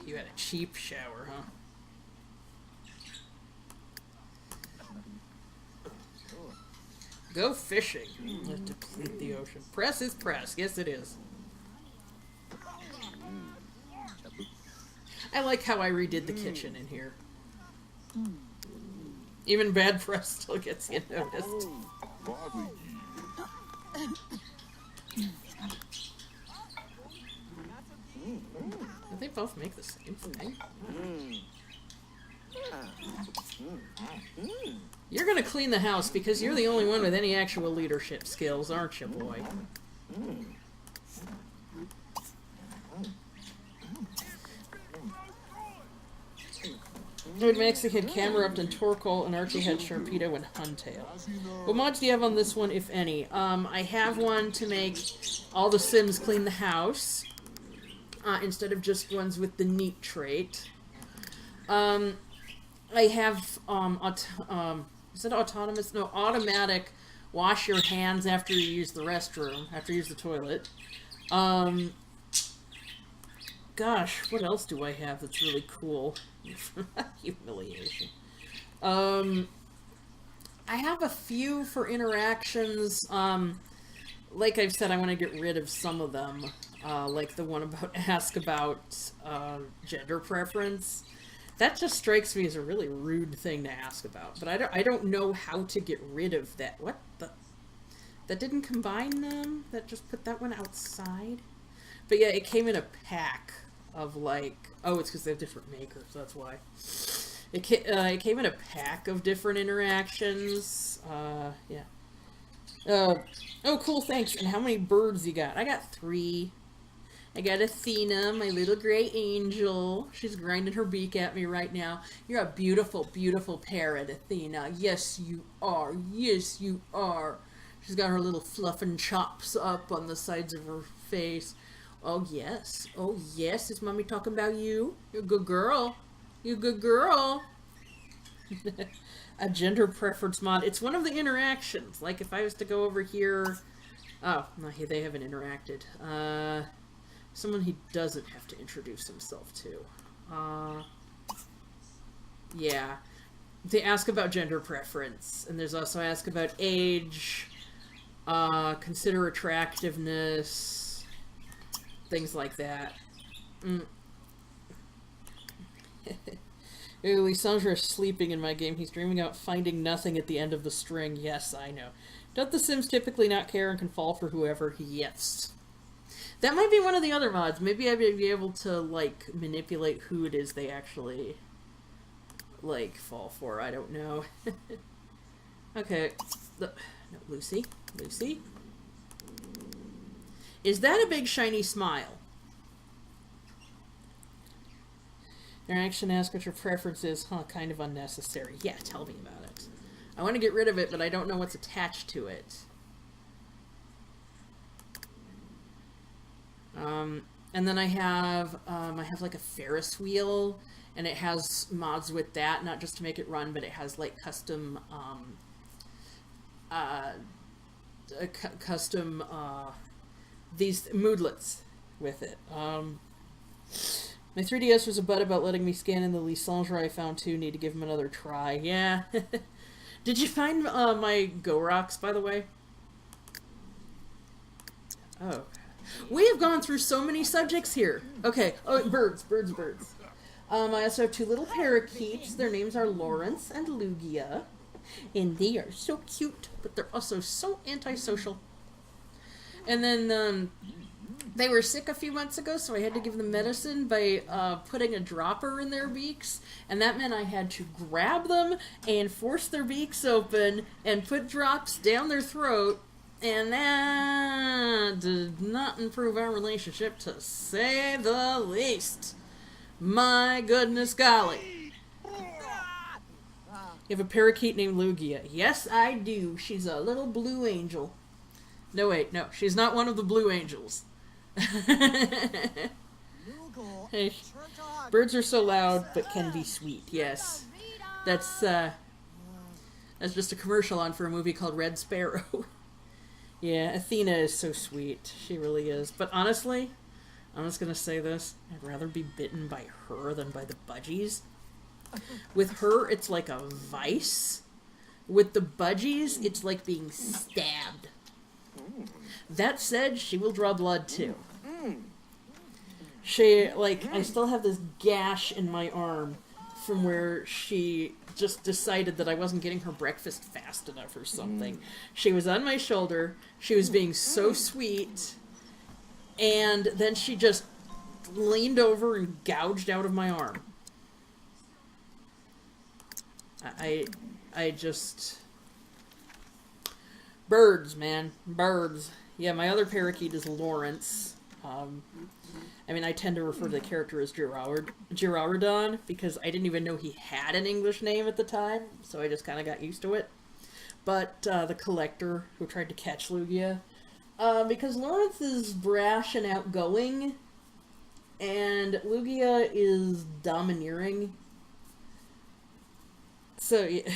You had a cheap shower, huh? Go fishing. Let's deplete the ocean. Press is press. Yes, it is. I like how I redid the kitchen in here. Even bad press still gets you noticed. Do they both make the same thing? You're gonna clean the house because you're the only one with any actual leadership skills, aren't you, boy? Maxie had Camerupt and Torkoal, and Archie had Sharpedo and Huntail. What mods do you have on this one, if any? I have one to make all the Sims clean the house, instead of just ones with the neat trait. I have, is it autonomous? No, automatic wash your hands after you use the restroom, after you use the toilet. Gosh, what else do I have that's really cool? Humiliation. I have a few for interactions. Like I've said, I want to get rid of some of them. Like the one about ask about gender preference. That just strikes me as a really rude thing to ask about. But I don't know how to get rid of that. What the? That didn't combine them? That just put that one outside? But yeah, it came in a pack of like... Oh, it's because they have different makers, that's why. It came in a pack of different interactions. Yeah. Oh, cool, thanks. And how many birds you got? I got 3. I got Athena, my little gray angel. She's grinding her beak at me right now. You're a beautiful, beautiful parrot, Athena. Yes, you are. Yes, you are. She's got her little fluffing chops up on the sides of her face. Oh, yes. Oh, yes. Is Mommy talking about you? You're a good girl. You're a good girl. A gender preference mod. It's one of the interactions. Like, if I was to go over here... Oh, no, they haven't interacted. Someone he doesn't have to introduce himself to. Yeah. They ask about gender preference. And there's also ask about age. Consider attractiveness. Things like that. Lissandra is sleeping in my game. He's dreaming about finding nothing at the end of the string. Yes, I know. Don't the Sims typically not care and can fall for whoever? Yes. That might be one of the other mods. Maybe I'd be able to, like, manipulate who it is they actually, like, fall for. I don't know. Okay. No, Lucy. Lucy? Is that a big shiny smile? Interaction asks what your preference is. Huh, kind of unnecessary. Yeah, tell me about it. I want to get rid of it, but I don't know what's attached to it. And then I have like a Ferris wheel, and it has mods with that, not just to make it run, but it has like custom, these moodlets with it. My 3DS was a butt about letting me scan in the Lysanger I found too. Need to give him another try. Yeah. Did you find my Go Rocks, by the way? Oh. We have gone through so many subjects here. Okay. Oh, birds. I also have two little parakeets. Their names are Lawrence and Lugia. And they are so cute, but they're also so antisocial. And then, they were sick a few months ago, so I had to give them medicine by putting a dropper in their beaks, and that meant I had to grab them and force their beaks open and put drops down their throat, and that did not improve our relationship, to say the least. My goodness golly. You have a parakeet named Lugia. Yes, I do. She's a little blue angel. No, wait, no. She's not one of the blue angels. Hey, birds are so loud, but can be sweet. Yes. That's just a commercial on for a movie called Red Sparrow. Yeah, Athena is so sweet. She really is. But honestly, I'm just gonna say this. I'd rather be bitten by her than by the budgies. With her, it's like a vice. With the budgies, it's like being stabbed. That said, she will draw blood too. She, like, I still have this gash in my arm from where she just decided that I wasn't getting her breakfast fast enough or something. She was on my shoulder, she was being so sweet, and then she just leaned over and gouged out of my arm. I just... Birds, man. Birds. Yeah, my other parakeet is Lawrence. I mean, I tend to refer to the character as Girardon, because I didn't even know he had an English name at the time, so I just kind of got used to it. But the collector who tried to catch Lugia, because Lawrence is brash and outgoing, and Lugia is domineering. So, yeah.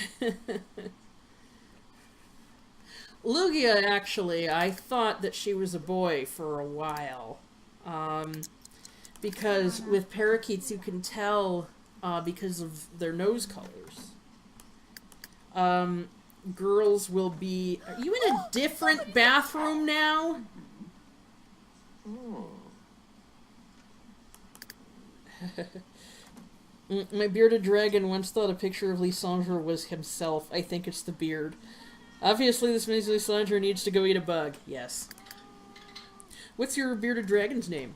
Lugia, actually, I thought that she was a boy for a while. Because with parakeets you can tell because of their nose colors. Girls will be... Are you in a different bathroom now? My bearded dragon once thought a picture of Lysanger was himself. I think it's the beard. Obviously, this means Lysanger needs to go eat a bug. Yes. What's your bearded dragon's name?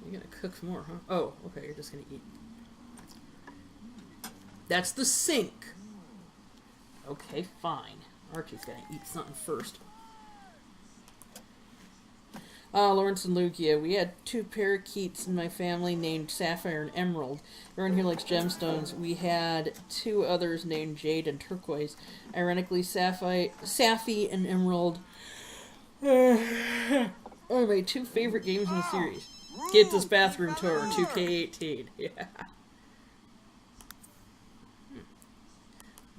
You're gonna cook more, huh? Oh, okay, you're just gonna eat. That's the sink. Okay, fine. Archie's gonna eat something first. Lawrence and Lugia. We had two parakeets in my family named Sapphire and Emerald. Everyone here likes gemstones. We had two others named Jade and Turquoise. Ironically, Sappy and Emerald are my two favorite games in the series. Get this bathroom tour, 2K18. Yeah.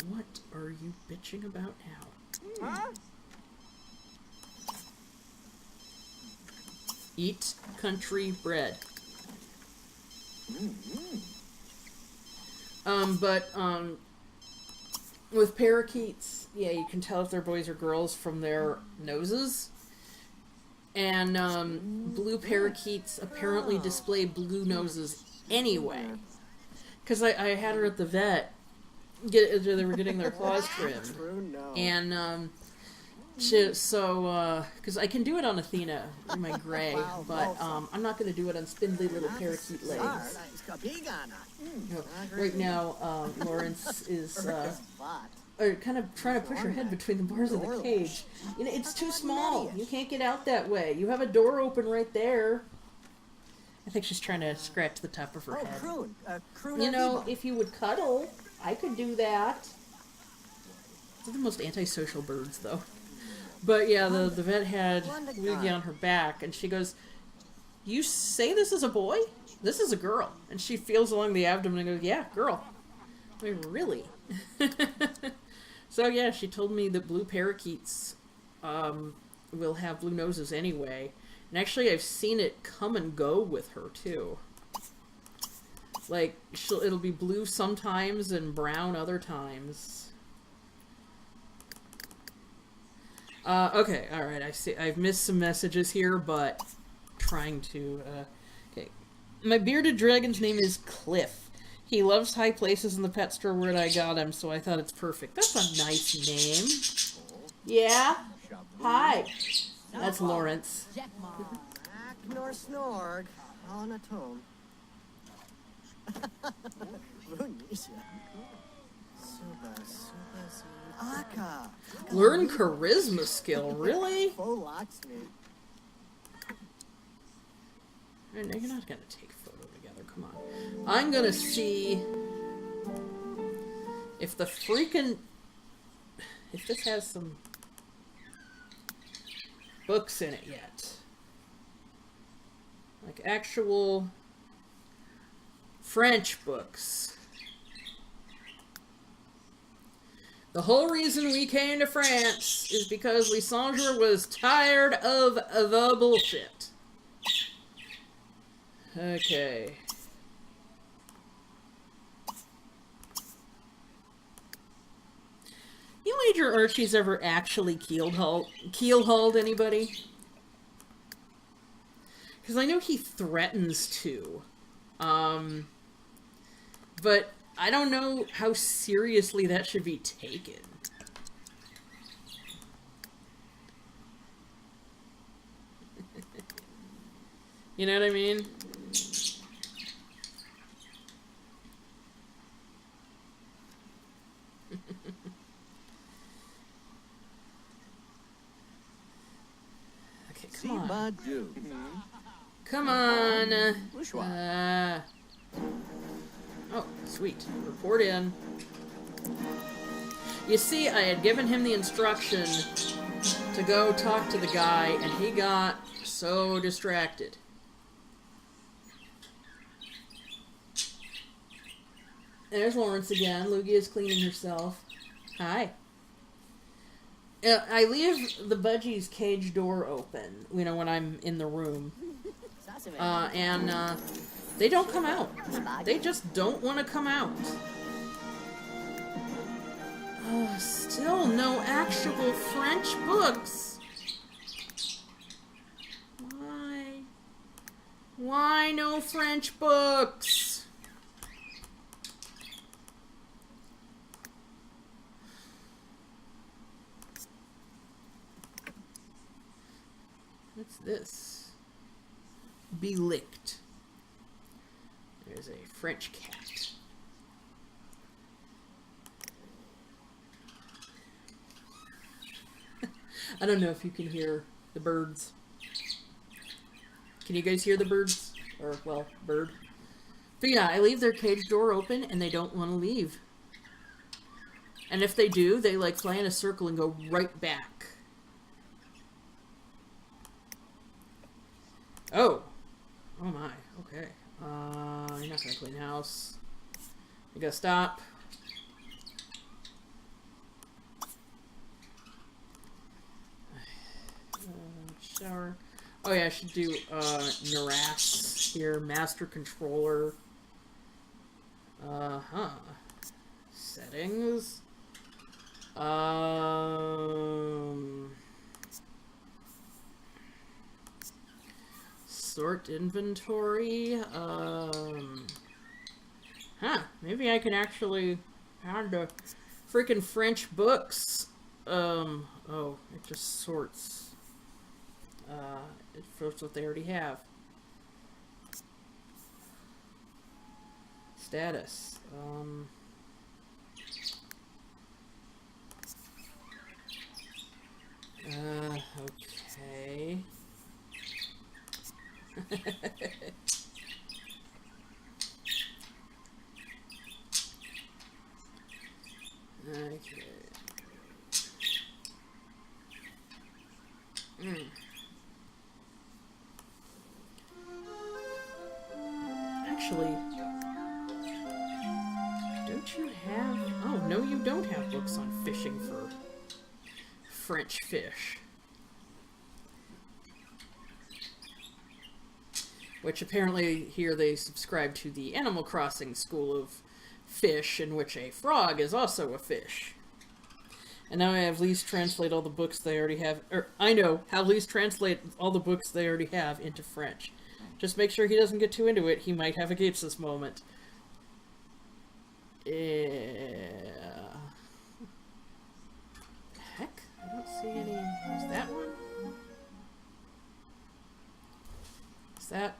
What are you bitching about now? Eat country bread. With parakeets, yeah, you can tell if they're boys or girls from their noses. And, blue parakeets apparently display blue noses anyway. Because I had her at the vet. They were getting their claws trimmed. And, So, because I can do it on Athena in my gray, Wow, but I'm not going to do it on spindly little parakeet legs. No, right now, Lawrence is kind of trying to push her head between the bars of the cage. You know, it's too small. You can't get out that way. You have a door open right there. I think she's trying to scratch the top of her head. You know, if you would cuddle, I could do that. They're the most antisocial birds, though. But yeah, the vet had Luigi on her back, and she goes, "You say this is a boy? This is a girl." And she feels along the abdomen and goes, "Yeah, girl." I mean, really? So yeah, she told me that blue parakeets will have blue noses anyway. And actually, I've seen it come and go with her, too. Like, it'll be blue sometimes and brown other times. Okay, alright, I see. I've missed some messages here, but trying to, okay. My bearded dragon's name is Cliff. He loves high places in the pet store where I got him, so I thought it's perfect. That's a nice name. Yeah? Hi. That's Lawrence. Nor snorg, on a tone. Learn charisma skill, really? No, you're not gonna take a photo together, come on. I'm gonna see if the freaking... if this has some books in it yet. Like actual French books. The whole reason we came to France is because Lysanger was tired of the bullshit. Okay. You wager Archie's ever actually keel-hauled anybody? Because I know he threatens to. But I don't know how seriously that should be taken. You know what I mean? Okay, come on. Come on. Oh, sweet. Report in. You see, I had given him the instruction to go talk to the guy, and he got so distracted. There's Lawrence again. Lugia is cleaning herself. Hi. I leave the Budgie's cage door open, you know, when I'm in the room. And they don't come out. They just don't want to come out. Still no actual French books. Why? Why no French books? What's this? Be licked. There's a French cat. I don't know if you can hear the birds. Can you guys hear the birds? Or, well, bird. But yeah, I leave their cage door open and they don't want to leave. And if they do, they like fly in a circle and go right back. Oh! Oh my, okay. You're not gonna clean house. You gotta stop. Shower. Oh yeah, I should do, Naras here, Master Controller. Settings. Sort inventory. Maybe I can actually add the freaking French books Oh, it just sorts. It sorts what they already have. Status. Okay. Okay. Actually, don't you have... Oh, no, you don't have books on fishing for French fish. Which apparently here they subscribe to the Animal Crossing school of fish, in which a frog is also a fish. And now I have Lise translate all the books they already have, or I know how Lise translate all the books they already have into French. Just make sure he doesn't get too into it, he might have a Ghetsis moment. Yeah. Heck, I don't see any... Is that one? Is that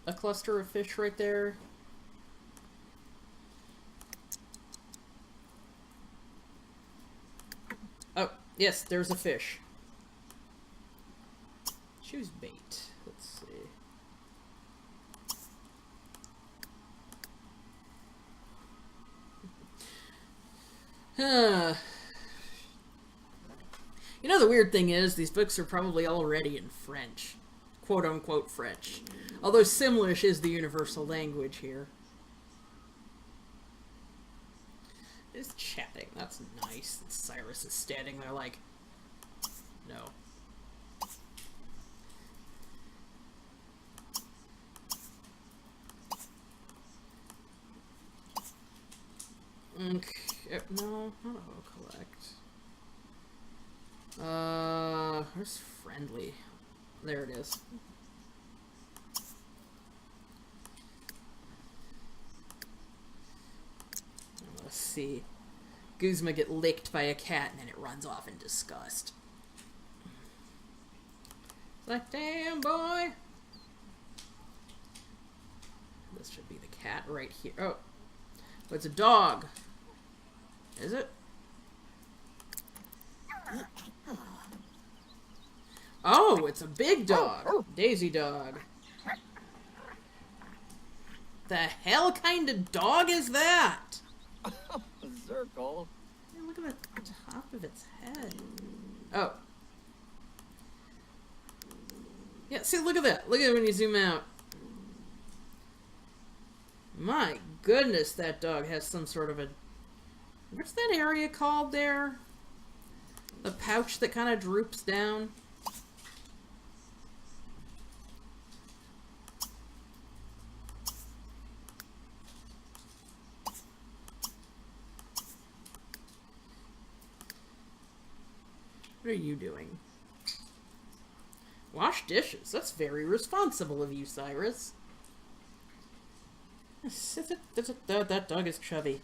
a cluster of fish right there? Oh, yes, there's a fish. Choose bait. Let's see. You know, the weird thing is, these books are probably already in French. Quote-unquote French. Although Simlish is the universal language here. It's chatting. That's nice. Cyrus is standing there like... No. Okay. No, not auto-collect. Where's friendly? There it is. Let's see. Guzma get licked by a cat and then it runs off in disgust. It's like, damn boy! This should be the cat right here. Oh, it's a dog. Is it? Oh, it's a big dog. Daisy dog. The hell kind of dog is that? Circle. Hey, look at the top of its head. Oh. Yeah, see, look at that. Look at it when you zoom out. My goodness, that dog has some sort of a... What's that area called there? The pouch that kind of droops down? What are you doing? Wash dishes. That's very responsible of you, Cyrus. That dog is chubby.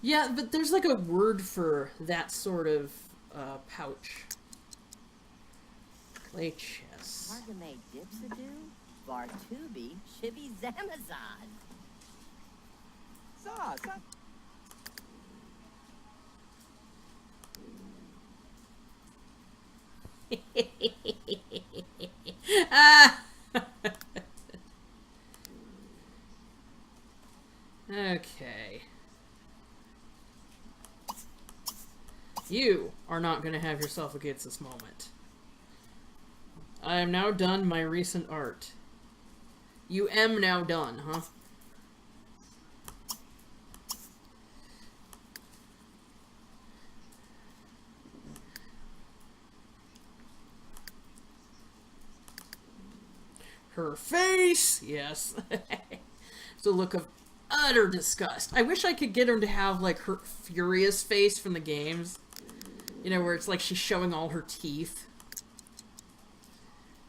Yeah, but there's like a word for that sort of pouch. Play chess. Margamay Dipsadoo, Vartubi, Shibby Zamazan. Sa. Ah. Okay. You are not going to have yourself a Ghetsis moment. I am now done my recent art. You am now done, huh? Her face! Yes. It's a look of utter disgust. I wish I could get her to have, like, her furious face from the games. You know, where it's like she's showing all her teeth.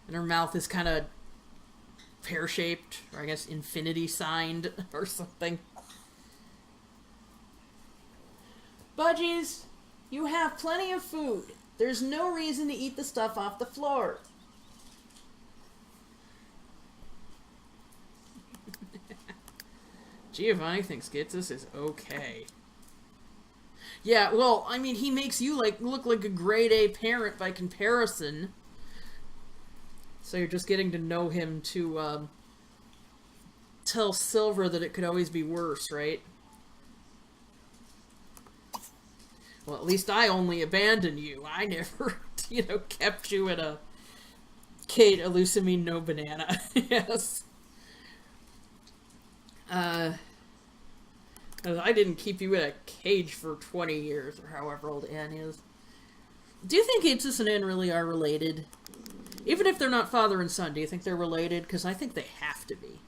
And her mouth is kind of pear-shaped, or I guess infinity-signed, or something. Budgies! You have plenty of food. There's no reason to eat the stuff off the floor. Giovanni thinks Ghetsis is okay. Yeah, well, I mean, he makes you look like a grade A parent by comparison. So you're just getting to know him to tell Silver that it could always be worse, right? Well, at least I only abandoned you. I never, kept you in a Kate Elusamine no banana. Yes. I didn't keep you in a cage for 20 years, or however old Anne is. Do you think Ghetsis and Anne really are related? Even if they're not father and son, do you think they're related? Because I think they have to be.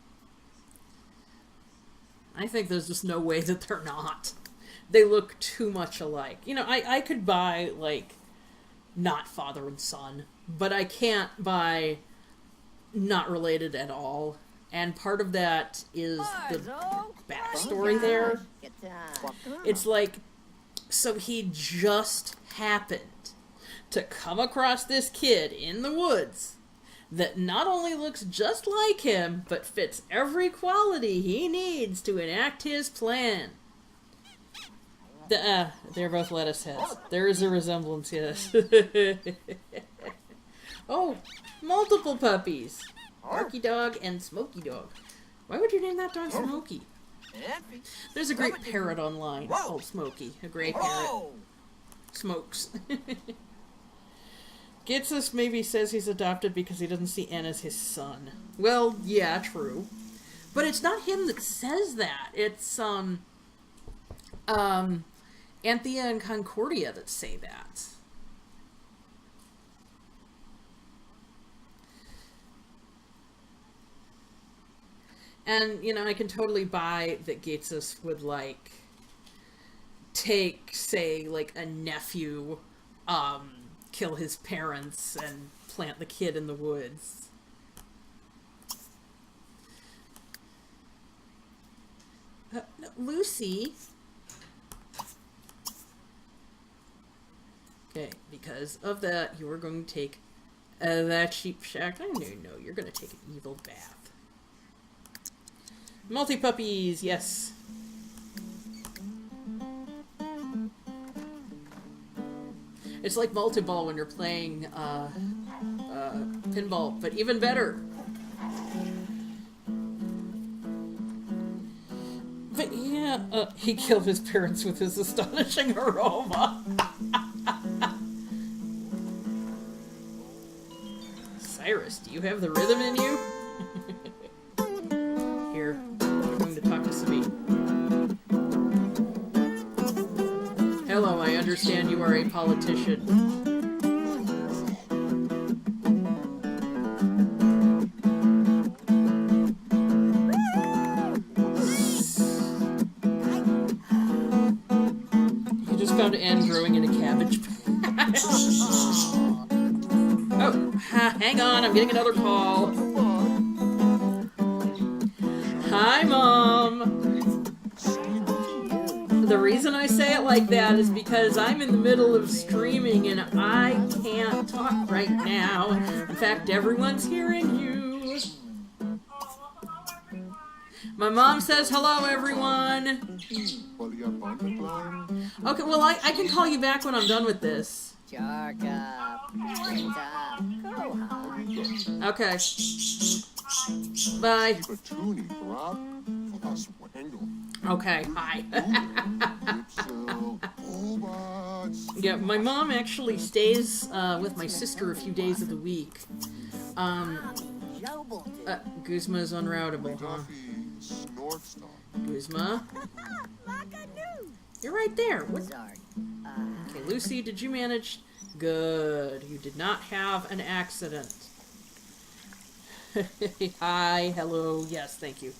I think there's just no way that they're not. They look too much alike. I could buy, not father and son, but I can't buy not related at all. And part of that is the backstory there. It's so he just happened to come across this kid in the woods that not only looks just like him, but fits every quality he needs to enact his plan. They're both lettuce heads. There is a resemblance, yes. Oh, multiple puppies. Archie dog and Smokey dog. Why would you name that dog Smokey? There's a great parrot online called Smokey. A gray parrot. Smokes. Ghetsis maybe says he's adopted because he doesn't see Anne as his son. Well, yeah, true. But it's not him that says that. It's, Anthea and Concordia that say that. And, I can totally buy that Ghetsis would, take, say, a nephew, kill his parents, and plant the kid in the woods. No, Lucy? Okay, because of that, you are going to take that sheep shack. I don't even know. You're going to take an evil bath. Multi-puppies, yes. It's like multi-ball when you're playing pinball, but even better. But yeah, he killed his parents with his astonishing aroma. Cyrus, do you have the rhythm in you? Here, I'm going to talk to Sabine. Hello, I understand you are a politician. You just found Anne growing in a cabbage patch. Oh, hang on, I'm getting another call. Hi, Mom. The reason I say it like that is because I'm in the middle of streaming and I can't talk right now. In fact, everyone's hearing you. My mom says hello, everyone. Okay, well, I can call you back when I'm done with this. Okay. Bye. Okay, hi. Yeah, my mom actually stays with my sister a few days of the week. Guzma's unroutable, huh? Guzma? You're right there. What? Okay, Lucy, did you manage? Good. You did not have an accident. Hi, hello, yes, thank you.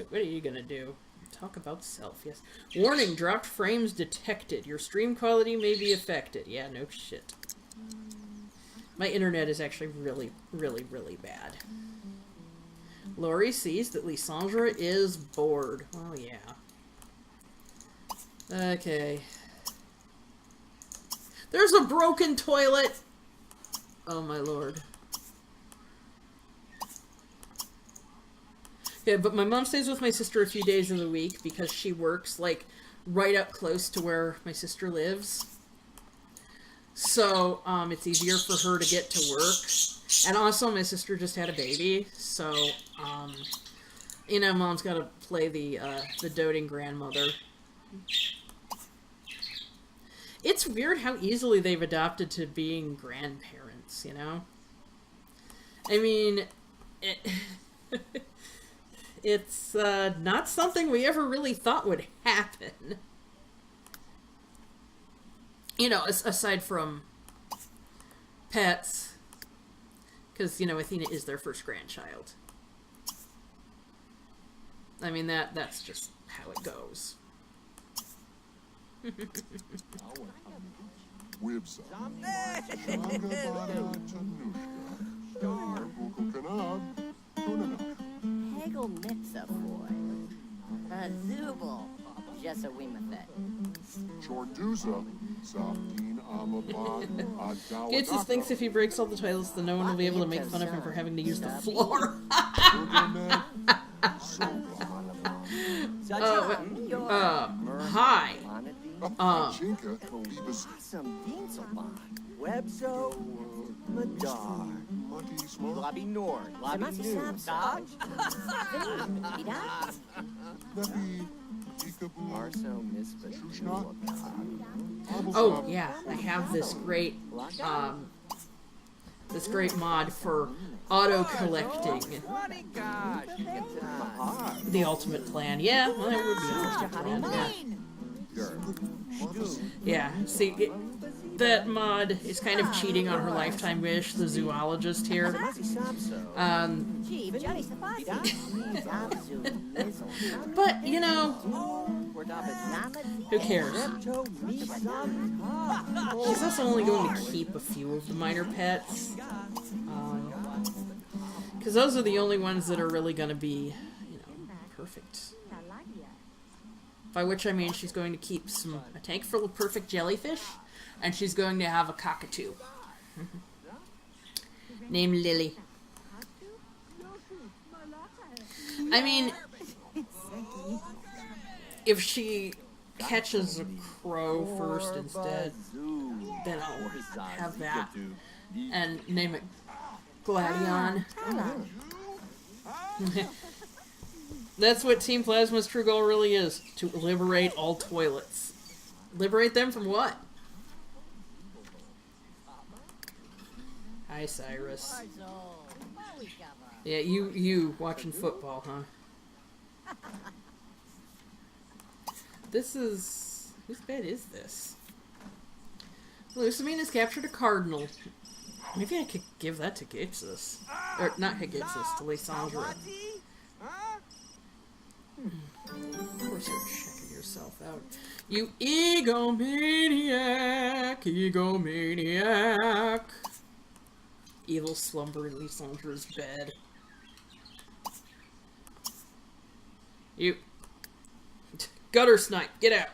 What are you gonna do? Talk about self, yes. Warning, dropped frames detected. Your stream quality may be affected. Yeah, no shit. My internet is actually really, really, really bad. Laurie sees that Lysandra is bored. Oh, yeah. Okay. There's a broken toilet! Oh, my lord. Yeah, but my mom stays with my sister a few days of the week because she works, like, right up close to where my sister lives. So, it's easier for her to get to work. And also, my sister just had a baby, so, you know, mom's gotta play the doting grandmother. It's weird how easily they've adopted to being grandparents, you know? I mean, it's not something we ever really thought would happen. You know, aside from pets, because, you know, Athena is their first grandchild. I mean, that's just how it goes. Wibsa. Shagabara Tanushka. Bukukanab. Tunana. Hegel Mixa boy. Zubal. Jessa Wimafet. Chordusa. Safdin Amaban. Ghetsis thinks if he breaks all the toilets, then no one will be able to make fun of him for having to use the floor. Hi. Chinka. Bibas. Webso. Madar. Monty Smoke. Lobby Nord. Lobby News. Dodge. Nappy. Peekaboo. Marso Misfit. Shushna. Oh yeah, I have this great mod for auto collecting. The ultimate plan. Yeah, well, it would be an ultimate plan. Yeah, see, that mod is kind of cheating on her lifetime wish, the zoologist here. But, you know, who cares? She's also only going to keep a few of the minor pets. Because those are the only ones that are really going to be, you know, perfect. By which I mean she's going to keep a tank full of perfect jellyfish, and she's going to have a cockatoo. Named Lily. I mean, if she catches a crow first instead, then I'll have that. And name it Gladion. That's what Team Plasma's true goal really is, to liberate all toilets. Liberate them from what? Hi, Cyrus. Yeah, you watching football, huh? This is... whose bed is this? Lusamine has captured a cardinal. Maybe I could give that to Ghetsis. Or, not to Ghetsis, to Lysandra. Of course you're checking yourself out. You egomaniac! Egomaniac! Evil slumber in Lysandra's bed. You... gutter snipe, get out!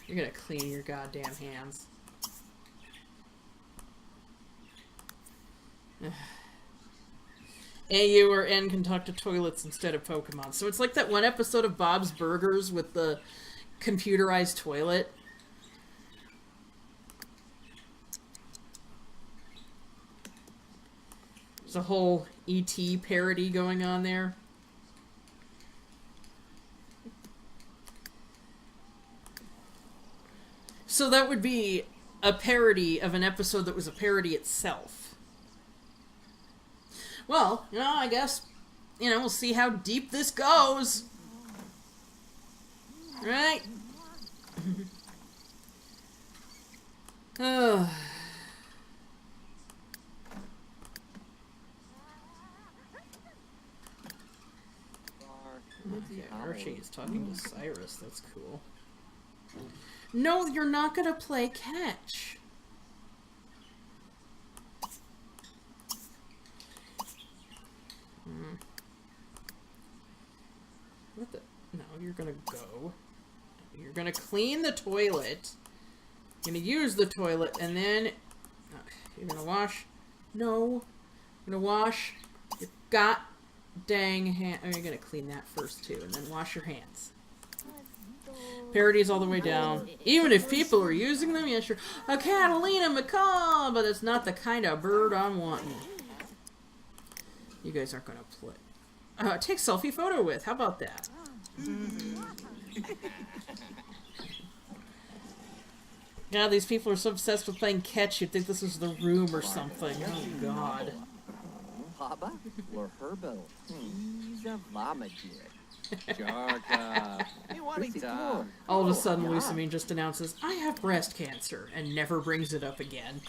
You're gonna clean your goddamn hands. AU or N can talk to toilets instead of Pokemon. So it's like that one episode of Bob's Burgers with the computerized toilet. There's a whole E.T. parody going on there. So that would be a parody of an episode that was a parody itself. Well, you know, I guess, you know, we'll see how deep this goes. Right? Yeah, Archie is talking to Cyrus. That's cool. No, you're not gonna play catch. What the? No, you're gonna go. You're gonna clean the toilet. You're gonna use the toilet, and then you're gonna wash. No, you're gonna wash your dang hand. Oh, you're gonna clean that first too, and then wash your hands. Parodies all the way down. Even if people are using them, yeah, sure. A Catalina macaw, but it's not the kind of bird I'm wanting. You guys aren't gonna play. Take selfie photo with. How about that? God, these people are so obsessed with playing catch, you'd think this was the room or something. Oh, God. Papa, or Herbal. He's a vomajir. Jarka. All of a sudden, Lusamine just announces, I have breast cancer, and never brings it up again.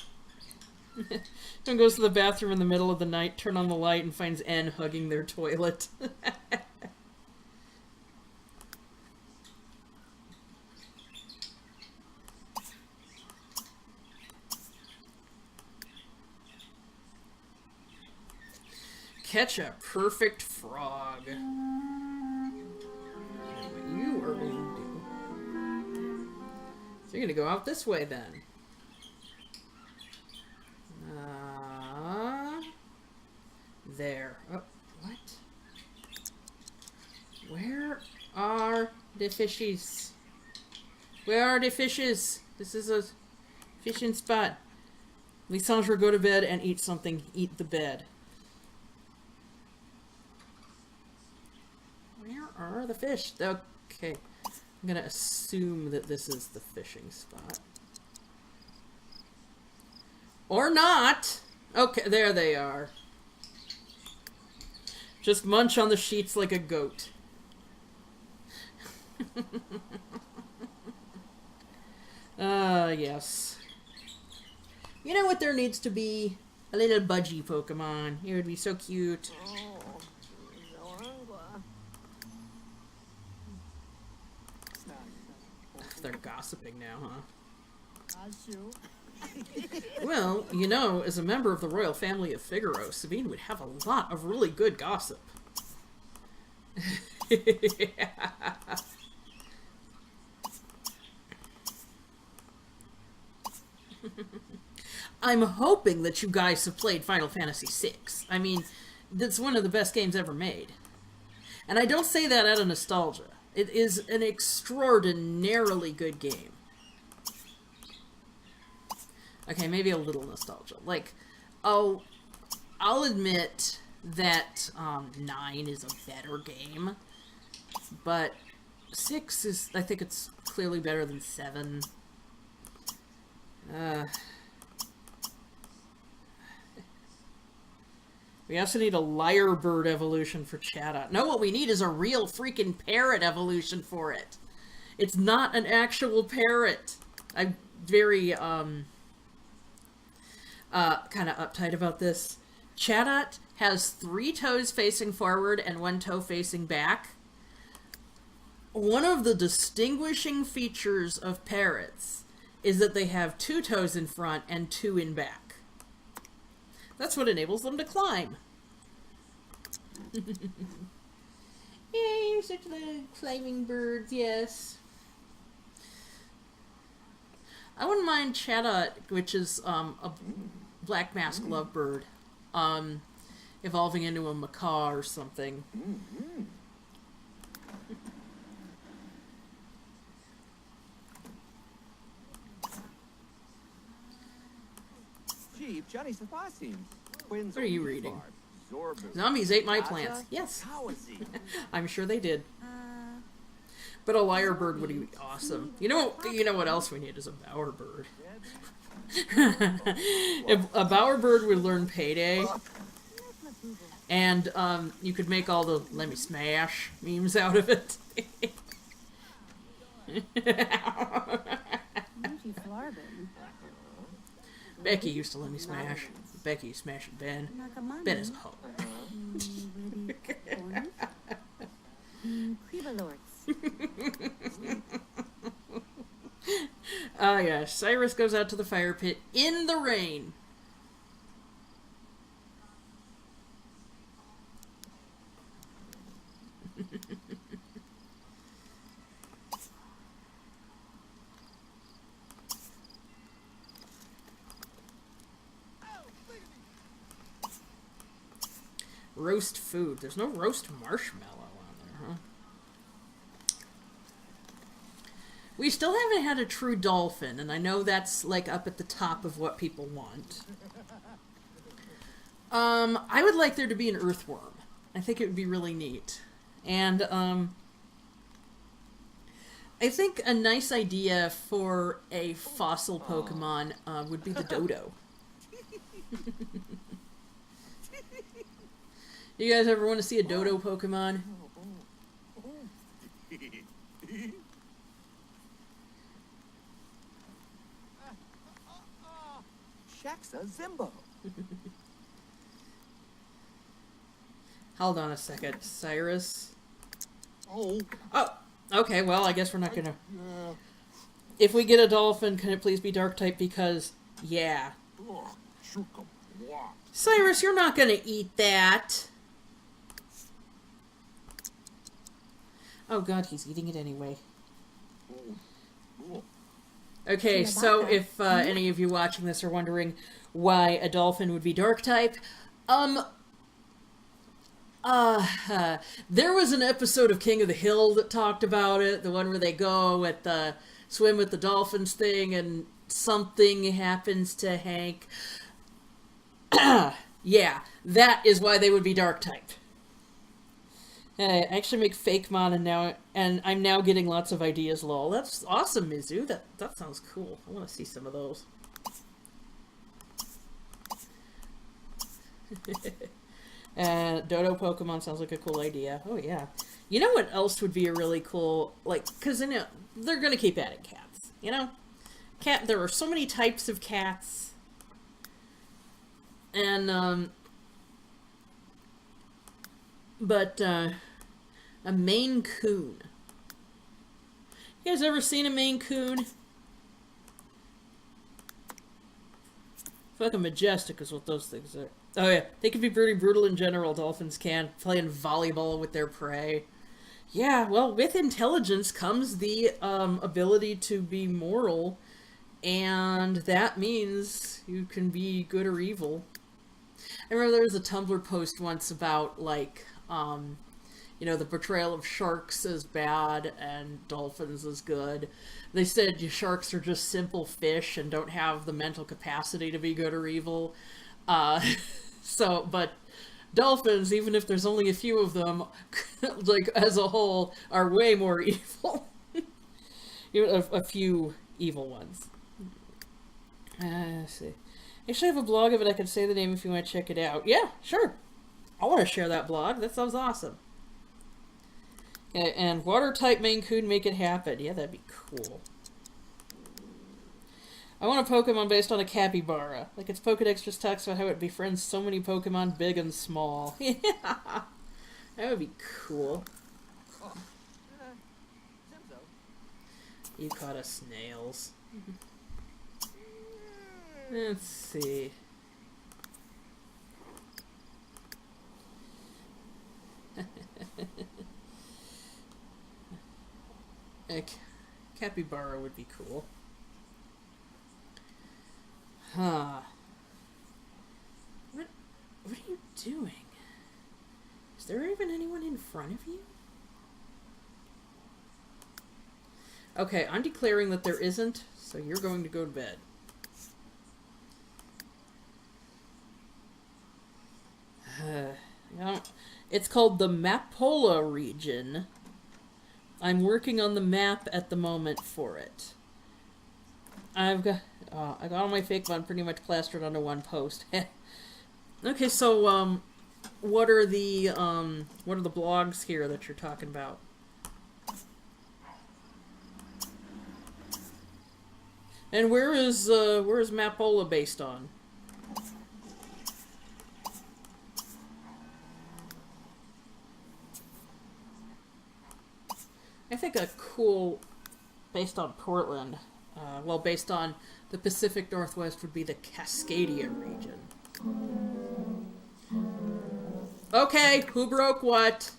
Someone goes to the bathroom in the middle of the night, turn on the light, and finds N hugging their toilet. Catch a perfect frog. What you are going to do. So you're going to go out this way then. There. Oh, what? Where are the fishies? Where are the fishes? This is a fishing spot. Lysandre, go to bed and eat something. Eat the bed. Where are the fish? Okay. I'm gonna assume that this is the fishing spot. Or not! Okay, there they are. Just munch on the sheets like a goat. Yes. You know what there needs to be? A little budgie Pokemon. It would be so cute. They're gossiping now, huh? Well, you know, as a member of the royal family of Figaro, Sabine would have a lot of really good gossip. I'm hoping that you guys have played Final Fantasy VI. I mean, that's one of the best games ever made. And I don't say that out of nostalgia. It is an extraordinarily good game. Okay, maybe a little nostalgia. Like, I'll admit that 9 is a better game, but 6 is, I think it's clearly better than 7. We also need a lyrebird evolution for Chatot. No, what we need is a real freaking parrot evolution for it. It's not an actual parrot. I'm very, kind of uptight about this. Chatot has 3 toes facing forward and 1 toe facing back. One of the distinguishing features of parrots is that they have 2 toes in front and 2 in back. That's what enables them to climb. Yay, such little climbing birds, yes. I wouldn't mind Chatot, which is a black mask lovebird, evolving into a macaw or something. What are you reading? Zombies ate my plants. Yes. I'm sure they did. But a lyrebird would be awesome. You know what else we need is a bowerbird. If a bowerbird would learn Payday, and you could make all the "Let Me Smash" memes out of it. Becky used to let me smash. Becky smashing Ben. Ben is a hoe. Yeah, Cyrus goes out to the fire pit in the rain. Roast food. There's no roast marshmallow on there, huh? We still haven't had a true dolphin, and I know that's like up at the top of what people want. I would like there to be an earthworm. I think it would be really neat. And I think a nice idea for a fossil Pokemon would be the dodo. You guys ever want to see a dodo Pokemon? Shaxa Zimbo. Hold on a second. Cyrus? Oh, Oh, okay, well, I guess we're not gonna... yeah. If we get a dolphin, can it please be dark type? Because, yeah. Ugh, shuka blah. Cyrus, you're not gonna eat that. Oh god, he's eating it anyway. Ugh. Okay, so if any of you watching this are wondering why a dolphin would be dark type, there was an episode of King of the Hill that talked about it, the one where they go at the swim with the dolphins thing and something happens to Hank. Yeah, that is why they would be dark type. I actually make fake mon and I'm now getting lots of ideas, lol. That's awesome, Mizu. That sounds cool. I want to see some of those. Dodo Pokemon sounds like a cool idea. Oh yeah. You know what else would be a really cool, like, because you know they're gonna keep adding cats. You know, there are so many types of cats, and but a Maine Coon. You guys ever seen a Maine Coon? Fucking majestic is what those things are. Oh yeah, they can be pretty brutal in general, dolphins can. Playing volleyball with their prey. Yeah, well, with intelligence comes the ability to be moral, and that means you can be good or evil. I remember there was a Tumblr post once about, like, you know, the portrayal of sharks as bad and dolphins as good. They said sharks are just simple fish and don't have the mental capacity to be good or evil. But dolphins, even if there's only a few of them, like, as a whole, are way more evil. Even a few evil ones. Let's see. I actually have a blog of it. I can say the name if you want to check it out. Yeah, sure. I want to share that blog. That sounds awesome. And water-type Maine Coon, make it happen. Yeah, that'd be cool. I want a Pokemon based on a capybara. Like, its Pokedex just talks about how it befriends so many Pokemon, big and small. Yeah, that would be cool. You caught a snails. Let's see. Capybara would be cool. Huh. What are you doing? Is there even anyone in front of you? Okay, I'm declaring that there isn't, so you're going to go to bed. Yeah, it's called the Mapola region. I'm working on the map at the moment for it. I got all my fake one pretty much plastered onto one post. Okay, so what are the blogs here that you're talking about? And where is Mapola based on? I think a cool, based on Portland, well, based on the Pacific Northwest would be the Cascadia region. Okay, who broke what?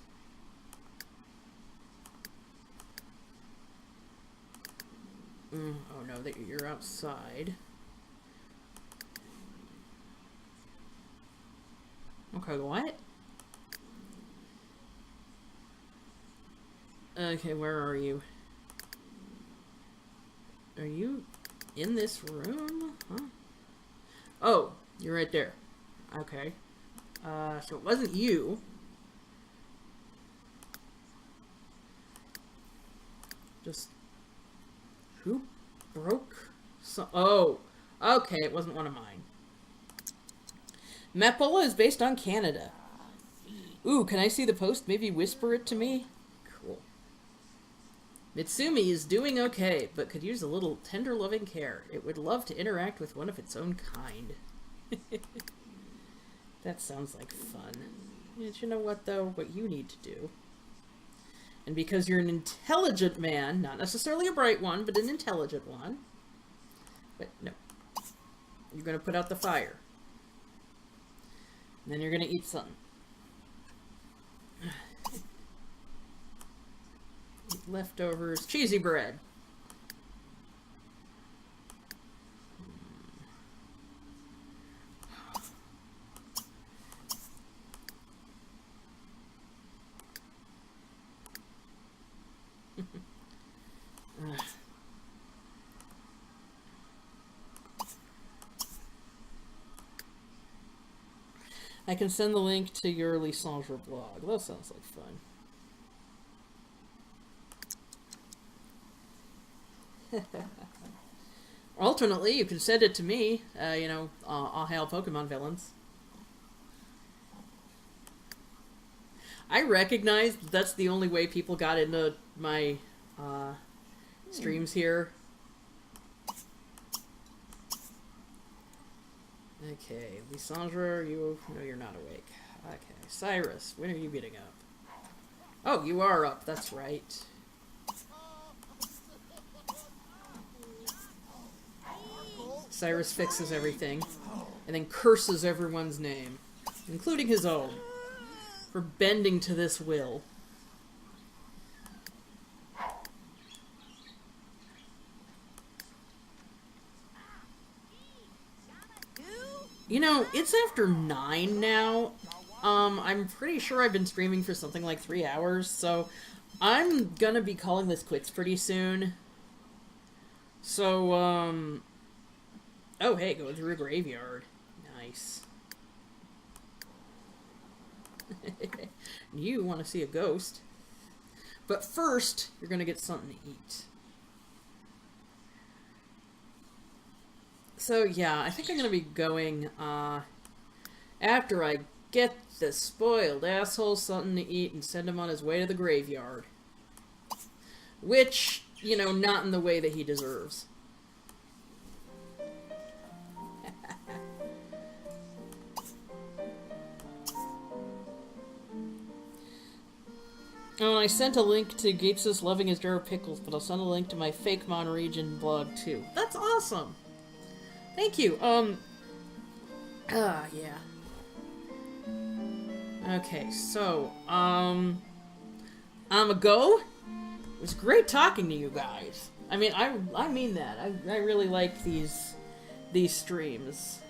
Oh no, that you're outside. Okay, what? Okay, where are you? Are you in this room? Huh? Oh, you're right there. Okay. So it wasn't you. Just... Who broke? Oh, okay, it wasn't one of mine. Mapola is based on Canada. Ooh, can I see the post? Maybe whisper it to me? Cool. Mitsumi is doing okay, but could use a little tender loving care. It would love to interact with one of its own kind. That sounds like fun. But you know what, though? What you need to do. And because you're an intelligent man, not necessarily a bright one, but an intelligent one. But no. You're going to put out the fire. And then you're going to eat something. Leftovers. Cheesy bread. I can send the link to your Lysandre blog. That sounds like fun. Alternately, you can send it to me. You know, I'll hail Pokemon villains. I recognize that's the only way people got into my streams here. Okay, Lysandre, you... No, you're not awake. Okay, Cyrus, when are you getting up? Oh, you are up, that's right. Cyrus fixes everything, and then curses everyone's name, including his own, for bending to this will. You know, it's after 9 now. I'm pretty sure I've been streaming for something like 3 hours, so I'm gonna be calling this quits pretty soon. So, oh, hey, going through a graveyard. Nice. You want to see a ghost. But first, you're gonna get something to eat. So, yeah, I think I'm going to be going, after I get this spoiled asshole something to eat and send him on his way to the graveyard. Which, you know, not in the way that he deserves. Oh, and I sent a link to Ghetsis loving his jar of pickles, but I'll send a link to my Fakemon region blog, too. That's awesome! Thank you. Yeah. Okay, so, I'ma go. It was great talking to you guys. I mean, I mean that. I really like these streams.